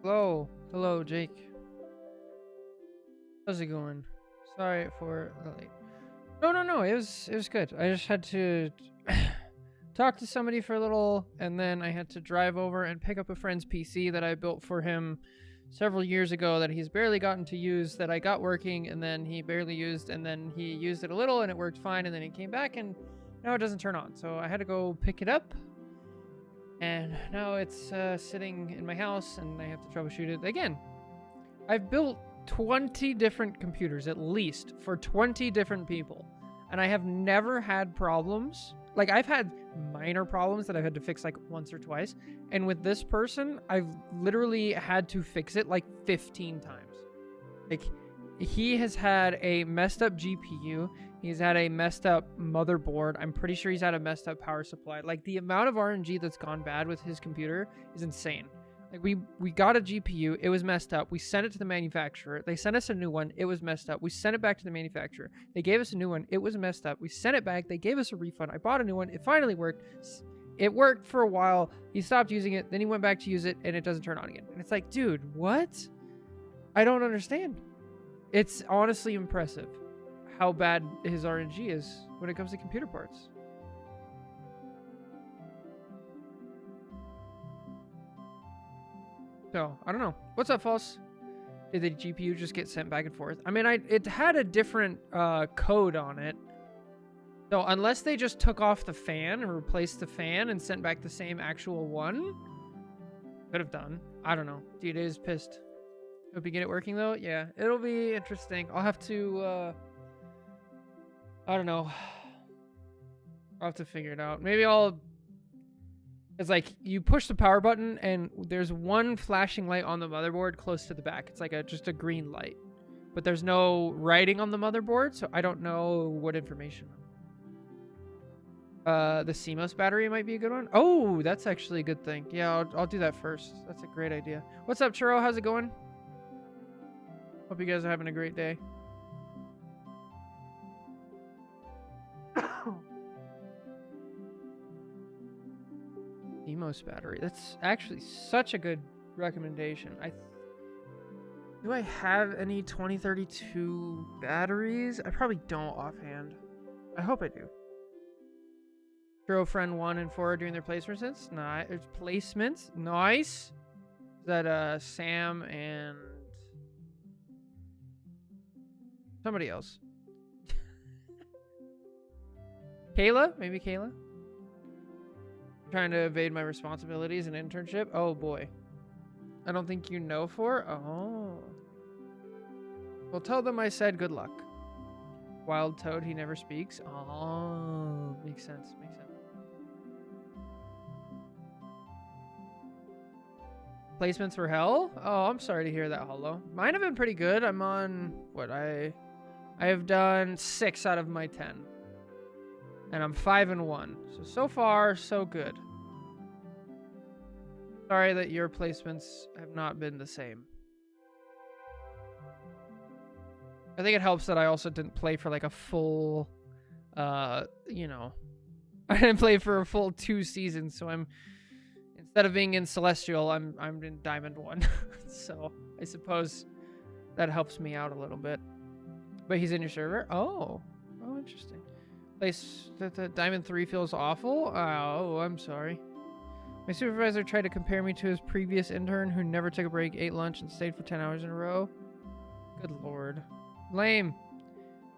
Hello, Jake. How's it going? Sorry for the late. No. It was good. I just had to talk to somebody for a little, and then I had to drive over and pick up a friend's PC that I built for him several years ago that he's barely gotten to use, that I got working, and then he barely used, and then he used it a little and it worked fine, and then he came back and now it doesn't turn on. So I had to go pick it up, and now it's sitting in my house and I have to troubleshoot it again. I've built 20 different computers at least for 20 different people, and I have never had problems. Like, I've had minor problems that I've had to fix like once or twice, and with this person I've literally had to fix it like 15 times. Like, he has had a messed up GPU, he's had a messed up motherboard, I'm pretty sure he's had a messed up power supply. Like, the amount of RNG that's gone bad with his computer is insane. Like, we got a GPU, it was messed up. We sent it to the manufacturer. They sent us a new one, it was messed up. We sent it back to the manufacturer. They gave us a new one, it was messed up. We sent it back, they gave us a refund. I bought a new one, it finally worked. It worked for a while. He stopped using it, then he went back to use it, and it doesn't turn on again. And it's like, dude, what? I don't understand. It's honestly impressive how bad his RNG is when it comes to computer parts. So, I don't know. What's up, False? Did the GPU just get sent back and forth? I mean, it had a different code on it. So, unless they just took off the fan and replaced the fan and sent back the same actual one, could have done. I don't know. Dude is pissed. Hope you get it working, though. Yeah, it'll be interesting. I'll have to, I don't know. I'll have to figure it out. Maybe it's like you push the power button and there's one flashing light on the motherboard close to the back. It's like just a green light, but there's no writing on the motherboard, so I don't know what information. The CMOS battery might be a good one. Oh, that's actually a good thing. Yeah, I'll do that first. That's a great idea. What's up, Churro? How's it going? Hope you guys are having a great day. CMOS battery. That's actually such a good recommendation. Do I have any 2032 batteries? I probably don't offhand. I hope I do. Girlfriend 1 and 4 are doing their placements. Placements. Nice. Is that Sam and somebody else? Kayla? Maybe Kayla? Trying to evade my responsibilities and internship. Oh boy. I don't think you know for. Oh. Well, tell them I said good luck. Wild Toad, he never speaks. Oh, makes sense. Makes sense. Placements for hell? Oh, I'm sorry to hear that, Hollow. Mine have been pretty good. I'm on what I have done 6 out of my 10. And I'm 5-1. So far, so good. Sorry that your placements have not been the same. I think it helps that I also didn't play for like a full, you know, I didn't play for a full 2 seasons. So instead of being in Celestial, I'm in Diamond 1. So I suppose that helps me out a little bit. But he's in your server? Oh, interesting. Place that the Diamond 3 feels awful. Oh, I'm sorry. My supervisor tried to compare me to his previous intern who never took a break, ate lunch, and stayed for 10 hours in a row. Good lord. Lame.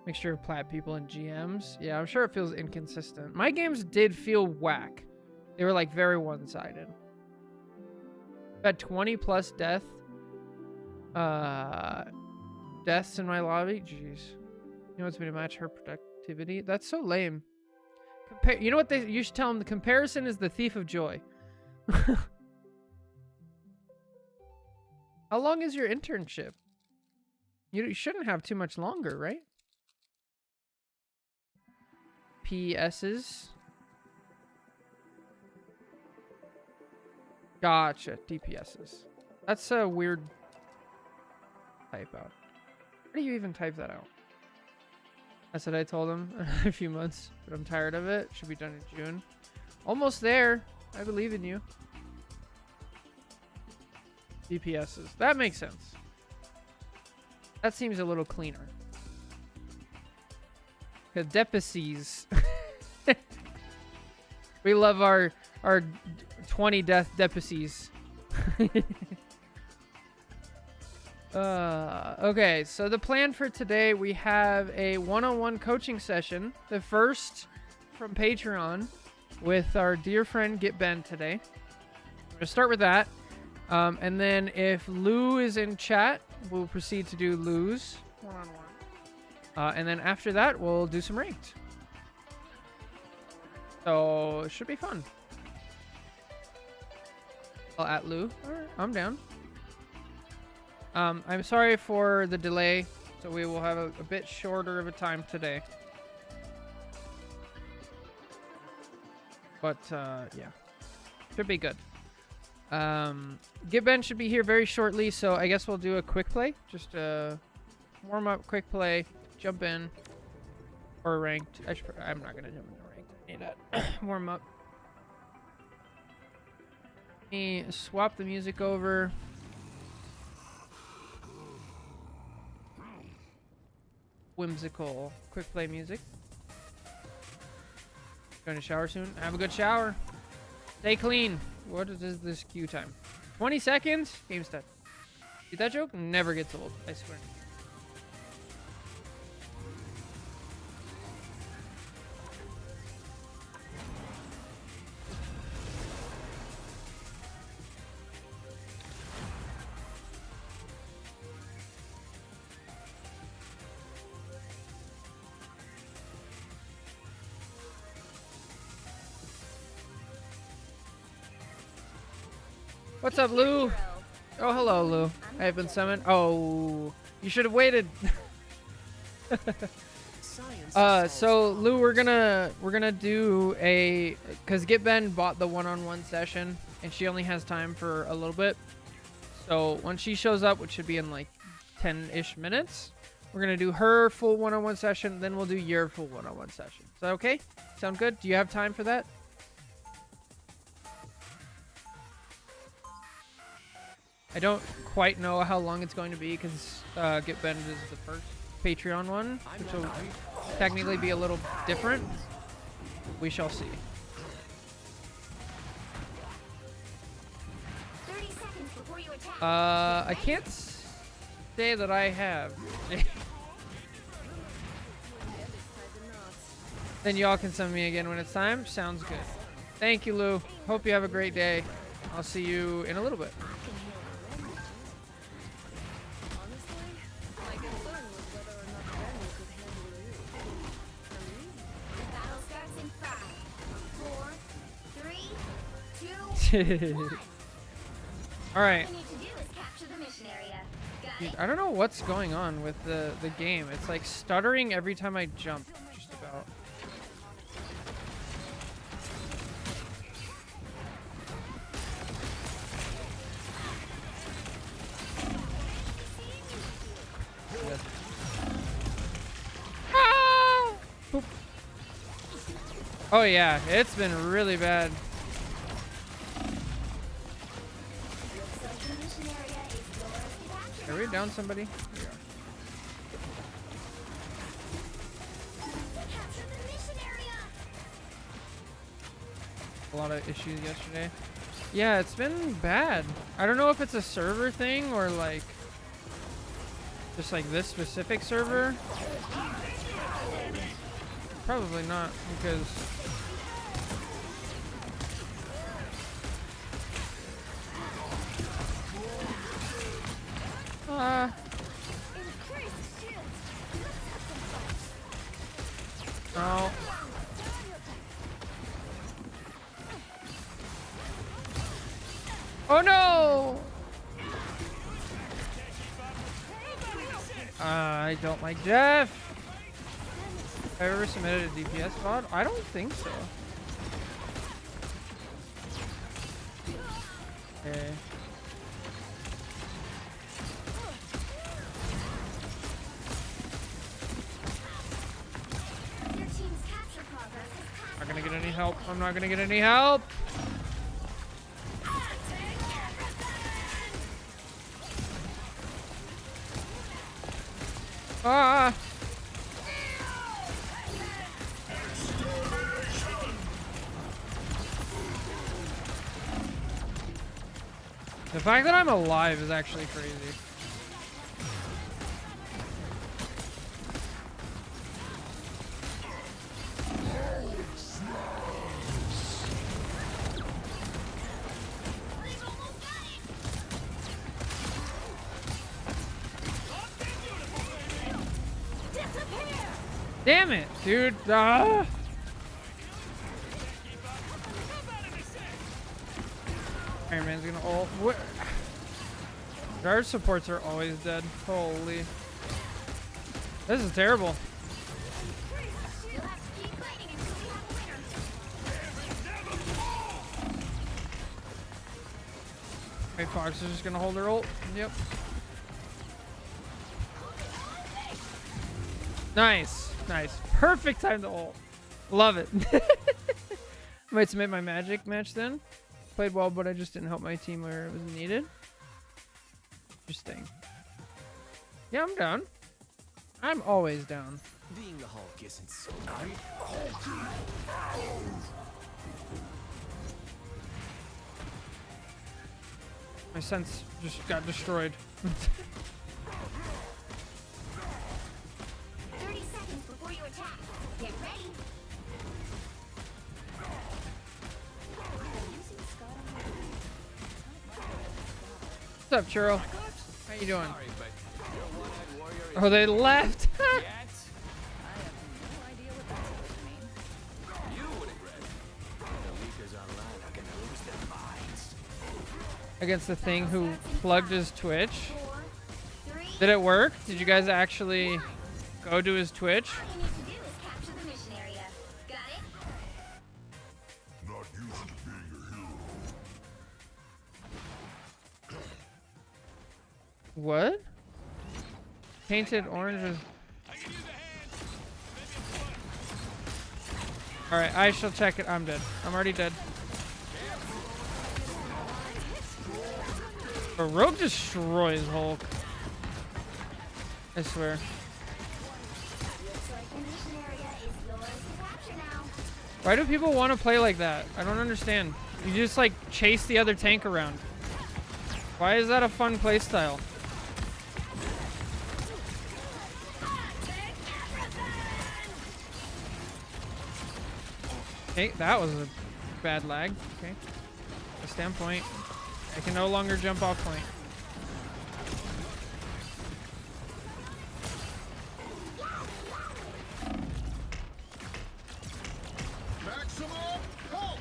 Mixture of plat people and GMs. Yeah, I'm sure it feels inconsistent. My games did feel whack. They were like very one-sided. Had 20 plus deaths in my lobby. Jeez. He wants me to match her productivity. That's so lame. You know what you should tell him? The comparison is the thief of joy. How long is your internship? You shouldn't have too much longer, right? PSs. Gotcha. DPSs. That's a weird type out. How do you even type that out? That's what I told him in a few months, but I'm tired of it. Should be done in June. Almost there. I believe in you. DPSs. That makes sense. That seems a little cleaner. The DPSs. We love our 20 death DPSs. Okay, so the plan for today, we have a one-on-one coaching session, the first from Patreon, with our dear friend Get Ben today. We're gonna start with that, and then if Lou is in chat, we'll proceed to do Lou's one-on-one, and then after that, we'll do some ranked. So it should be fun. I'll at Lou. All right, I'm down. I'm sorry for the delay, so we will have a bit shorter of a time today. But, yeah. Should be good. Get Ben should be here very shortly, so I guess we'll do a quick play. Just a warm-up, quick play, jump in, or ranked. I'm not going to jump into ranked. I need that warm-up. Let me swap the music over. Whimsical quick play music. Going to shower soon. Have a good shower. Stay clean. What is this queue time? 20 seconds? Game's done. See, that joke never gets old, I swear. What's up, Lou? Oh, hello, Lou. I have been summoned. Oh, you should have waited. So Lou, we're gonna do a, cause Get Ben bought the one-on-one session, and she only has time for a little bit. So when she shows up, which should be in like 10-ish minutes, we're gonna do her full one-on-one session. Then we'll do your full one-on-one session. Is that okay? Sound good? Do you have time for that? I don't quite know how long it's going to be because Get Ben is the first Patreon one, which will technically be a little different. We shall see. 30 seconds before you attack. I can't say that I have. Then y'all can send me again when it's time. Sounds good. Thank you, Lou. Hope you have a great day. I'll see you in a little bit. All right. Dude, I don't know what's going on with the game. It's like stuttering every time I jump, just about. Ah! Boop. Oh yeah, it's been really bad. Are we down somebody? We are. A lot of issues yesterday. Yeah, it's been bad. I don't know if it's a server thing or like just like this specific server. Probably not, because oh. Oh no! I don't like Jeff. Have I ever submitted a DPS VOD? I don't think so. Okay. Not gonna get any help. I'm not gonna get any help. Ah! The fact that I'm alive is actually crazy. Damn it, dude. Ah. Iron Man's gonna ult. What? Guard supports are always dead. Holy. This is terrible. You'll have to keep fighting until we have a winner. Wait, Fox is just gonna hold her ult. Yep. Nice. Nice. Perfect time to ult. Love it. Might submit my magic match then. Played well, but I just didn't help my team where it was needed. Interesting. Yeah, I'm down. I'm always down. Being the Hulk isn't so My sense just got destroyed. 30 seconds before you attack. Get ready. What's up, Churro? How you doing? sorry, but your one-eyed warrior is Oh, they left. yet. You would regret. The leakers online are gonna lose their minds. Against the thing who plugged his Twitch. 4, 3. Did it work? Did you guys actually go to his Twitch? All you need to do is capture the mission area. Got it? Not used to being a hero. What? Painted orange is... Alright, I shall check it. I'm dead. I'm already dead. But Rogue destroys Hulk. I swear. Looks like the mission area is yours to capture now. Why do people want to play like that? I don't understand. You just like chase the other tank around. Why is that a fun playstyle? Okay, that was a bad lag. Okay. A standpoint. I can no longer jump off point. Maximum pulse.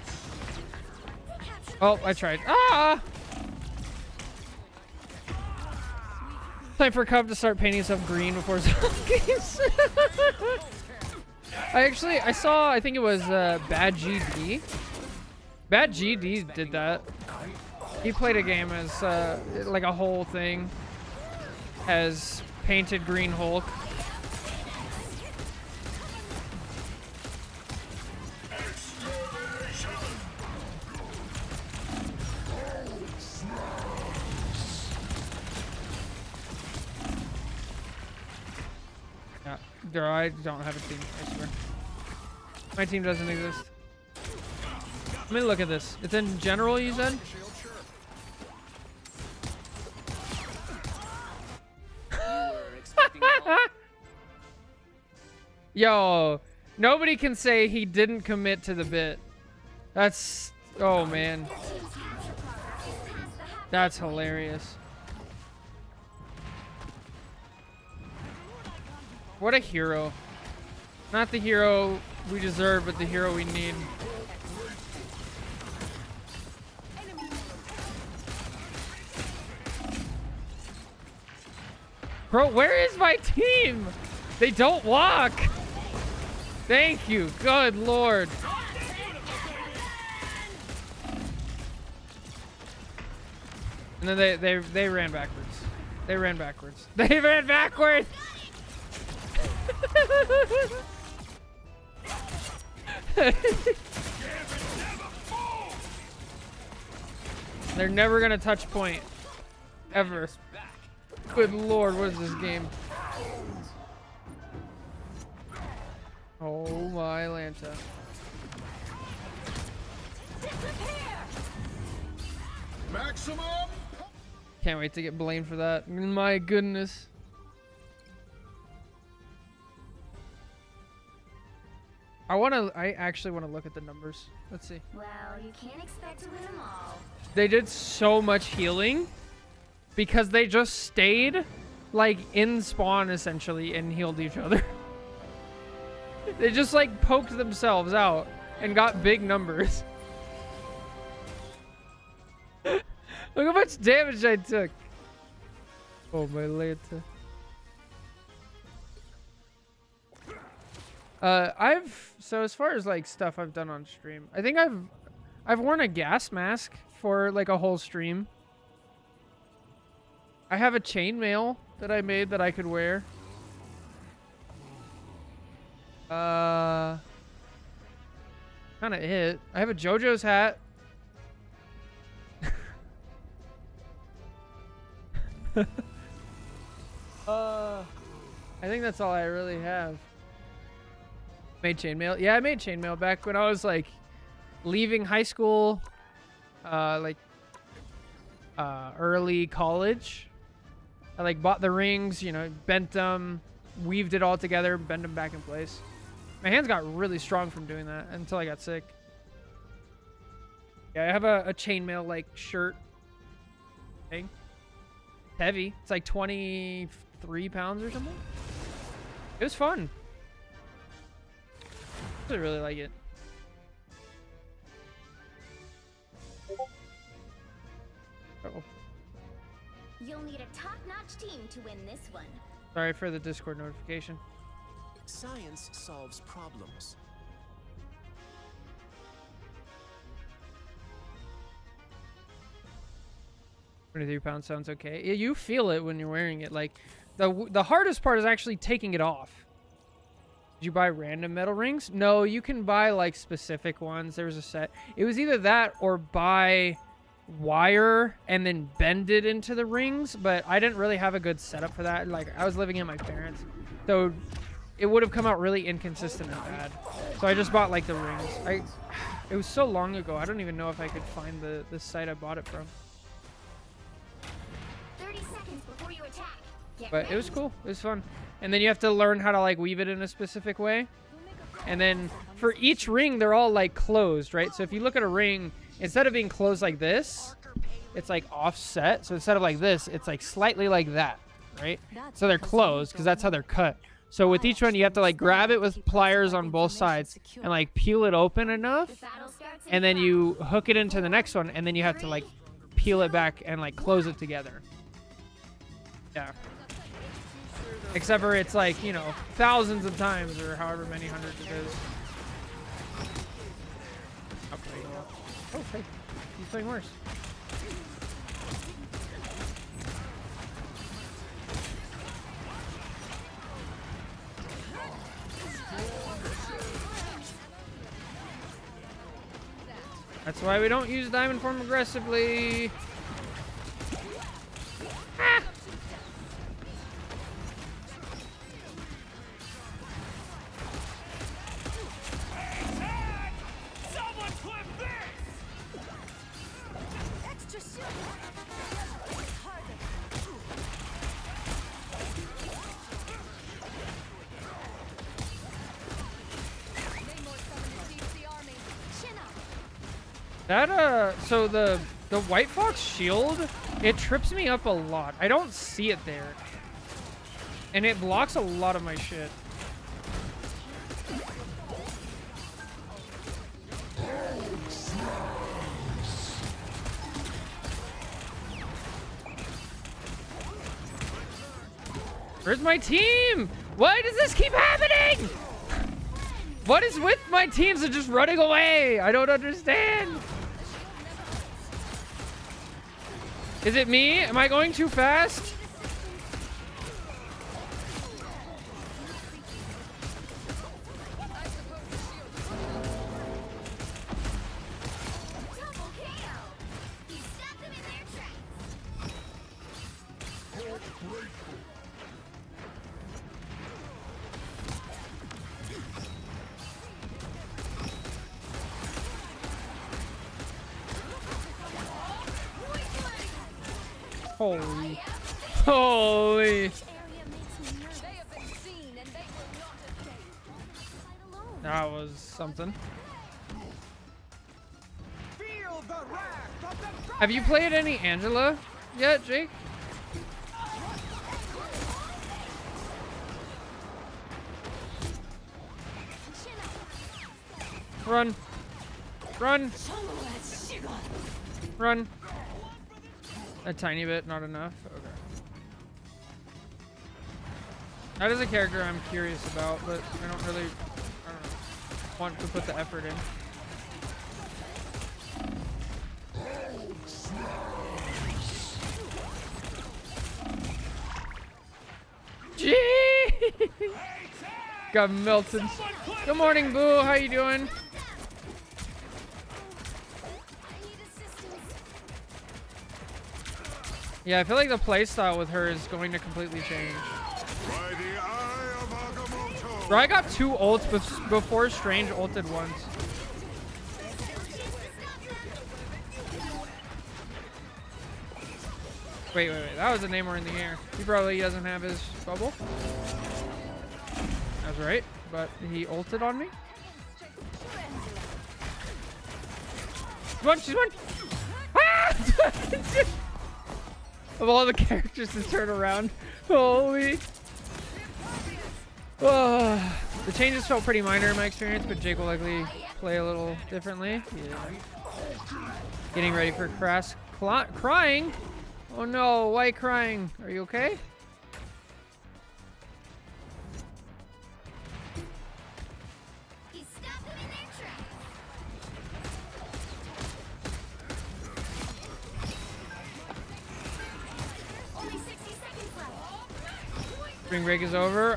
Oh, I tried. Ah! Time for Cub to start painting stuff green before zombies. I think it was Bad GD. Bad GD did that. He played a game as like a whole thing as painted green Hulk. Yeah, girl, I don't have a team, I swear. My team doesn't exist. Let me look at this. It's in general, you said? Yo, nobody can say he didn't commit to the bit. That's, oh man. That's hilarious. What a hero. Not the hero we deserve, but the hero we need. Bro, where is my team? They don't walk. Thank you. Good Lord. And then they ran backwards. They ran backwards. They ran backwards. They're never gonna touch point. Ever. Good Lord, what is this game? Oh my Lanta. Maximum. Can't wait to get blamed for that. My goodness. I actually wanna look at the numbers. Let's see. Well, you can't expect to win them all. They did so much healing because they just stayed like in spawn essentially and healed each other. They just like poked themselves out and got big numbers. Look how much damage I took. Oh my Lanta. So as far as like stuff I've done on stream, I think I've worn a gas mask for like a whole stream. I have a chainmail that I made that I could wear. Kind of it. I have a JoJo's hat. I think that's all I really have. Made chainmail. Yeah, I made chainmail back when I was like leaving high school, early college. I like bought the rings, you know, bent them, weaved it all together, bent them back in place. My hands got really strong from doing that until I got sick. Yeah, I have a chainmail like shirt thing. Heavy. It's like 23 pounds or something. It was fun. I really like it. Uh-oh. You'll need a top-notch team to win this one. Sorry for the Discord notification. Science solves problems. 23 pounds sounds okay. Yeah, you feel it when you're wearing it. Like the hardest part is actually taking it off. Did you buy random metal rings? No, you can buy like specific ones. There was a set. It was either that or buy wire and then bend it into the rings, but I didn't really have a good setup for that. Like I was living in my parents, so it would have come out really inconsistent and bad. So I just bought like the rings. It was so long ago. I don't even know if I could find the site I bought it from. 30 seconds before you attack. Get But it was cool. It was fun. And then you have to learn how to like weave it in a specific way. And then for each ring, they're all like closed, right? So if you look at a ring, instead of being closed like this, it's like offset. So instead of like this, it's like slightly like that, right? So they're closed because that's how they're cut. So with each one, you have to like grab it with pliers on both sides and like peel it open enough. Battle starts in And then 5. you hook it into the next one. And then you have to like peel it back and like close it together. Yeah. Except for it's like, you know, thousands of times or however many hundreds it is. Okay. Oh, hey. He's playing worse. That's why we don't use Diamond Form aggressively. Ah! Extra shield. Chin up. That so the White Fox shield, it trips me up a lot. I don't see it there. And it blocks a lot of my shit. Where's my team? Why does this keep happening? What is with my teams are just running away? I don't understand. Is it me? Am I going too fast? Double KO. You stopped them in their tracks. Holy. Holy. Area makes me nervous. They have been seen and they will not escape. Fight alone. That was something. Feel the wrath of the Have you played any Angela yet, Jake? Chin up. Run. Run. Run. A tiny bit, not enough. Okay. That is a character I'm curious about, but I don't really, I don't know, want to put the effort in. Gee! Got melted. Good morning, Boo. How you doing? I need assistance. Yeah, I feel like the playstyle with her is going to completely change. By the eye of Agamotto. Bro, I got 2 ults before Strange ulted once. Wait. That was a Namor in the air. He probably doesn't have his bubble. That's right, but he ulted on me. She's one. Ah! Of all the characters to turn around. Holy. Oh, the changes felt pretty minor in my experience, but Jake will likely play a little differently. Yeah. Getting ready for crass crying. Oh no, why crying? Are you okay? He stopped them in their tracks. Only 60 seconds left. Spring break is over.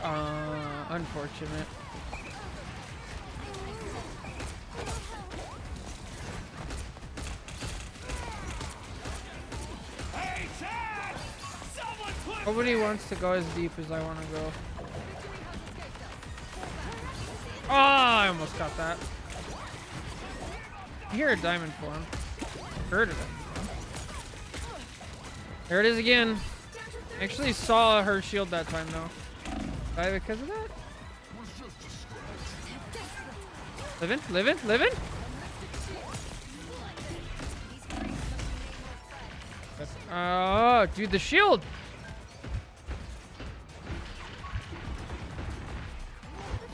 Unfortunate. Nobody wants to go as deep as I want to go. Oh, I almost got that. I hear a diamond form. Heard of it. There it is again. Actually saw her shield that time though. Why because of that? Living. Oh, dude, the shield.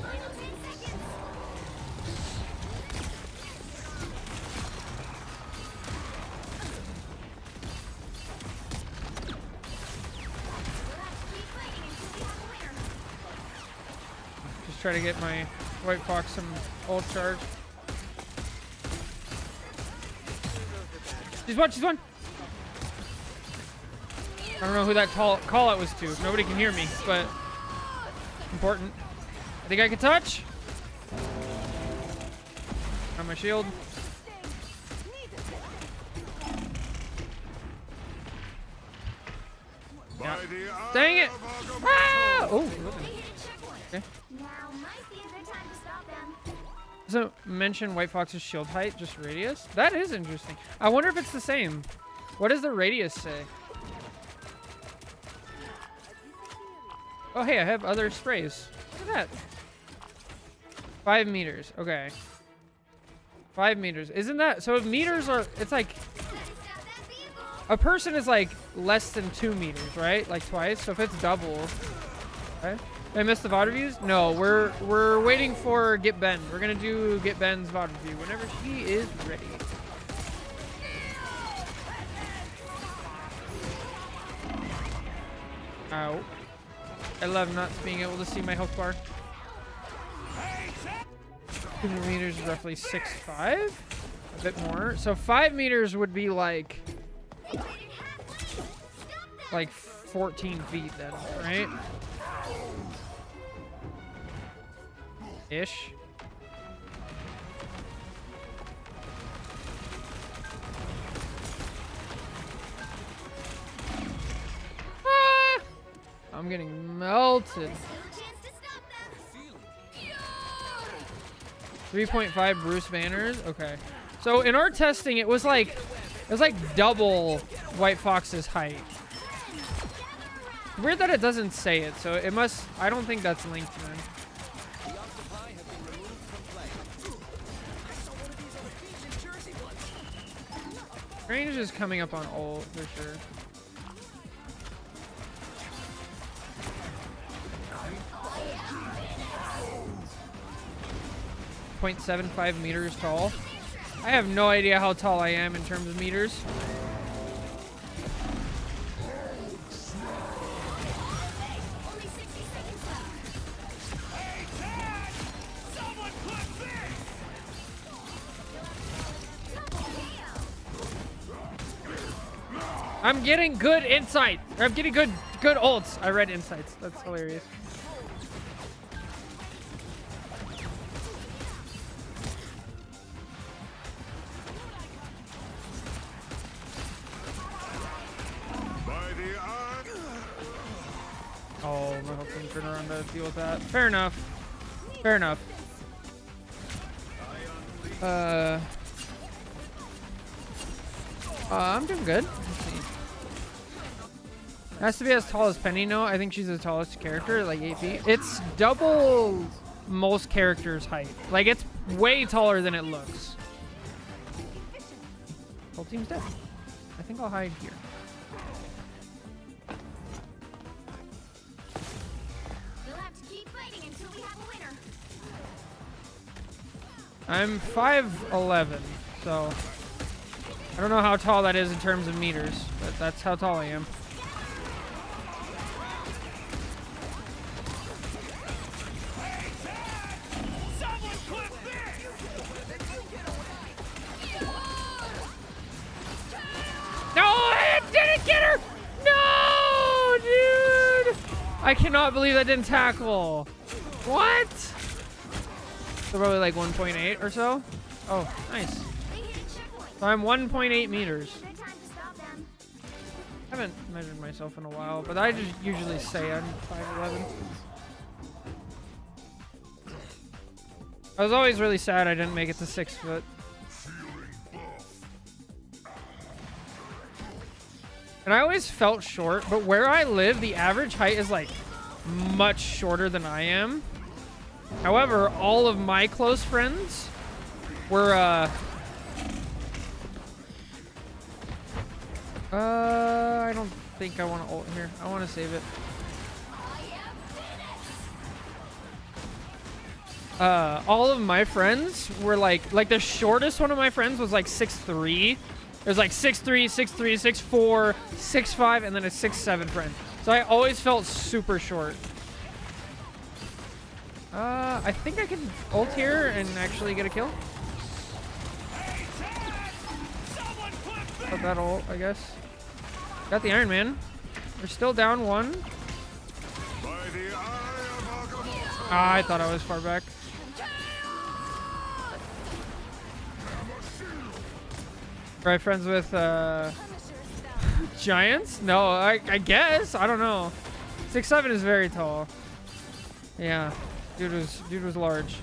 Final 10 seconds. We'll have to keep fighting until we have a winner. Just try to get my White Fox some ult charge. She's one. I don't know who that call out was to. Nobody can hear me, but important. I think I can touch. On my shield. By the eye Dang it! of Agamotto. Ah! Oh, They hit checkpoint. okay. Now might be a good time to stop them. Doesn't mention White Fox's shield height, just radius. That is interesting. I wonder if it's the same. What does the radius say? Oh, hey, I have other sprays. Look at that. 5 meters. Okay. 5 meters. Isn't that so? If meters are, it's like Gotta stop that vehicle. a person is like less than 2 meters, right? Like twice. So if it's double, okay. Did I miss the VOD reviews? No, we're waiting for Get Ben. We're gonna do Get Ben's VOD review whenever she is ready. Ow. I love not being able to see my health bar. 200 meters is roughly 6'5", a bit more. So 5 meters would be like They waited halfway. Stop them. like 14 feet then, right? Ish. Ah! I'm getting melted. Still a chance to stop them. 3.5 Bruce Banners. Okay. So in our testing, it was like double White Fox's height. Weird that it doesn't say it, so it must. I don't think that's linked, man. The Octopi have been removed from play. I saw one of these on a beach in Jersey once. Range is coming up on ult for sure. .75 meters tall. I have no idea how tall I am in terms of meters. Only 60 seconds left. Hey, Dad! Someone clip this! Double KO. I'm getting good insight. Or I'm getting good ults. I read insights. That's hilarious. By the eye. Oh, my whole team turned around to deal with that. Fair enough. Fair enough. I'm doing good. Let's see. Has to be as tall as Penny. No, I think she's the tallest character, like 8 feet. It's double most characters' height. Like, it's way taller than it looks. Whole team's dead. I think I'll hide here. You'll have to keep fighting until we have a winner. I'm 5'11", so I don't know how tall that is in terms of meters, but that's how tall I am. Someone clip this! No, I didn't get her! No, dude! I cannot believe that didn't tackle. What? So probably like 1.8 or so? Oh, nice. They hit a checkpoint. So I'm 1.8 meters. Good time to stop them. I haven't measured myself in a while, but I just usually say I'm 5'11". I was always really sad I didn't make it to 6 foot. And I always felt short, but where I live, the average height is like much shorter than I am. However, all of my close friends were, I don't think I want to ult here. I want to save it. All of my friends were like the shortest one of my friends was like 6'3". There's like 6'3", 6'3", 6'4", 6'5", and then a 6'7" friend. So I always felt super short. I think I can ult here and actually get a kill. Put that ult, I guess. Got the Iron Man. We're still down 1. By the eye of Agamotto. Ah, I thought I was far back. Right, friends with giants? No, I guess. I don't know. 6'7" is very tall. Yeah, dude was large.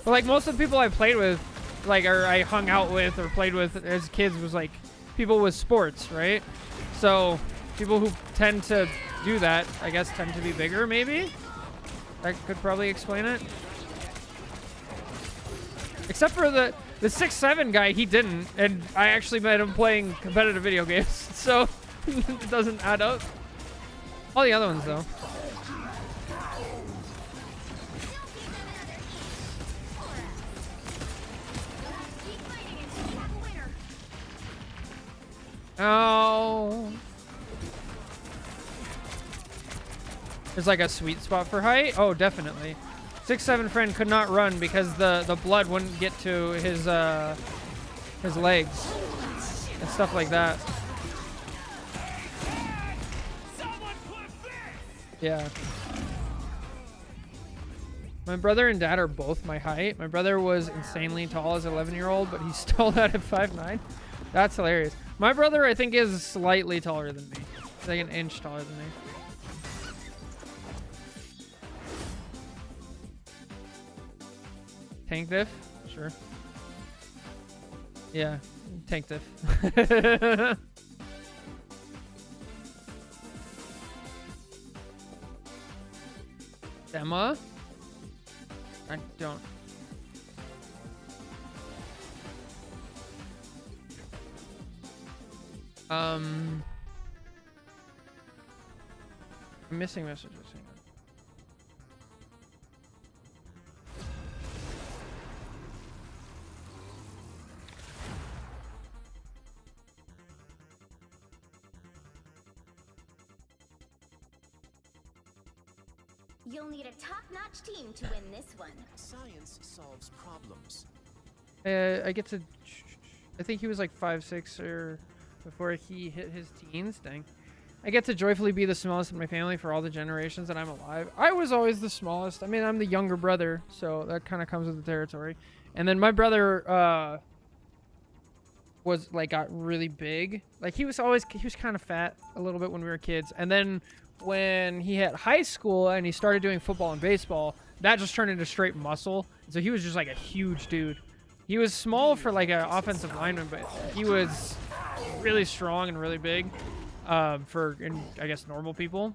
But like most of the people I played with, like or I hung out with or played with as kids was like people with sports, right? So people who tend to do that, I guess, tend to be bigger. Maybe that could probably explain it. Except for the 6'7" guy, he didn't, and I actually met him playing competitive video games, so it doesn't add up. All the other ones, though. Keep fighting until we have a winner. Oh. There's like a sweet spot for height? Oh, definitely. 6'7" friend could not run because the blood wouldn't get to his legs and stuff like that. Yeah. My brother and dad are both my height. My brother was insanely tall as an 11-year-old, but he stalled out at 5'9". That's hilarious. My brother, I think, is slightly taller than me. He's like an inch taller than me. Tank diff? Sure. Yeah, tank diff. Emma? I don't. I'm missing messages. Hang on. You'll need a top-notch team to win this one. Science solves problems. I get to. I think he was like 5'6" or before he hit his teens. Dang. I get to joyfully be the smallest in my family for all the generations that I'm alive. I was always the smallest. I mean, I'm the younger brother, so that kind of comes with the territory. And then my brother was like got really big. Like he was kind of fat a little bit when we were kids. And then when he hit high school and he started doing football and baseball, that just turned into straight muscle. So he was just like a huge dude. He was small for like an offensive lineman, but he was really strong and really big for, I guess, normal people.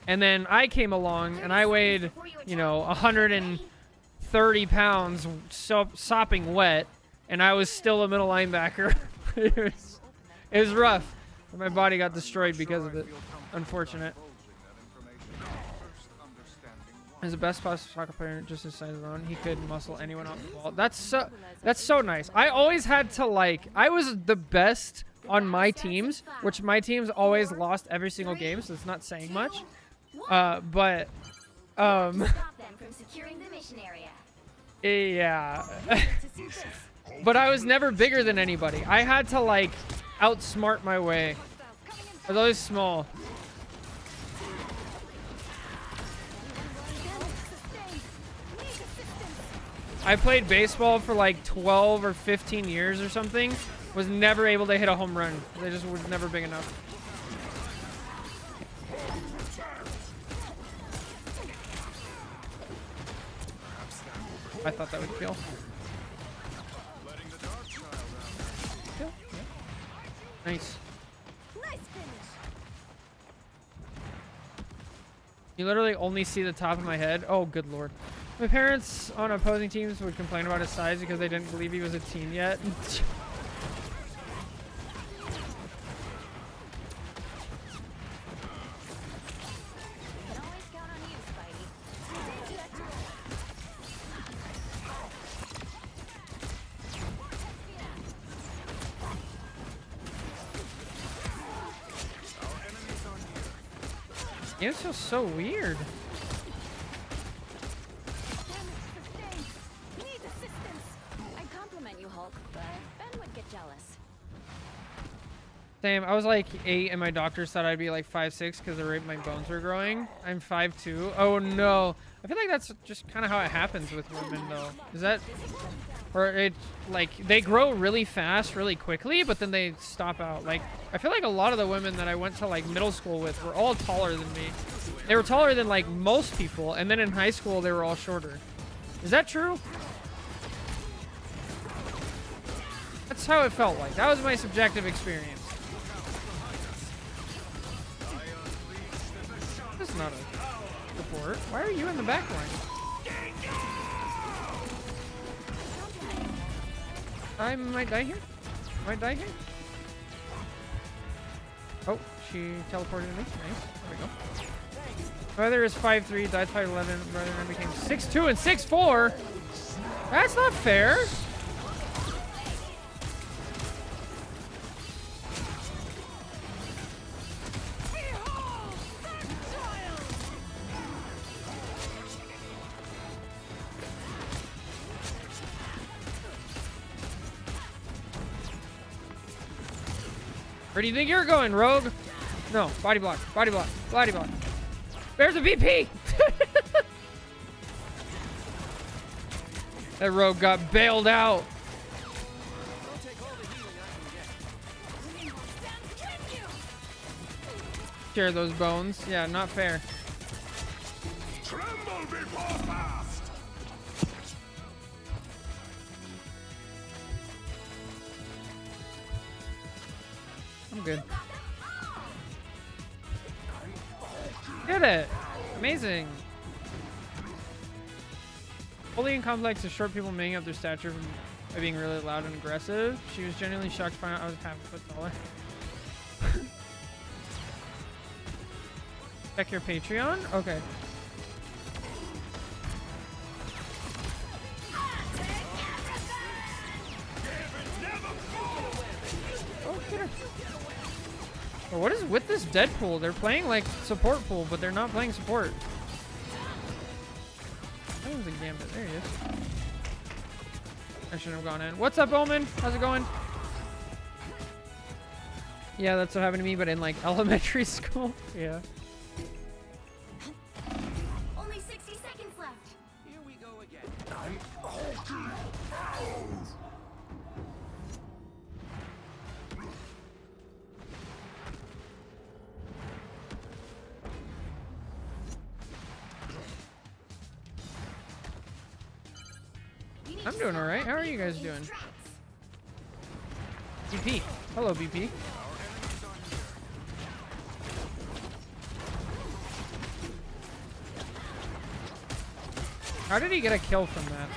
And then I came along and I weighed, 130 pounds, sopping wet, and I was still a middle linebacker. it was rough. My body got destroyed because of it. Unfortunate. As the best possible soccer player, just his size alone, he could muscle anyone off the ball. That's so nice. I always had to I was the best on my teams, which my teams always lost every single game, so it's not saying much. But Stop them from securing the mission area. yeah. But I was never bigger than anybody. I had to outsmart my way. I was always small. I played baseball for 12 or 15 years or something. Was never able to hit a home run. They just was never big enough. I thought that would kill. Kill? Yeah. Nice. Nice finish. You literally only see the top of my head. Oh, good lord. My parents on opposing teams would complain about his size because they didn't believe he was a teen yet. Can always count on you, Spidey. It feels so weird. Need assistance. I compliment you, Hulk, but Ben would get jealous. Same. I was 8 and my doctors thought I'd be 5'6" because my bones were growing. I'm 5'2". Oh no. I feel like that's just kind of how it happens with women though. Is that... Or it, they grow really fast, really quickly, but then they stop out. I feel like a lot of the women that I went to middle school with were all taller than me. They were taller than most people, and then in high school they were all shorter. Is that true? That's how it felt like. That was my subjective experience. This is not a report. Why are you in the back line? I might die here. Might die here. Oh, she teleported me. Nice. There we go. Brother is 5'3", died 5'11". Brother then became 6'2" and 6'4". That's not fair. Where do you think you're going, Rogue? No, body block, body block, body block. There's a VP! That Rogue got bailed out. Share those bones. Yeah, not fair. Tremble before fast! I'm good. Did it! Amazing. Fully in complex is short people making up their stature by being really loud and aggressive. She was genuinely shocked to find out I was half a foot taller. Check your Patreon? Okay. Oh, get her. Oh, what is with this Deadpool? They're playing like support pool, but they're not playing support. That was a Gambit. There he is. I shouldn't have gone in. What's up, Omen? How's it going? Yeah, that's what happened to me, but in like elementary school. Yeah. Only 60 seconds left. Here we go again. I'm hulking out. We need I'm to doing stop alright. that How are you vehicle guys in doing? its tracks. BP. Hello, BP. How did he get a kill from that?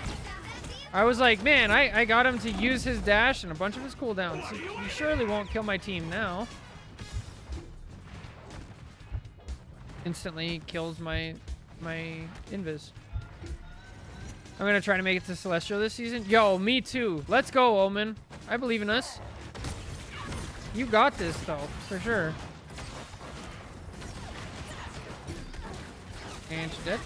I was like, man, I got him to use his dash and a bunch of his cooldowns. He surely won't kill my team now. Instantly kills my invis. I'm gonna try to make it to Celestial this season. Yo, me too. Let's go, Omen. I believe in us. You got this, though, for sure. And she's dead.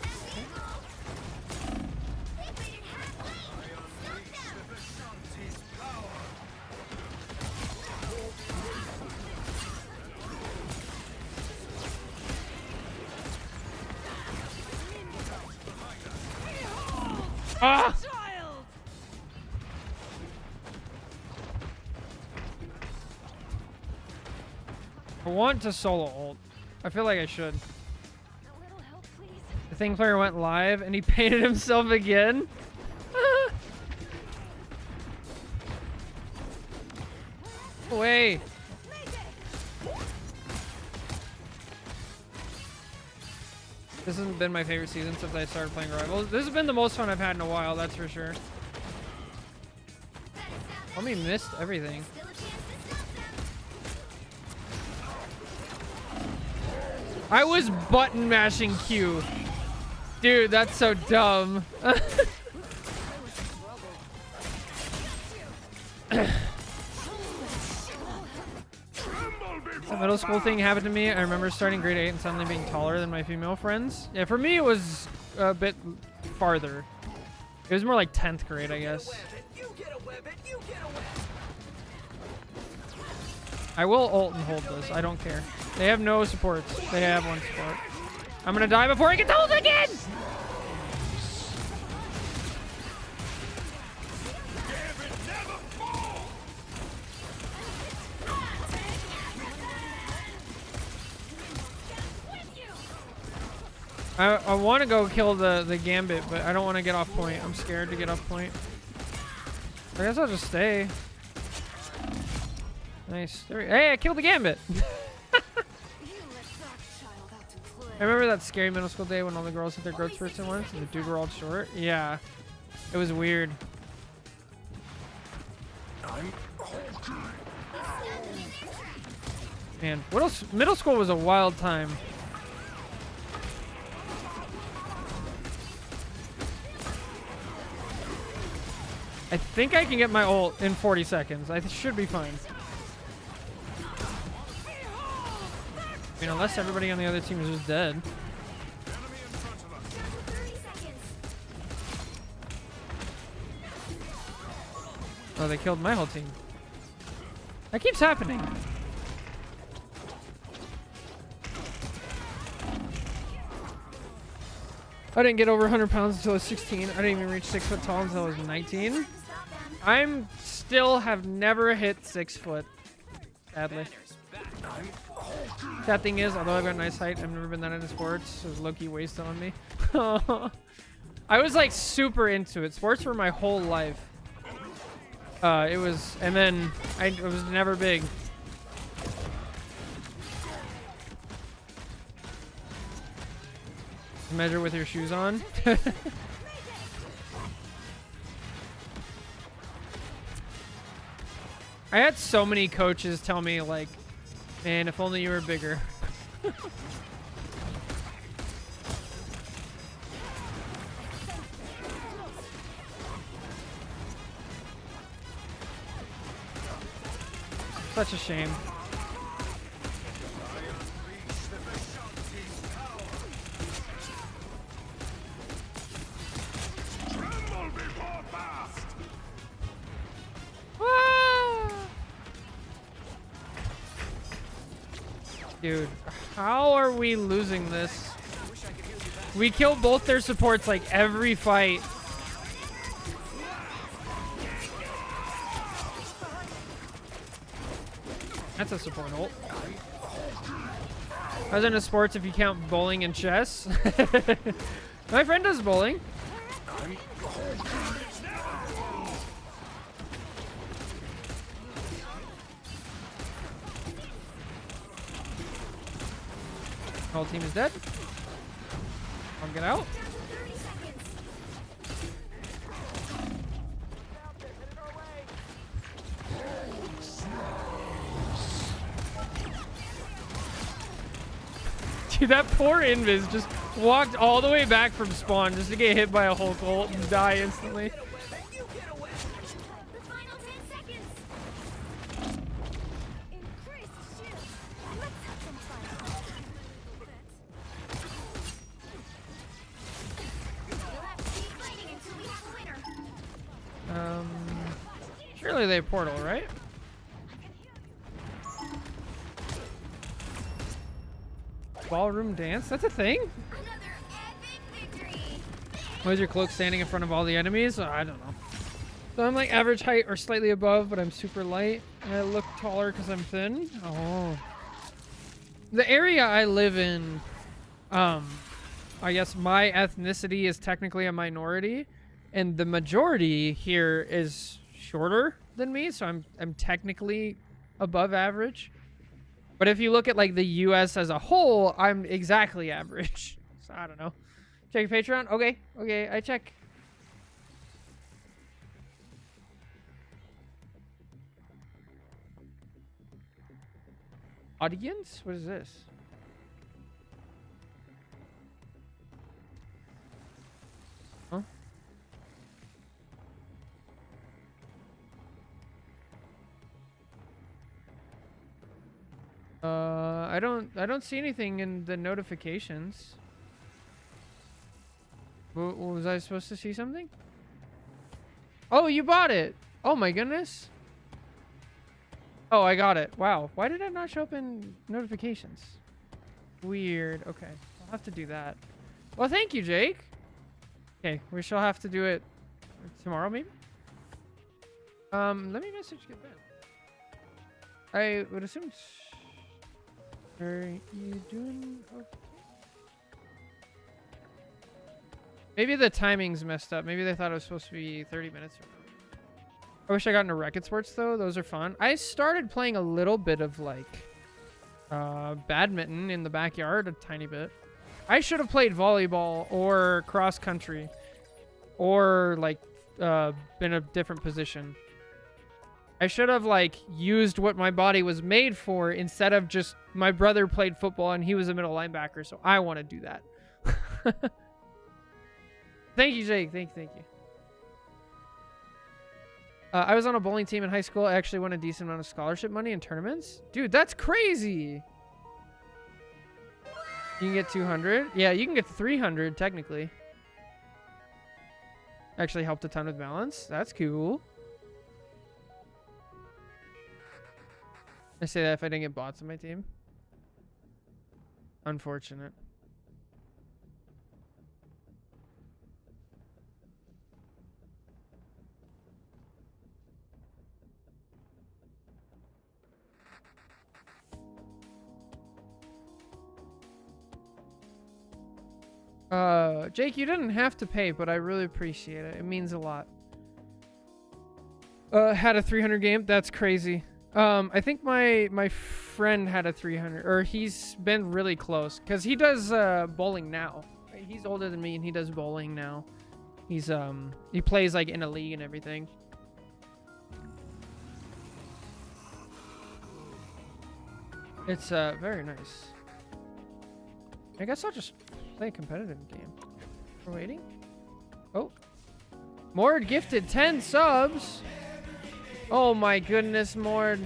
Ah! I want to solo ult. I feel like I should. A little help, please. The thing player went live and he painted himself again. Away. This hasn't been my favorite season since I started playing Rivals. This has been the most fun I've had in a while, that's for sure. Homie missed everything. Still a chance to stop them. I was button mashing Q. Dude, that's so dumb. The middle school thing happened to me. I remember starting grade 8 and suddenly being taller than my female friends. Yeah, for me it was a bit farther. It was more like 10th grade, I guess. You get a weapon. You get a weapon. I will ult and hold this. I don't care. They have no supports. They have one support. I'm gonna die before I get to ult again! I want to go kill the Gambit, but I don't want to get off point. I'm scared to get off point. I guess I'll just stay. Nice. Hey, I killed the Gambit! I remember that scary middle school day when all the girls hit their growth spurts at once and the dude were all short. Yeah. It was weird. I'm hulking. Man, what else? Middle school was a wild time. I think I can get my ult in 40 seconds. I should be fine. I mean, unless everybody on the other team is just dead. 30 seconds. Oh, they killed my whole team. That keeps happening. I didn't get over 100 pounds until I was 16. I didn't even reach 6 foot tall until I was 19. Stop them. I'm still have never hit 6 foot. Sadly. I'm hulking. That thing is, although I've got a nice height, I've never been that into sports. It was low-key wasted on me. I was like super into it. Sports were my whole life. It was, and then I was never big. Measure with your shoes on. I had so many coaches tell me like, man, if only you were bigger. Such a shame. Dude, how are we losing this? We kill both their supports like every fight. That's a support ult. I was into sports if you count bowling and chess. My friend does bowling. Whole team is dead. I'll get out. 30 seconds. Dude, that poor Invis just walked all the way back from spawn just to get hit by a Hulk ult and die instantly. The final 10 seconds. Increase shield. Let's have some fun. We'll have to keep fighting until we have a winner. Surely they portal, right? Ballroom dance? That's a thing? Another epic victory. Why is your cloak standing in front of all the enemies? I don't know. So I'm like average height or slightly above, but I'm super light. And I look taller because I'm thin. Oh. The area I live in, I guess my ethnicity is technically a minority. And the majority here is shorter than me, so I'm technically above average. But if you look at like the US as a whole, I'm exactly average. So I don't know. Check your Patreon? Okay, okay, I check. Audience? What is this? Huh? I don't see anything in the notifications. Was I supposed to see something? Oh, you bought it. Oh my goodness. Oh, I got it. Wow. Why did it not show up in notifications? Weird. Okay. I'll have to do that. Well, thank you, Jake. Okay. We shall have to do it tomorrow, maybe? Let me message Get Ben. I would assume... Are you doing okay? Maybe the timing's messed up. Maybe they thought it was supposed to be 30 minutes or something. I wish I got into Racket Sports though. Those are fun. I started playing a little bit of like badminton in the backyard, a tiny bit. I should have played volleyball or cross country or like been a different position. I should have like used what my body was made for instead of just my brother played football and he was a middle linebacker, so I want to do that. Thank you, Jake. Thank you. I was on a bowling team in high school. I actually won a decent amount of scholarship money in tournaments. Dude, that's crazy. You can get 200. Yeah, you can get 300 technically. Actually helped a ton with balance. That's cool. I say that if I didn't get bots on my team. Unfortunate. Jake, you didn't have to pay, but I really appreciate it. It means a lot. Had a 300 game. That's crazy. I think my friend had a 300, or he's been really close because he does bowling now. He's older than me and he does bowling now. He's he plays like in a league and everything. It's very nice. I guess I'll just play a competitive game. We're waiting. Oh. Mord gifted 10 subs. Oh my goodness, Mord.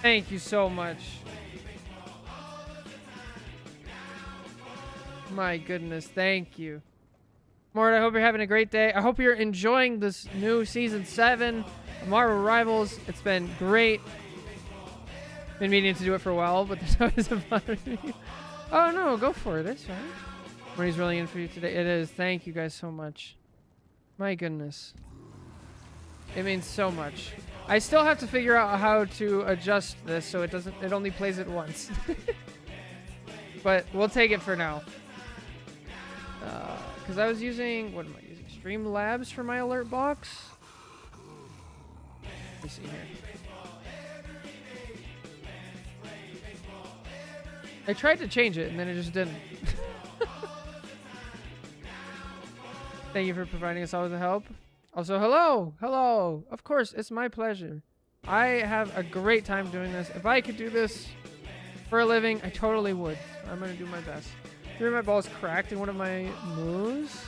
Thank you so much. My goodness, thank you. Mort, I hope you're having a great day. I hope you're enjoying this new season 7 of Marvel Rivals. It's been great. Been meaning to do it for a while, but there's always a fun. Oh no, go for it. It's fine. Money's really in for you today. It is. Thank you guys so much. My goodness. It means so much. I still have to figure out how to adjust this so it only plays it once. But we'll take it for now. Because I was using, what am I using? Streamlabs for my alert box. Let me see here. I tried to change it and then it just didn't. Thank you for providing us all with the help. Also, hello, hello. Of course, it's my pleasure. I have a great time doing this. If I could do this for a living, I totally would. I'm gonna do my best. Here, my ball's cracked in one of my moves.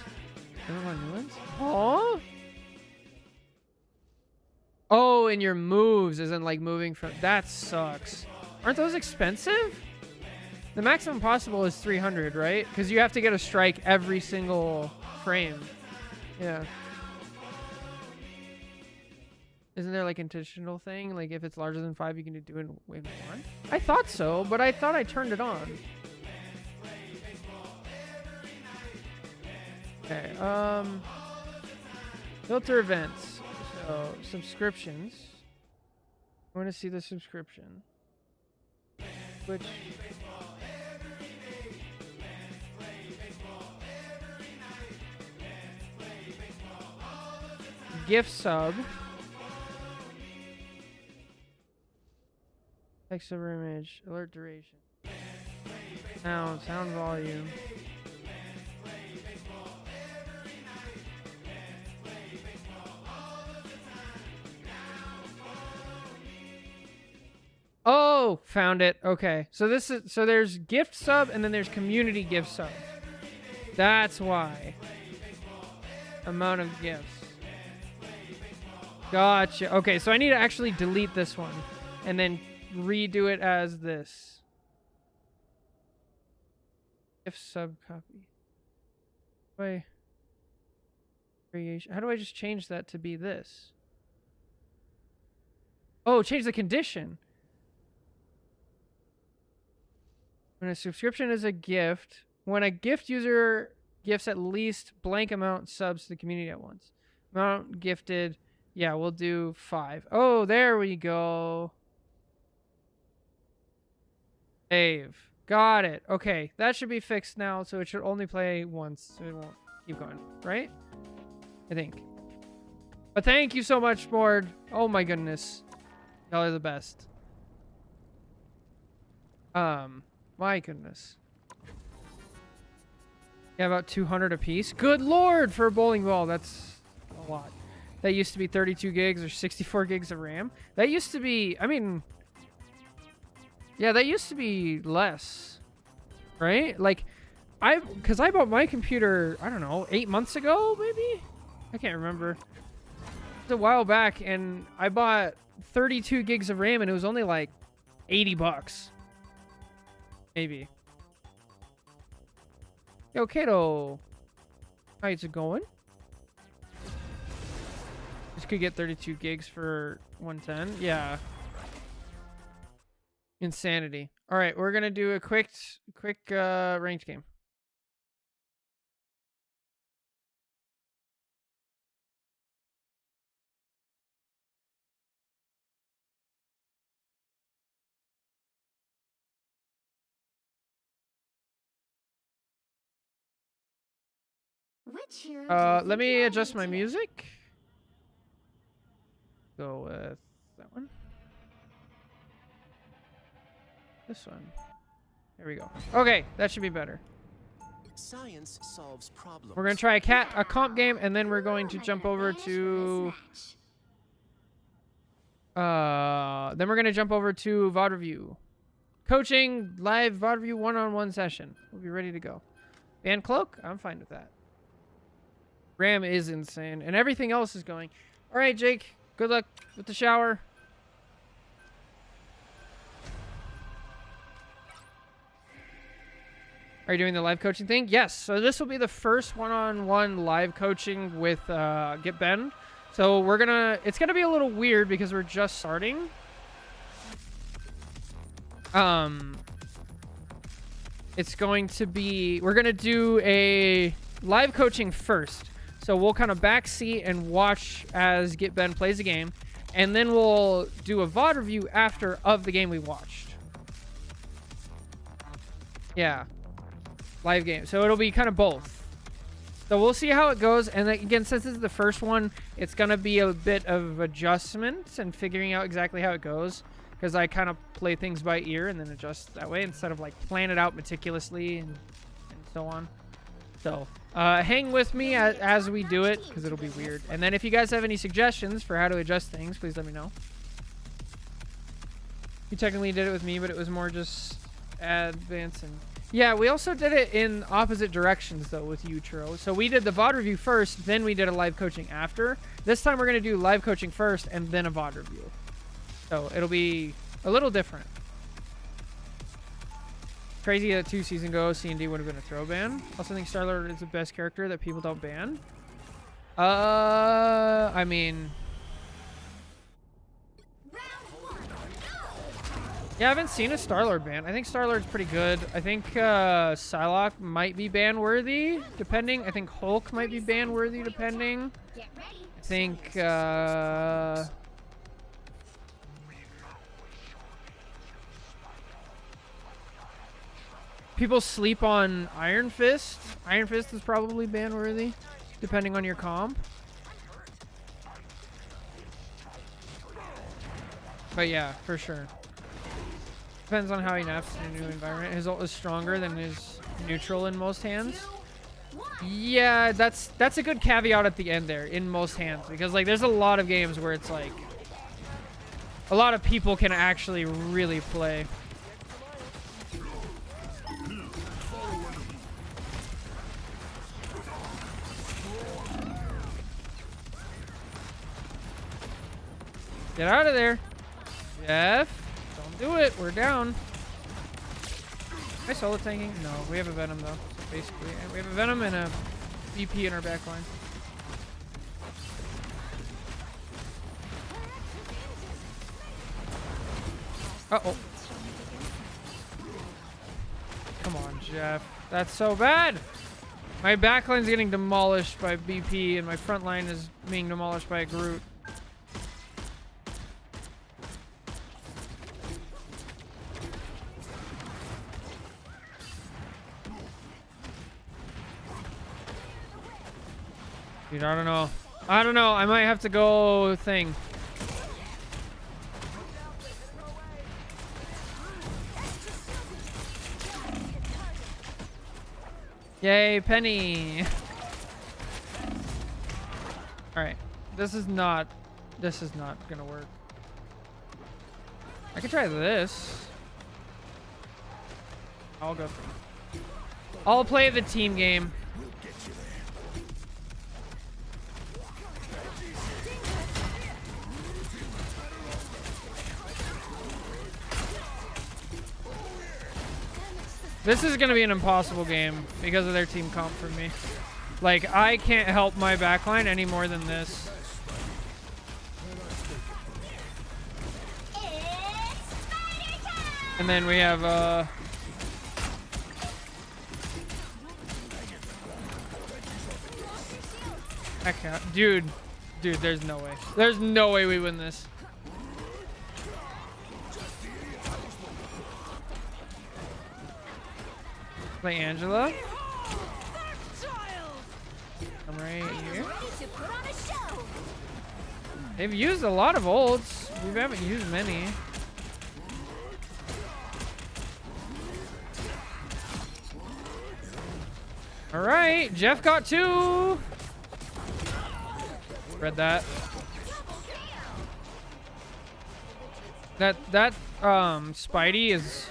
One of my new ones. Oh. Oh, and your moves isn't like moving from. That sucks. Aren't those expensive? The maximum possible is 300, right? Because you have to get a strike every single frame. Yeah. Isn't there like an intentional thing? Like if it's larger than 5, you can do it in one? I thought so, but I thought I turned it on. Okay, filter events. So, subscriptions. I want to see the subscription. Which... gift sub. Text over image. Alert duration. Sound volume. Oh, found it. Okay. So there's gift sub and then there's community gift sub. That's why. Amount of gifts. Gotcha. Okay, so I need to actually delete this one and then redo it as this. Gift sub copy. Wait. Variation. How do I just change that to be this? Oh, change the condition. When a subscription is a gift, when a gift user gifts at least blank amount subs to the community at once. Amount gifted, yeah, we'll do 5. Oh, there we go. Save. Got it. Okay, that should be fixed now, so it should only play once, so it won't keep going, right? I think. But thank you so much, Board. Oh my goodness. Y'all are the best. My goodness. Yeah, about 200 a piece. Good lord for a bowling ball. That's a lot. That used to be 32 gigs or 64 gigs of RAM. That used to be, I mean, yeah, that used to be less, right? Like, because I bought my computer, I don't know, 8 months ago, maybe? I can't remember. It was a while back, and I bought 32 gigs of RAM, and it was only like 80 bucks. Maybe. Yo, Kato. How's it going? This could get 32 gigs for 110. Yeah. Insanity. All right, we're gonna do a quick ranked game. Which hero do you Let think me you adjust are my to? music. Go with that one. This one. There we go. Okay, that should be better. Science solves problems. We're gonna try a comp game, and then we're going to jump over to then we're gonna jump over to VOD review. coaching live VOD review one-on-one session. We'll be ready to go. Ban cloak? I'm fine with that. Ram is insane, and everything else is going. All right, Jake. Good luck with the shower. Are you doing the live coaching thing? Yes. So this will be the first one-on-one live coaching with Get Ben. So it's gonna be a little weird because we're just starting. It's going to be, we're gonna do a live coaching first. So we'll kind of backseat and watch as Get Ben plays a game, and then we'll do a VOD review after of the game we watched. Yeah, live game. So it'll be kind of both. So we'll see how it goes. And again, since this is the first one, it's gonna be a bit of adjustment and figuring out exactly how it goes, because I kind of play things by ear and then adjust that way instead of like plan it out meticulously and so on. So hang with me as we do it, because it'll be weird. And then if you guys have any suggestions for how to adjust things, please let me know. You technically did it with me, but it was more just advance and... Yeah, we also did it in opposite directions, though, with you, Churro. So we did the VOD review first, then we did a live coaching after. This time we're going to do live coaching first and then a VOD review. So it'll be a little different. Crazy that 2 seasons ago, C&D would have been a throw ban. Also think Star-Lord is the best character that people don't ban. I mean... Yeah, I haven't seen a Star-Lord ban. I think Star-Lord's pretty good. I think Psylocke might be ban-worthy, depending. I think Hulk might be ban-worthy, depending. Get ready. I think... people sleep on Iron Fist. Iron Fist is probably ban-worthy, depending on your comp. But yeah, for sure. Depends on how he naps in a new environment. His ult is stronger than his neutral in most hands. Yeah, that's a good caveat at the end there, in most hands. Because like there's a lot of games where it's like a lot of people can actually really play. Get out of there, Jeff. Don't do it. We're down. Am I solo tanking? No, we have a Venom though. So basically, we have a Venom and a VP in our backline. Uh-oh. Come on, Jeff. That's so bad. My backline's getting demolished by BP, and my front line is being demolished by a Groot. Dude, I don't know. I don't know. I might have to go thing. Yay, Penny. All right. This is not gonna work. I could try this. I'll go. I'll play the team game. This is going to be an impossible game because of their team comp for me. Like, I can't help my backline any more than this. And then we have, heck yeah. Dude, there's no way. There's no way we win this. Play Angela. I'm right here. They've used a lot of ults. We haven't used many. All right, Jeff got 2. Read that. That Spidey is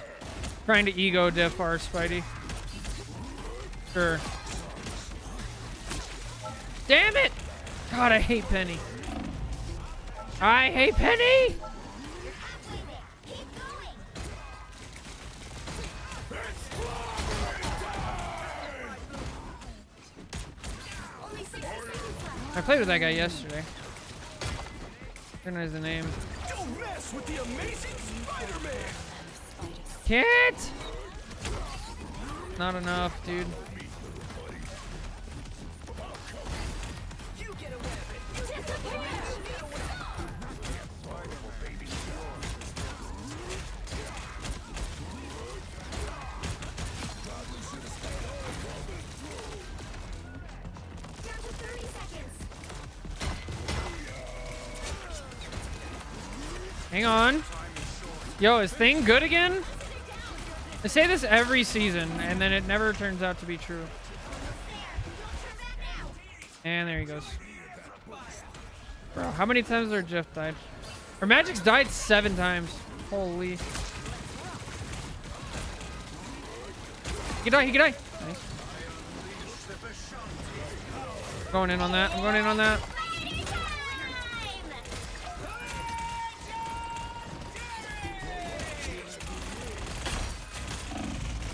Trying to ego diff our Spidey. Sure. Damn it! God, I hate Penny. I hate Penny! Only 60 seconds left. I played with that guy yesterday. Recognize the name. Don't mess with the amazing Spider-Man! Can't! Not enough, dude. You get away with it! Down to 30 seconds. Hang on. Yo, is Thing good again? I say this every season, and then it never turns out to be true. And there he goes. Bro, how many times has Jeff died? Or Magic's died 7 times. Holy. He can die, he can die. Nice. Going in on that, I'm going in on that.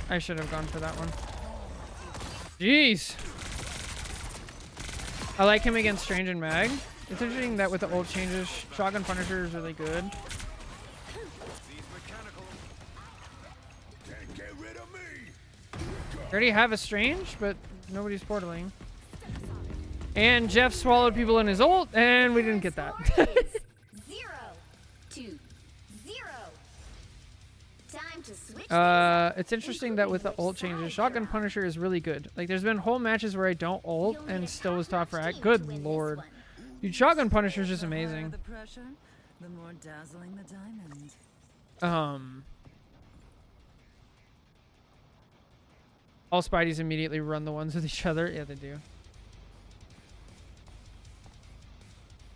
I should have gone for that one. Jeez. I like him against Strange and Mag. It's interesting that with the old changes, Shotgun Punisher is really good. Can't get rid of me. I already have a Strange, but nobody's portaling. And Jeff swallowed people in his ult, and we didn't get that. 0 to 0. Time to switch. It's interesting that with the ult changes, Shotgun Punisher is really good. Like, there's been whole matches where I don't ult and still was top frag. Good lord. Dude, Shotgun Punisher is just amazing. The pressure, the more dazzling the diamond. All Spideys immediately run the ones with each other. Yeah, they do.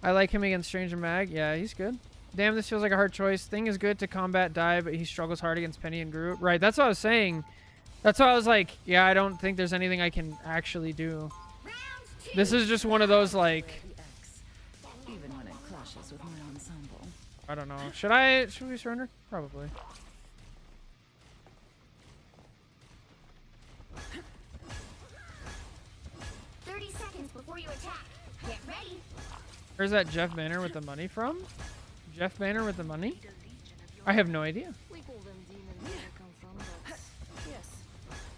I like him against Strange and Mag. Yeah, he's good. Damn, this feels like a hard choice. Thing is good to combat die, but he struggles hard against Penny and Groot. Right, that's what I was saying. That's why I was like, yeah, I don't think there's anything I can actually do. Round 2. This is just one of those, like, The X, even when it clashes with my ensemble. I don't know. Should we surrender? Probably. before you attack. Get ready. Where's that Jeff Banner with the money from? Jeff Banner with the money? I have no idea. We call them demons where they come from, but yes.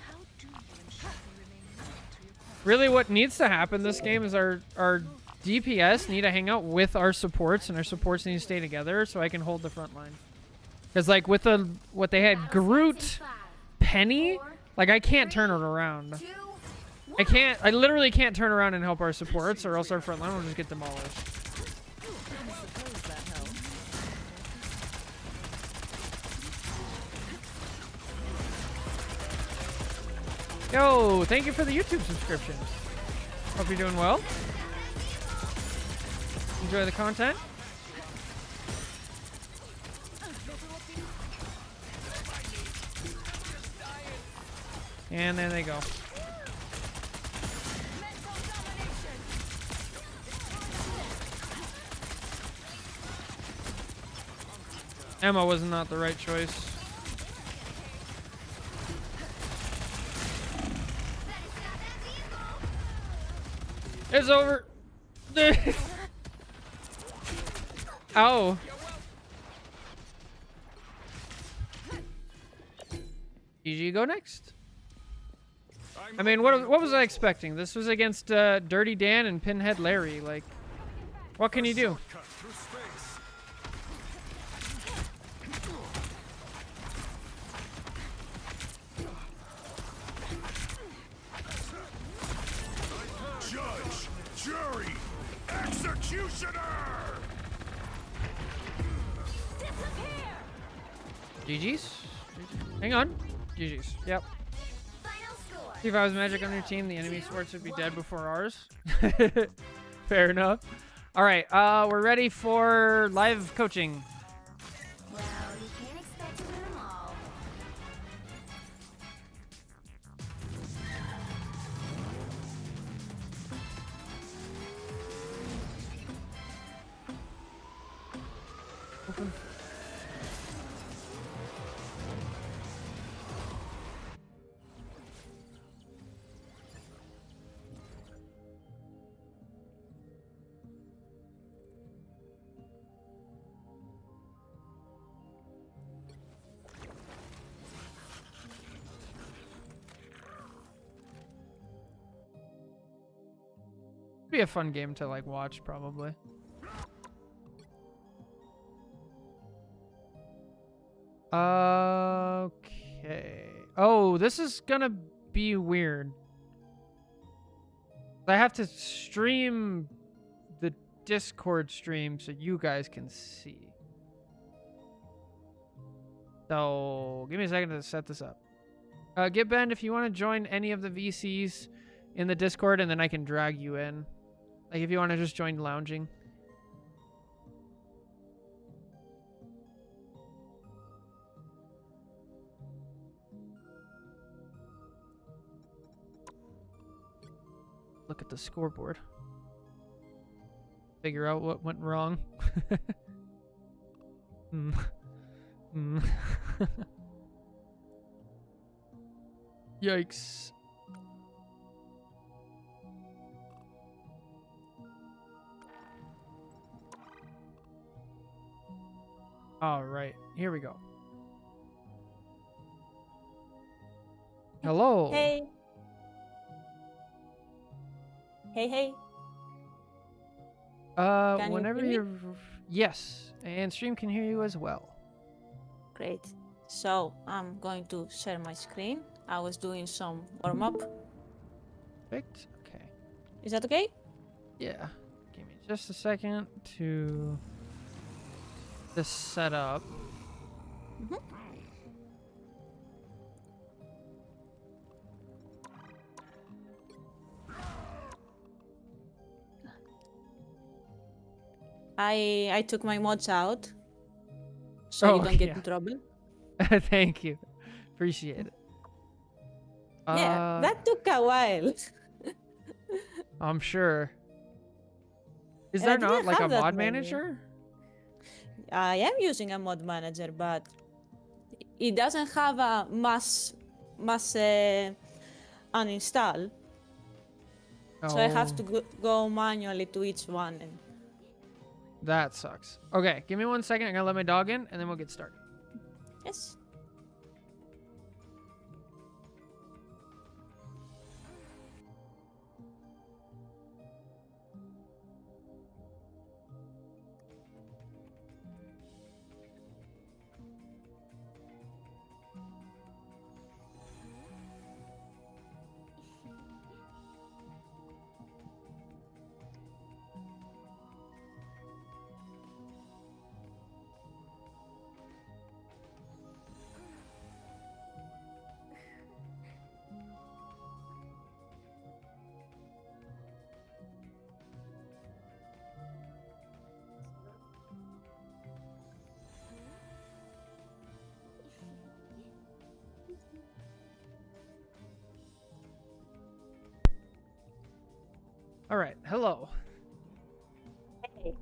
How do you ensure they remain loyal to your cause? Really, what needs to happen this game is our DPS need to hang out with our supports, and our supports need to stay together so I can hold the front line. Because, like, with what they had, Groot, Penny, like, I can't turn it around. I literally can't turn around and help our supports, or else our front line will just get demolished. Suppose that helps. Yo, thank you for the YouTube subscription. Hope you're doing well. Enjoy the content. And there they go. Emma was not the right choice. It's over. Ow. GG, go next. I mean, what was I expecting? This was against Dirty Dan and Pinhead Larry. Like, what can you do? Cut through space. Judge, jury, executioner! GG's? Hang on. GG's. Yep. Final score. See, if I was Magic on your team, the enemy sports would be dead before ours. Fair enough. All right, we're ready for live coaching. Well, you can't expect to win them all. be a fun game to like watch probably. Okay. Oh, this is gonna be weird. I have to stream the Discord stream so you guys can see. So, give me a second to set this up. Get Ben if you want to join any of the VCs in the Discord, and then I can drag you in. Like, if you want to just join lounging. Look at the scoreboard. Figure out what went wrong. Hmm. Hmm. Yikes. All right, here we go. Hello. Hey. Hey. Can you Whenever hear me? you're... Yes, and stream can hear you as well. Great. So I'm going to share my screen. I was doing some warm up. Perfect. Okay. Is that okay? Yeah. Give me just a second to set up. I took my mods out, so you Oh, don't get yeah. in trouble. Thank you. Appreciate it. Yeah, that took a while. I'm sure. Is And I there not didn't like a have that mod many. manager? I am using a mod manager, but it doesn't have a mass uninstall. So I have to go manually to each one. And That sucks. Okay, give me 1 second. I'm gonna let my dog in, and then we'll get started. yes. All right. Hello. Hey.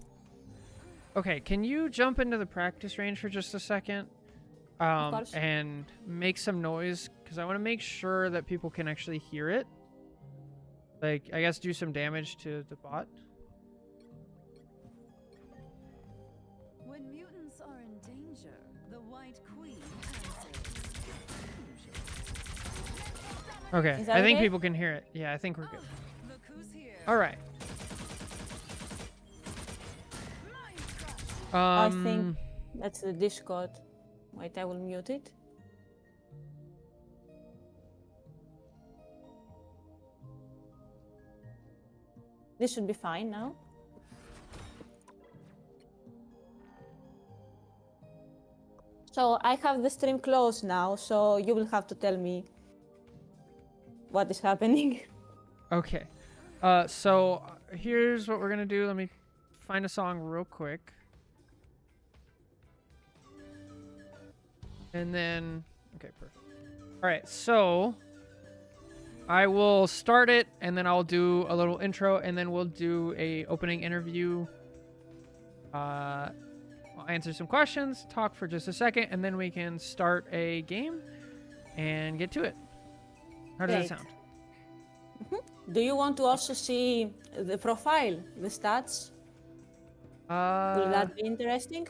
Okay, can you jump into the practice range for just a second? course. And make some noise, because I want to make sure that people can actually hear it. Like, I guess do some damage to the bot. When mutants are in danger, the White Queen answers. Okay, Is that I think okay? people can hear it. Yeah, I think we're good. Look who's here. All right. I think that's the Discord. Wait, I will mute it. This should be fine now. So I have the stream closed now, so you will have to tell me what is happening. Okay. So here's what we're gonna do. Let me find a song real quick. And then, okay, perfect. All right, so I will start it, and then I'll do a little intro, and then we'll do a opening interview. I'll answer some questions, talk for just a second, and then we can start a game and get to it. How does Great. that sound? Do you want to also see the profile, the stats? Will that be interesting?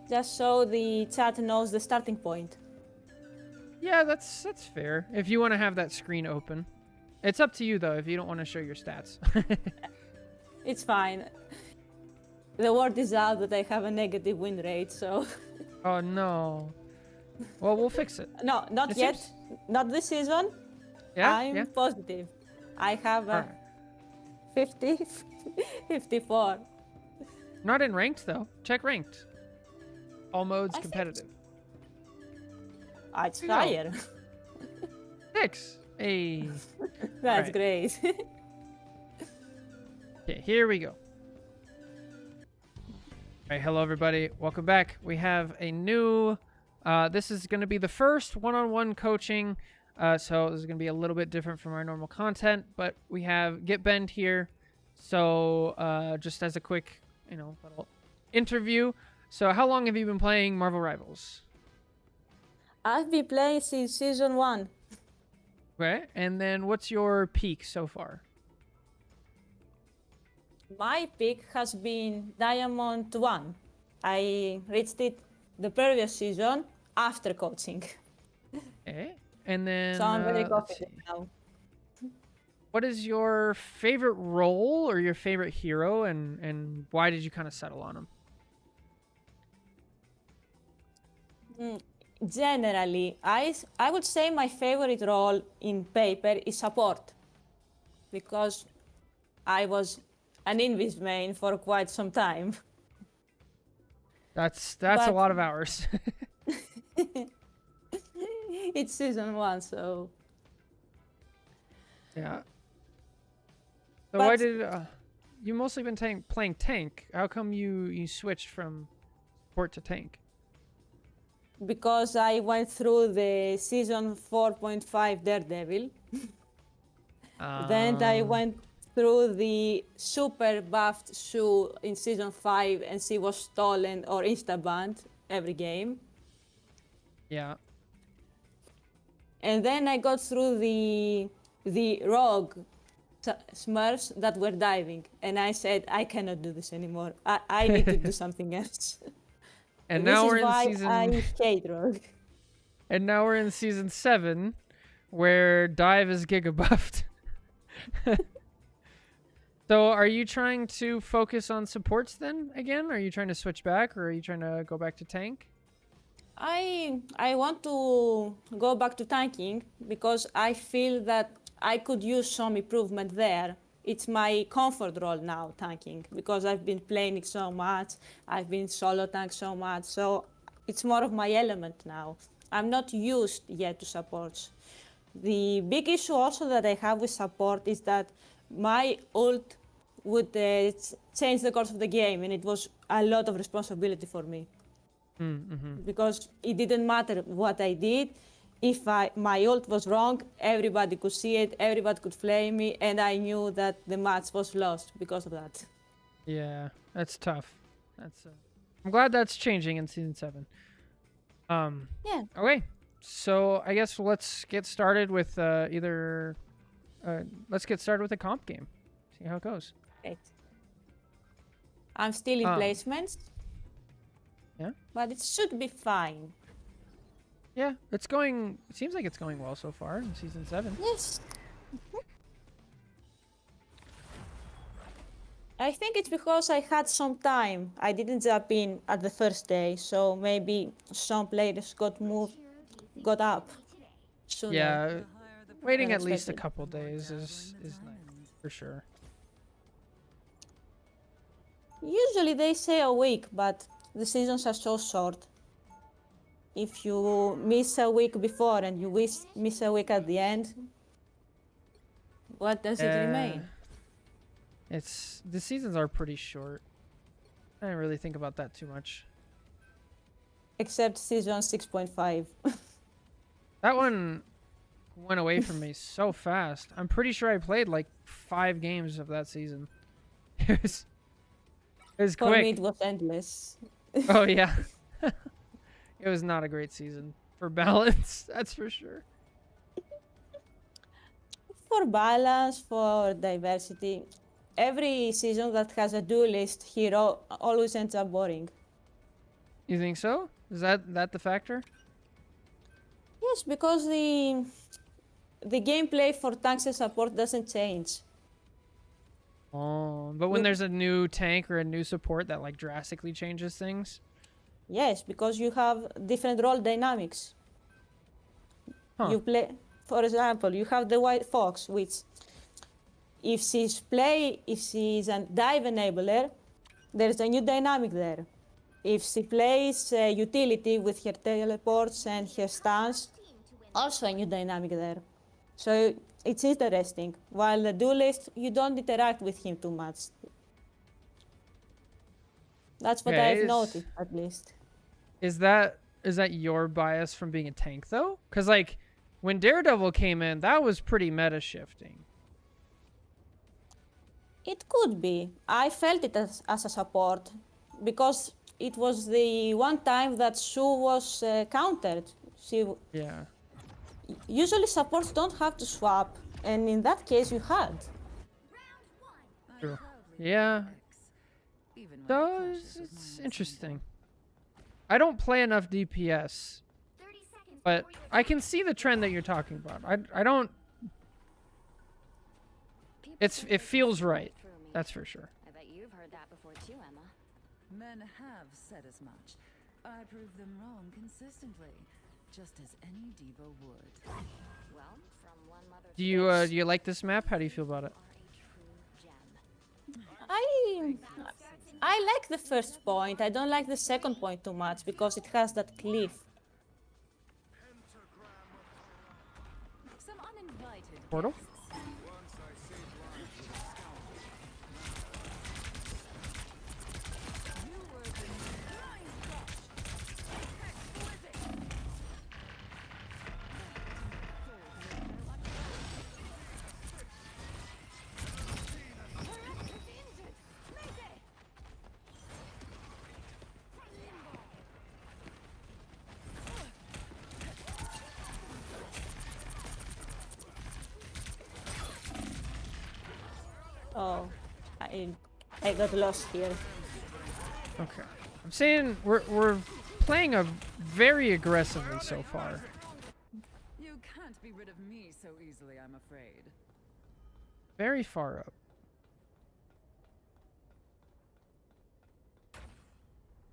Just so the chat knows the starting point. Yeah, that's fair. If you want to have that screen open. It's up to you though if you don't want to show your stats. It's fine. The word is out that I have a negative win rate, so Oh no. Well, we'll fix it. no, not It yet. seems- Not this season. Yeah? I'm Yeah. positive. I have a Alright. 50, 54. Not in ranked though. Check ranked. All modes I think- competitive. Ah, it's There you go. higher. 6. Hey. That's Right. great. Okay, here we go. Alright, hello everybody. Welcome back. We have a new this is going to be the first one-on-one coaching. So this is going to be a little bit different from our normal content, but we have Get Bend here. So just as a quick, little interview. So how long have you been playing Marvel Rivals? I've been playing since season 1. Okay, and then what's your peak so far? My peak has been Diamond 1. I reached it the previous season after coaching. Okay, and then So I'm very let's confident see. now. What is your favorite role or your favorite hero, and why did you kind of settle on him? Generally, I would say my favorite role in paper is support. Because I was an Invis main for quite some time. That's a But- lot of hours. It's season 1, so Yeah. So why But- did you mostly been playing tank? How come you switched from support to tank? because I went through the season 4.5 Daredevil. Then I went through the super buffed Sue in season 5 and she was stolen or insta-banned every game. Yeah. And then I got through the rogue Smurfs that were diving. And I said, I cannot do this anymore. I need to do something else. And This now is we're in why season I hate rogue. and now we're in season 7 where dive is giga buffed. So are you trying to focus on supports then again? Are you trying to switch back or are you trying to go back to tank? I want to go back to tanking because I feel that I could use some improvement there. It's my comfort role now, tanking, because I've been playing it so much. I've been solo tank so much, so it's more of my element now. I'm not used yet to supports. The big issue also that I have with support is that my ult would change the course of the game, and it was a lot of responsibility for me because it didn't matter what I did. If my ult was wrong, everybody could see it, everybody could flame me, and I knew that the match was lost because of that. Yeah, that's tough. That's I'm glad that's changing in season 7. Yeah. Okay. So I guess let's get started with let's get started with the comp game. See how it goes. Great. I'm still in placements. Yeah? But it should be fine. Yeah, it seems like it's going well so far in season 7. Yes. I think it's because I had some time. I didn't jump in at the first day, so maybe some players got up sooner. Yeah, waiting than at least a expected. couple days is nice for sure. Usually they say a week, but the seasons are so short. If you miss a week before and you miss a week at the end, what does it remain? The seasons are pretty short. I didn't really think about that too much. Except season 6.5. That one went away from me so fast. I'm pretty sure I played like 5 games of that season. It was For quick. me, it was endless. Oh yeah. It was not a great season for balance, that's for sure. For balance, for diversity, every season that has a duelist hero always ends up boring. You think so? Is that the factor? Yes, because the gameplay for tanks and support doesn't change. Oh, but when You- there's a new tank or a new support, that like drastically changes things. Yes, because you have different role dynamics. Huh. You play, for example, you have the White Fox, which if she's a dive enabler, there's a new dynamic there. If she plays utility with her teleports and her stance, also a new dynamic there. So it's interesting. While the duelist, you don't interact with him too much. That's what Yeah, I've it's- noticed, at least. Is that your bias from being a tank though? Because like when Daredevil came in, that was pretty meta shifting. It could be. I felt it as a support because it was the one time that Sue was countered. Yeah. Usually supports don't have to swap, and in that case you had. True. Yeah. Even when So it clashes with it's mine, interesting. I don't play enough DPS, 30 seconds but before your I can see the trend that you're talking about. I don't. It feels right. That's for sure. I bet you've heard that before too, Emma. Men have said as much. I prove them wrong consistently, just as any diva would. Well, from one mother Do you like this map? How do you feel about it? are a true gem. I like the first point. I don't like the second point too much because it has that cliff. Some uninvited Portal? guests. Oh, I got lost here. Okay. I'm saying we're playing a very aggressively so far. You can't be rid of me so easily, I'm afraid. Very far up.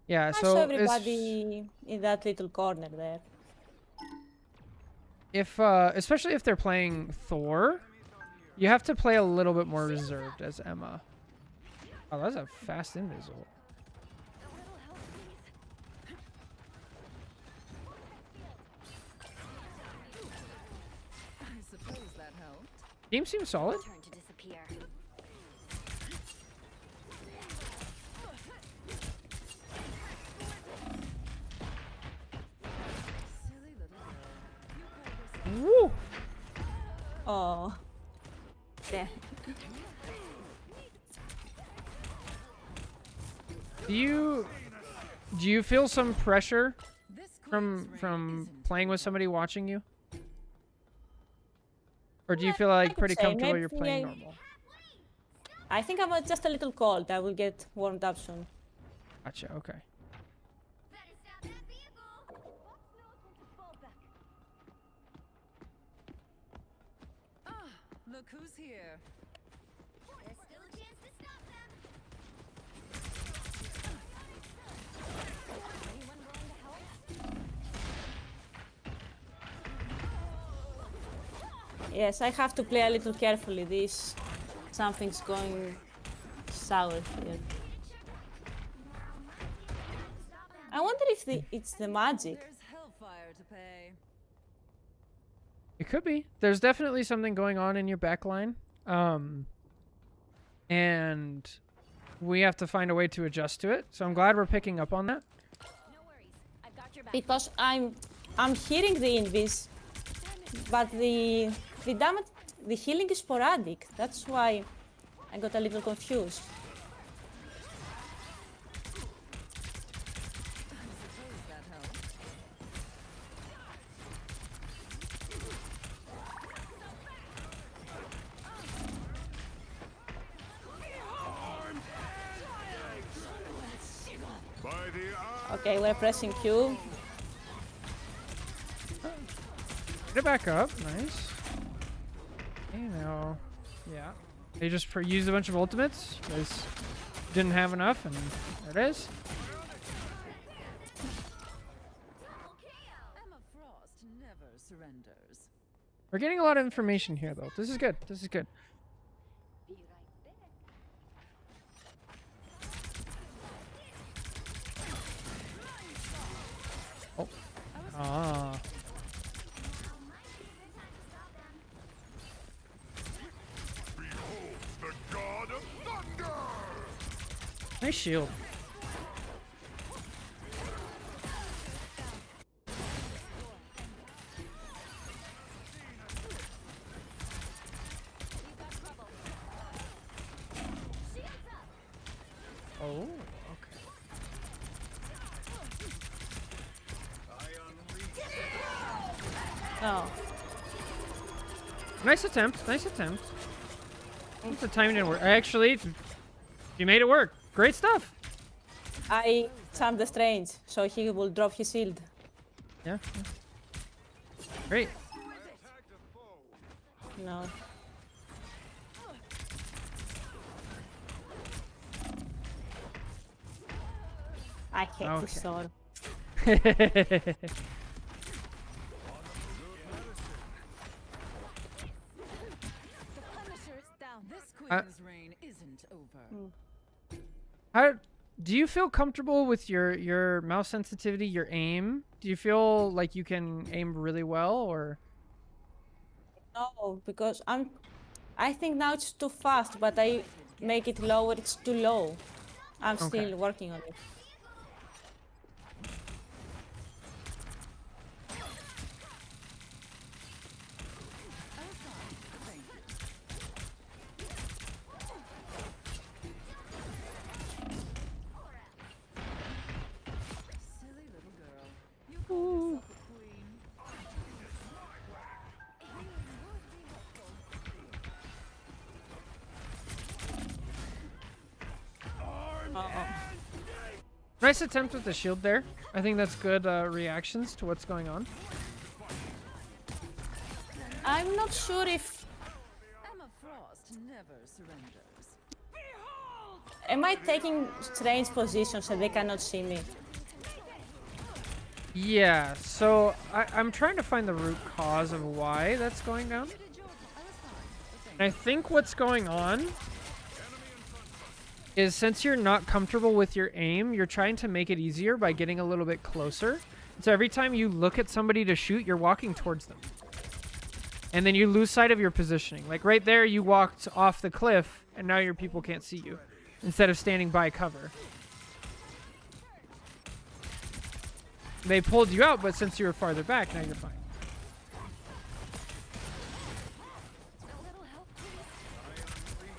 Yeah, I so saw it's- everybody in that little corner there. if especially if they're playing Thor, you have to play a little bit more reserved as Emma. Oh, that's a fast invisible. I suppose that helped. Team seems solid. Turn to disappear. Silly little girl. You call yourself Woo! Oh. Yeah. Do you feel some pressure this from queen's reign isn't playing with over. somebody watching you? Or do you feel like could pretty say comfortable you're maybe playing I- normal? I think I'm just a little cold. I will get warmed up soon. Gotcha, okay. better stop that vehicle. Fox knows when to fall back. Ah, look who's here. There's still a chance to stop them. Anyone willing to help? Yes, I have to play a little carefully. Something's going sour here. I wonder if it's the magic. There's hellfire to pay. It could be. There's definitely something going on in your backline. And we have to find a way to adjust to it. So I'm glad we're picking up on that. No worries. I've got your back. Because I'm hearing the invis, but the damage, the healing is sporadic. That's why I got a little confused. Suppose that helped. By the eye. Okay, we're pressing Q. Get it back up. Nice. Okay, now. Yeah. They just used a bunch of ultimates. Because didn't have enough, and there it is. Emma Frost never surrenders. We're getting a lot of information here, though. This is good. This is good. Be right back. Oh. Ah. Now might be a good time to stop them. Behold the god of thunder! Nice shield. Oh, okay. No. Nice attempt. Nice attempt. The timing didn't work. Actually, you made it work. Great stuff. I charmed the strange, so he will drop his shield. Yeah. Great. No. I hate Okay. this sword. The Punisher is down. This queen's reign isn't over. How do you feel comfortable with your mouse sensitivity, your aim? Do you feel like you can aim really well, or? No, because I think now it's too fast, but I make it lower, it's too low. I'm Okay. still working on it. Silly little girl. You call yourself a queen. Uh-oh. Nice attempt with the shield there. I think that's good reactions to what's going on. I'm not sure if Emma Frost never surrenders. am I taking strange positions so they cannot see me. Yeah, so I'm trying to find the root cause of why that's going down. And I think what's going on is since you're not comfortable with your aim, you're trying to make it easier by getting a little bit closer. So every time you look at somebody to shoot, you're walking towards them. And then you lose sight of your positioning. Like right there, you walked off the cliff, and now your people can't see you, instead of standing by cover. They pulled you out, but since you were farther back, now you're fine.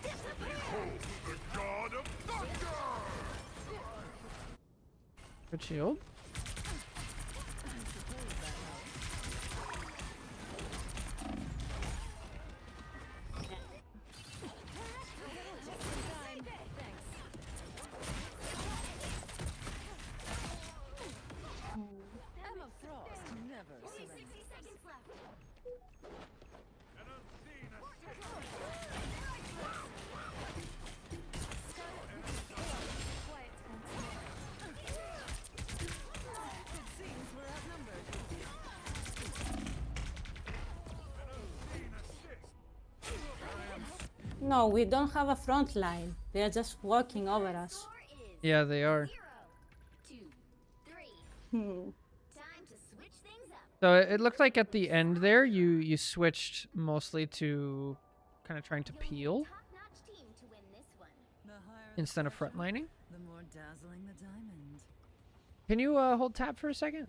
The god of thunder! Good shield. Emma Frost never surrenders. 60 seconds left. It seems we're outnumbered. No, we don't have a front line. They are just walking over us. Score is Yeah, they are. 0, 2, 3. Hmm. Time to switch things up. So it looked like at the end there, you switched mostly to kind of trying to peel Top-notch team to win this one. The higher the instead of pressure, frontlining. the more dazzling the diamond. Can you hold tab for a second?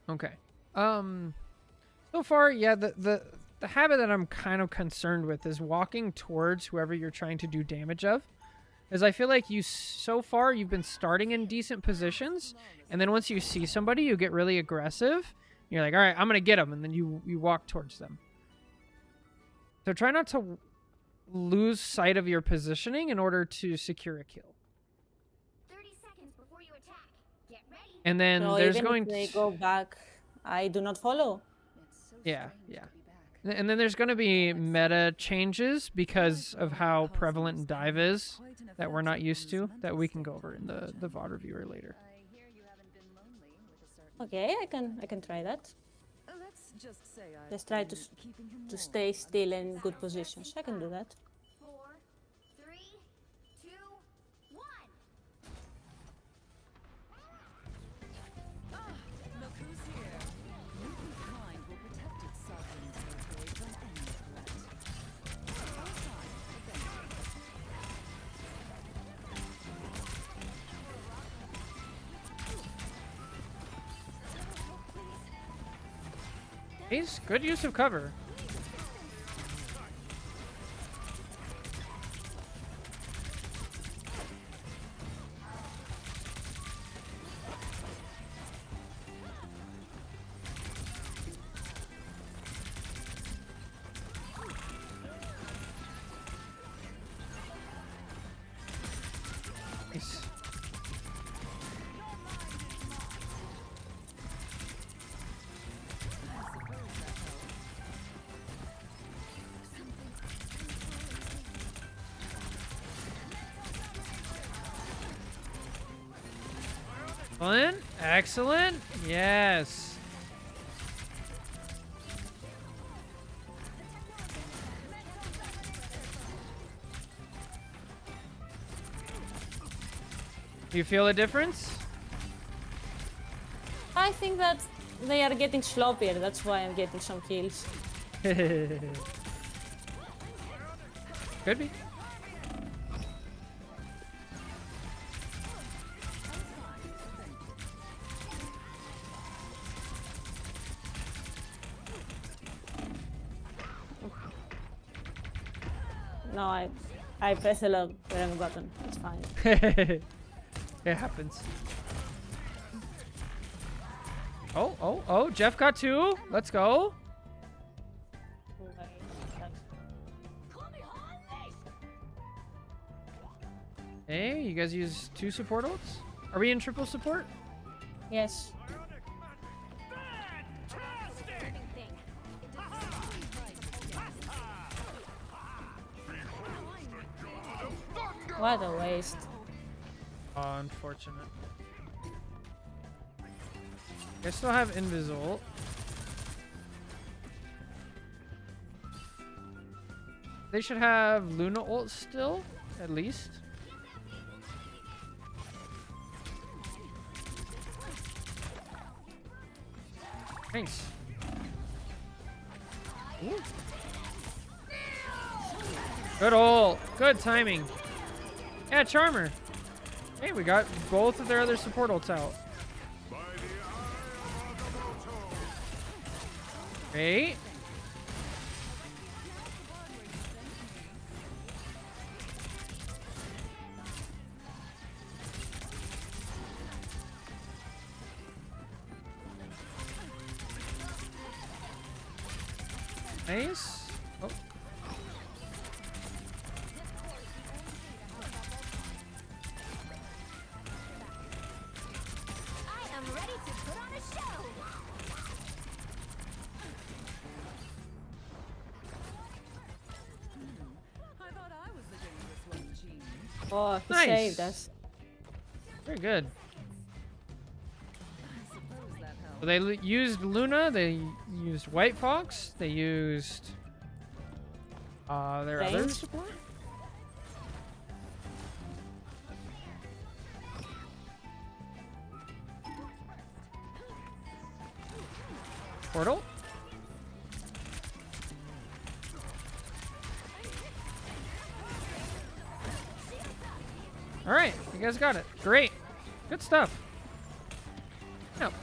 Okay. So far, yeah, the habit that I'm kind of concerned with is walking towards whoever you're trying to do damage of. As I feel like so far you've been starting in decent positions, and then once you see somebody, you get really aggressive. You're like, all right, I'm gonna get them, and then you walk towards them. So try not to lose sight of your positioning in order to secure a kill. 30 seconds before you attack. Get ready. And then So there's even going if they to go back, I do not follow. It's so Yeah, strange yeah. to be back. And then there's going to be meta changes because of how prevalent dive is that we're not used to, that we can go over in the VOD reviewer later. I hear you haven't been lonely with a certain. Okay, I can try that. Let's just say I've Let's try been keeping him to warm. stay still in good positions. I can do that. 4, 3, 2, 1. Look who's here. Nuku's kind will protect its sovereign territory from any threat. Outside, adventure. He's good use of cover. Nice. Excellent. Excellent. Yes. You feel a difference? I think that they are getting sloppier. That's why I'm getting some kills. Could be. No, I press the wrong button. It's fine. It happens. Oh, Jeff got 2. Let's go. Hey, you guys use 2 support ults? Are we in triple support? Yes. What a waste. Oh, unfortunate. I still have Invisult. They should have Luna ult still, at least. Thanks. Ooh. Good ult. Good timing. Yeah, Charmer. Hey, we got both of their other support ults out. Great. Nice. Oh. I am ready to put on a show. I thought I was the dangerous one, Gene. Oh, he Nice. saved us. Very good. I suppose that helped. So they used Luna, they used White Fox, they used their other Range? support. Portal. All right, you guys got it. Great, good stuff. Yep.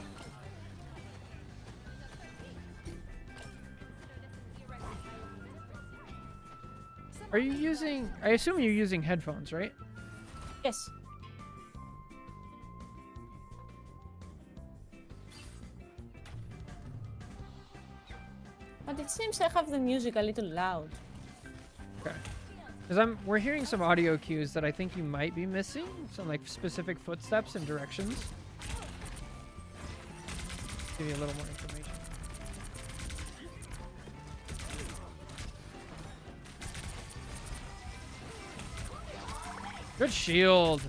Are you using? I assume you're using headphones, right? Yes. But it seems I have the music a little loud. Okay. Because we're hearing some audio cues that I think you might be missing. Some like specific footsteps and directions. Give you a little more information. Good shield.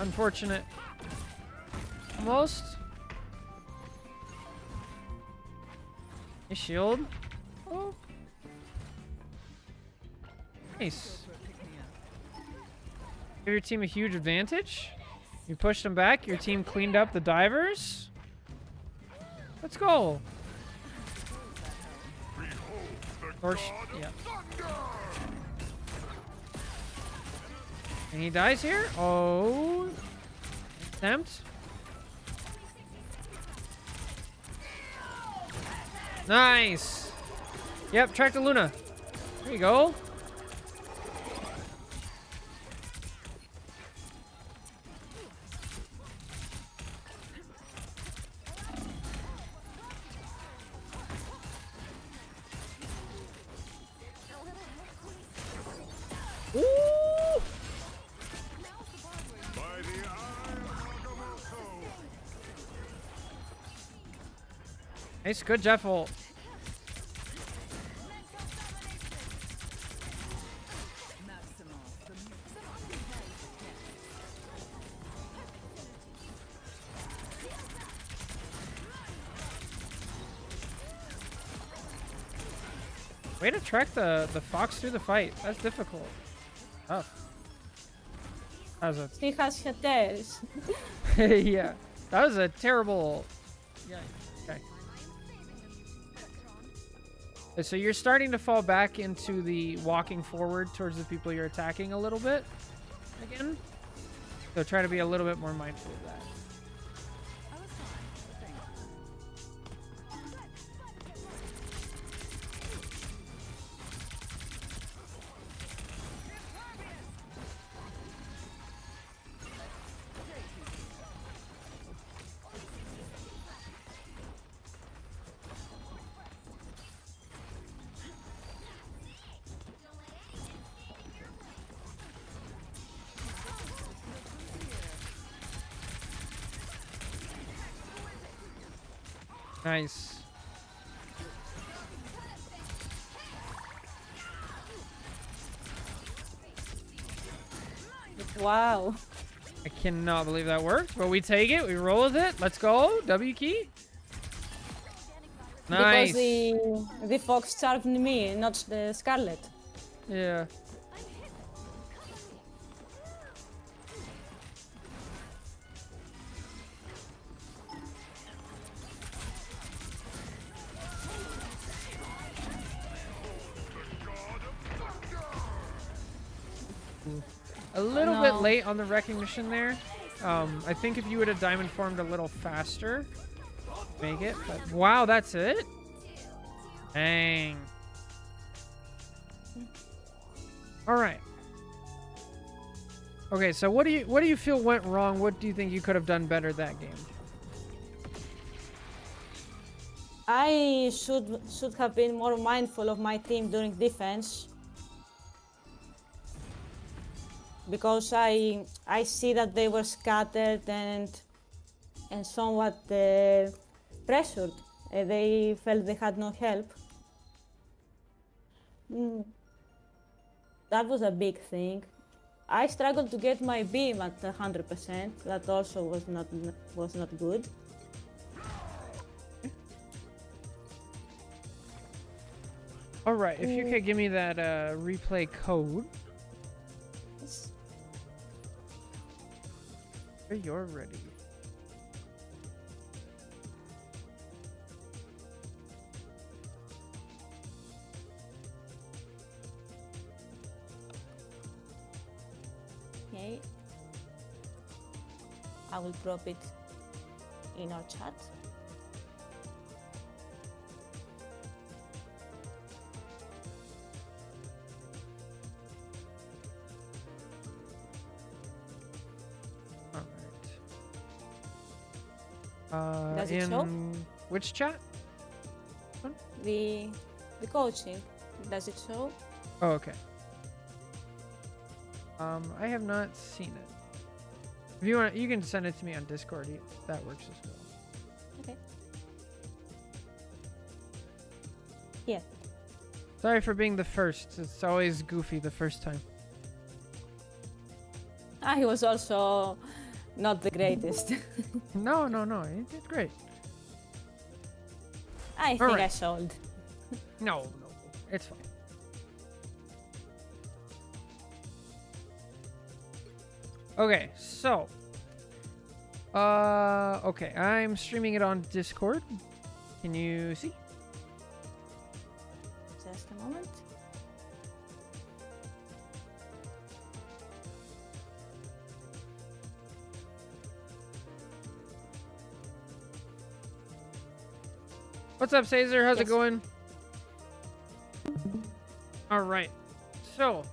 Unfortunate. Almost. A shield. Oh. Nice. Give your team a huge advantage. You pushed them back. Your team cleaned up the divers. Let's go. Yeah. And he dies here. Oh. Attempt. Nice. Yep, track to Luna. There you go. Ooh. By the eye of Agamotto. Nice, good Jeff ult. Maximal. The Way to track the fox through the fight. That's difficult. Tough. That was He has haters. a yeah. That was a terrible. Yeah. Okay. So you're starting to fall back into the walking forward towards the people you're attacking a little bit again. So try to be a little bit more mindful of that. I was fine. Thank you. Nice. Wow. I cannot believe that worked, but we take it. We roll with it. Let's go. W key. Nice. Because the fox charged me, not the Scarlet. Yeah. A little bit No. late on the recognition there. I think if you would have diamond formed a little faster, make it. But wow, that's it. Dang. All right. Okay, so what do you feel went wrong? What do you think you could have done better that game? I should have been more mindful of my team during defense. Because I see that they were scattered and somewhat pressured. They felt they had no help. That was a big thing. I struggled to get my beam at 100%. That also was not good. All right, if you could give me that replay code. You're ready. Okay. I will drop it in our chat. Does it show? In which chat? The coaching. Does it show? Oh, okay. I have not seen it. If you want, you can send it to me on Discord. That works as well. Okay. Yeah. Sorry for being the first. It's always goofy the first time. I was also not the greatest. No, you did great. I think I Alright. sold. No, it's fine. Okay, so okay, I'm streaming it on Discord. Can you see? Just a moment. What's up, Caesar? How's it Yes. going? All right. So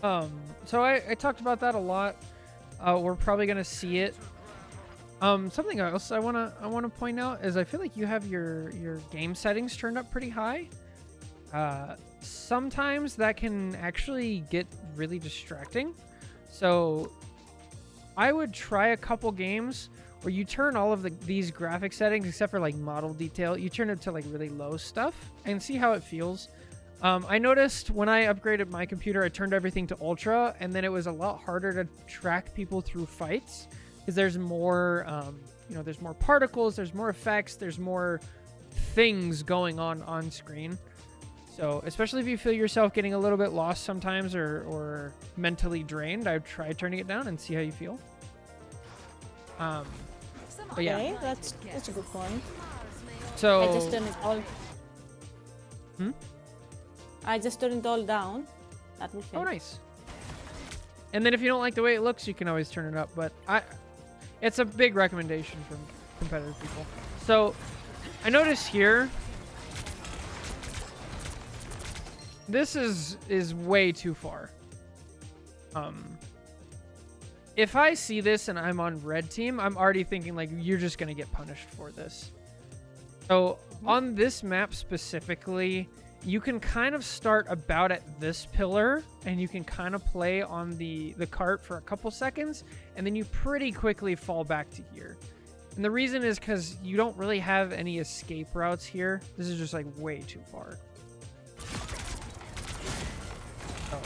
I talked about that a lot. We're probably gonna see it. Something else I wanna point out is I feel like you have your game settings turned up pretty high. Sometimes that can actually get really distracting. So I would try a couple games where you turn all of these graphic settings, except for like model detail, you turn it to like really low stuff and see how it feels. I noticed when I upgraded my computer, I turned everything to ultra, and then it was a lot harder to track people through fights because there's more, there's more particles, there's more effects, there's more things going on screen. So especially if you feel yourself getting a little bit lost sometimes or mentally drained, I'd try turning it down and see how you feel. But yeah. Okay, that's a good point. So I just turned it all. Hmm? I just turned it all down. That will Oh, help. nice. And then if you don't like the way it looks, you can always turn it up. But it's a big recommendation from competitive people. So I notice here, this is way too far. If I see this and I'm on red team, I'm already thinking like you're just gonna get punished for this. So on this map specifically, you can kind of start about at this pillar and you can kind of play on the cart for a couple seconds and then you pretty quickly fall back to here. And the reason is because you don't really have any escape routes here. This is just like way too far. So,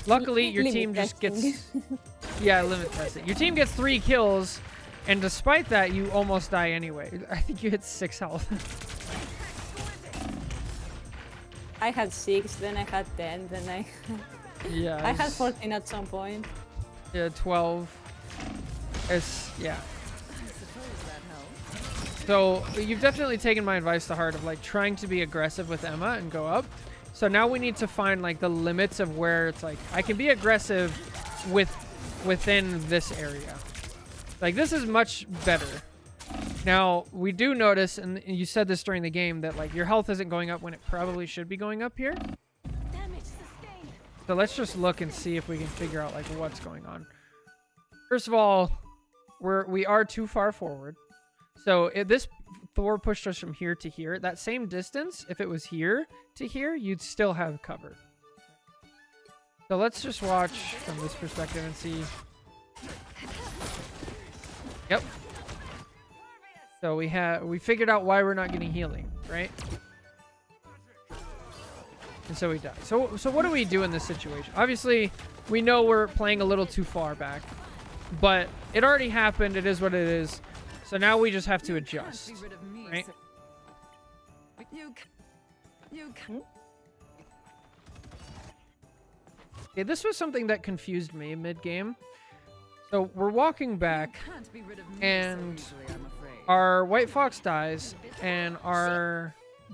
luckily your Limit team just testing. gets yeah, limit test it. Your team gets 3 kills and despite that you almost die anyway. I think you hit 6 health. I had 6, then I had 10, then I Yeah. I had it's- 14 at some point. Yeah, 12. It's, yeah. So you've definitely taken my advice to heart of like trying to be aggressive with Emma and go up. So now we need to find like the limits of where it's like I can be aggressive within this area. Like this is much better. Now we do notice, and you said this during the game, that like your health isn't going up when it probably should be going up here. Damage sustained. So let's just look and see if we can figure out like what's going on. First of all, we are too far forward. So if this Thor pushed us from here to here. That same distance, if it was here to here, you'd still have cover. So let's just watch from this perspective and see. Yep. So we figured out why we're not getting healing, right? And so we die. So what do we do in this situation? Obviously, we know we're playing a little too far back, but it already happened. It is what it is. So now we just have to adjust, right? You can. Okay, this was something that confused me mid-game. So we're walking back, Can't be rid of me and so easily, I'm afraid. our White Fox dies, and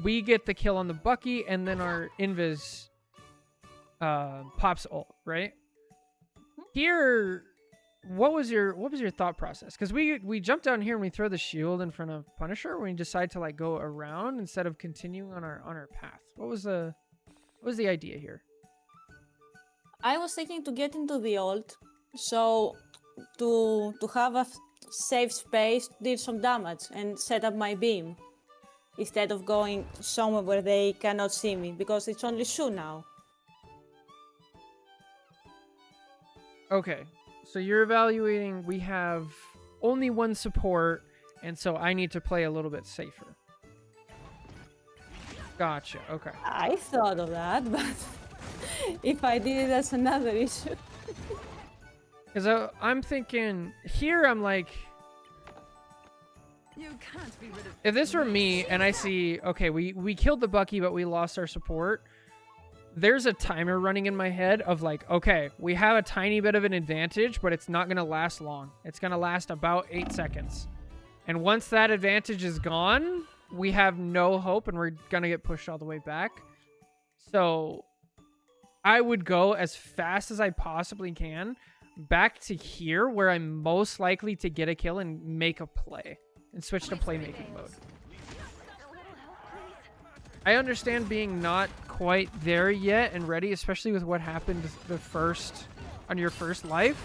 we get the kill on the Bucky, and then our Invis pops ult, right? Here, what was your thought process? Because we jump down here and we throw the shield in front of Punisher, when we decide to like go around instead of continuing on our path. What was the idea here? I was thinking to get into the ult, so to have save space to deal some damage and set up my beam instead of going somewhere where they cannot see me because it's only Shu now. Okay, so you're evaluating. We have only one support, and so I need to play a little bit safer. Gotcha. Okay. I thought of that, but if I did it, that's another issue. Because I'm thinking here, I'm like, You can't be rid of if this were me and I see, okay, we killed the Bucky, but we lost our support. There's a timer running in my head of like, okay, we have a tiny bit of an advantage, but it's not going to last long. It's going to last about 8 seconds. And once that advantage is gone, we have no hope and we're going to get pushed all the way back. So I would go as fast as I possibly can back to here where I'm most likely to get a kill and make a play and switch to playmaking mode. I understand being not quite there yet and ready, especially with what happened on your first life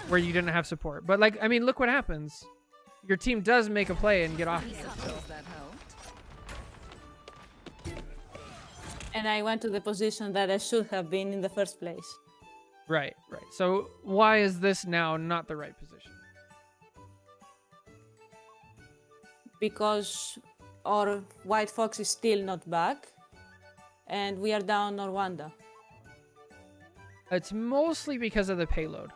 where you didn't have support. But like, I mean, look what happens. Your team does make a play and get off of it. So. Does that help? And I went to the position that I should have been in the first place. Right. So why is this now not the right position? Because our White Fox is still not back, and we are down Norwanda. It's mostly because of the payload.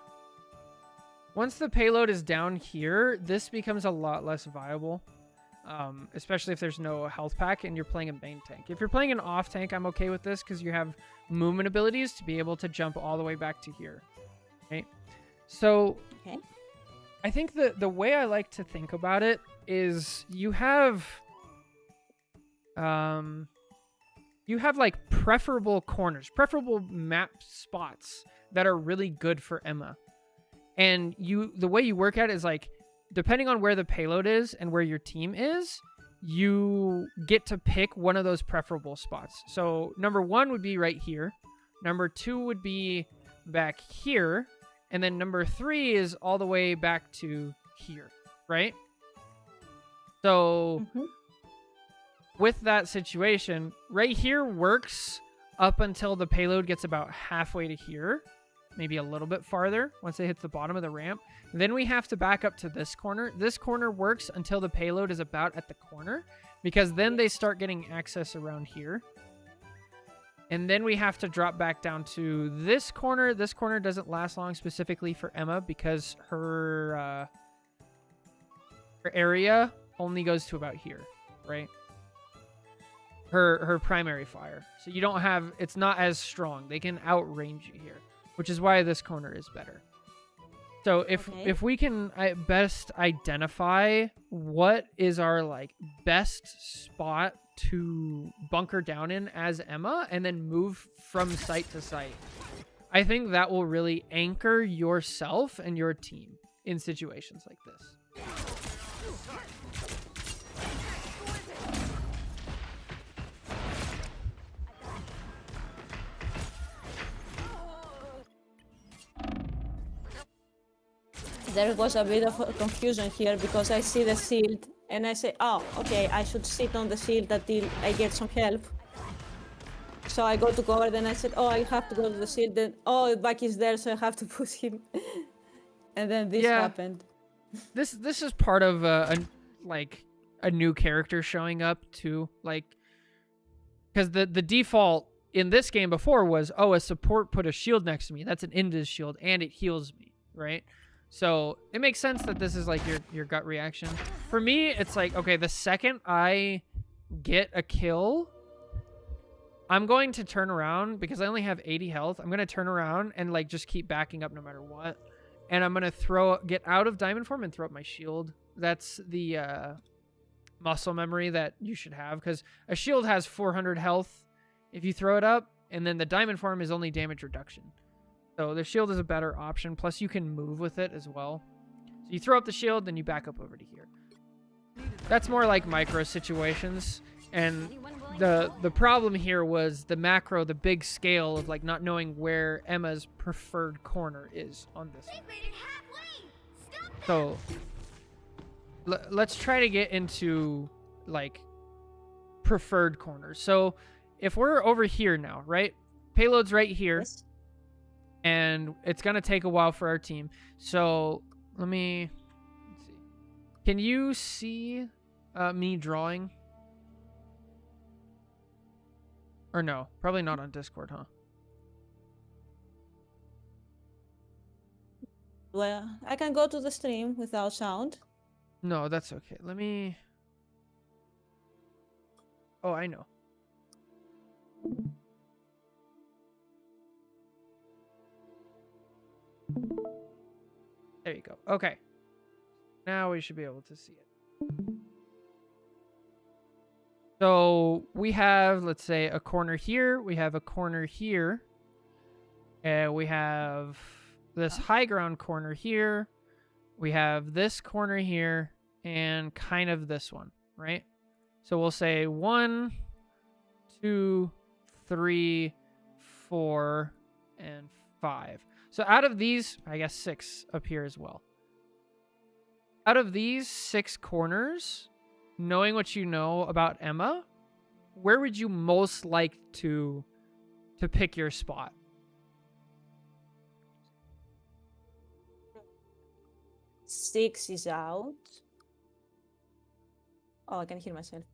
Once the payload is down here, this becomes a lot less viable. Especially if there's no health pack and you're playing a main tank. If you're playing an off tank, I'm okay with this because you have movement abilities to be able to jump all the way back to here. Okay. So Okay. I think the way I like to think about it is you have like preferable corners, preferable map spots that are really good for Emma. And the way you work at it is like, depending on where the payload is and where your team is, you get to pick one of those preferable spots. So number 1 would be right here. Number 2 would be back here. And then number 3 is all the way back to here, right? So with that situation, right here works up until the payload gets about halfway to here. Maybe a little bit farther once it hits the bottom of the ramp. Then we have to back up to this corner. This corner works until the payload is about at the corner, because then they start getting access around here. And then we have to drop back down to this corner. This corner doesn't last long specifically for Emma because her area only goes to about here, right? Her primary fire. So you don't have, it's not as strong. They can outrange you here, which is why this corner is better. So if we can best identify what is our like best spot to bunker down in as Emma and then move from site to site, I think that will really anchor yourself and your team in situations like this. There was a bit of confusion here because I see the shield and I say, oh, okay, I should sit on the shield until I get some help. So I go to cover, then I said, oh, I have to go to the shield, then, oh, Bucky is there, so I have to push him. And then this happened. This is part of a new character showing up too, like, because the default in this game before was, oh, a support put a shield next to me. That's an Invis shield and it heals me, right? So it makes sense that this is like your gut reaction. For me, it's like, okay, the second I get a kill, I'm going to turn around because I only have 80 health. I'm going to turn around and like just keep backing up no matter what. And I'm going to get out of diamond form and throw up my shield. That's the muscle memory that you should have, because a shield has 400 health if you throw it up, and then the diamond form is only damage reduction. So the shield is a better option. Plus you can move with it as well. So you throw up the shield, then you back up over to here. That's more like micro situations. And the problem here was the macro, the big scale of like not knowing where Emma's preferred corner is on this. They made it halfway. Stop that. So let's try to get into like preferred corners. So if we're over here now, right? Payload's right here, Yes. and it's gonna take a while for our team. So let's see. Can you see me drawing? Or no, probably not on Discord, huh? Well, I can go to the stream without sound. No, that's okay. Let me. Oh, I know. There you go. Okay. Now we should be able to see it. So we have, let's say, a corner here. We have a corner here. We have this high ground corner here. We have this corner here and kind of this one, right? So we'll say 1, 2, 3, 4, and 5. So out of these, I guess 6 up here as well. Out of these 6 corners, knowing what you know about Emma, where would you most like to pick your spot? Six is out. Oh, I can hear myself.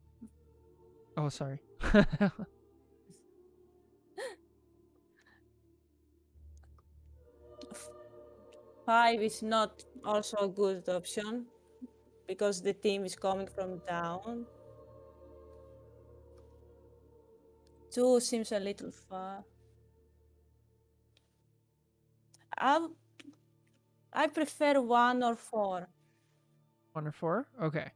Oh, sorry. 5 is not also a good option because the team is coming from down. 2 seems a little far. I prefer 1 or 4. 1 or 4? Okay.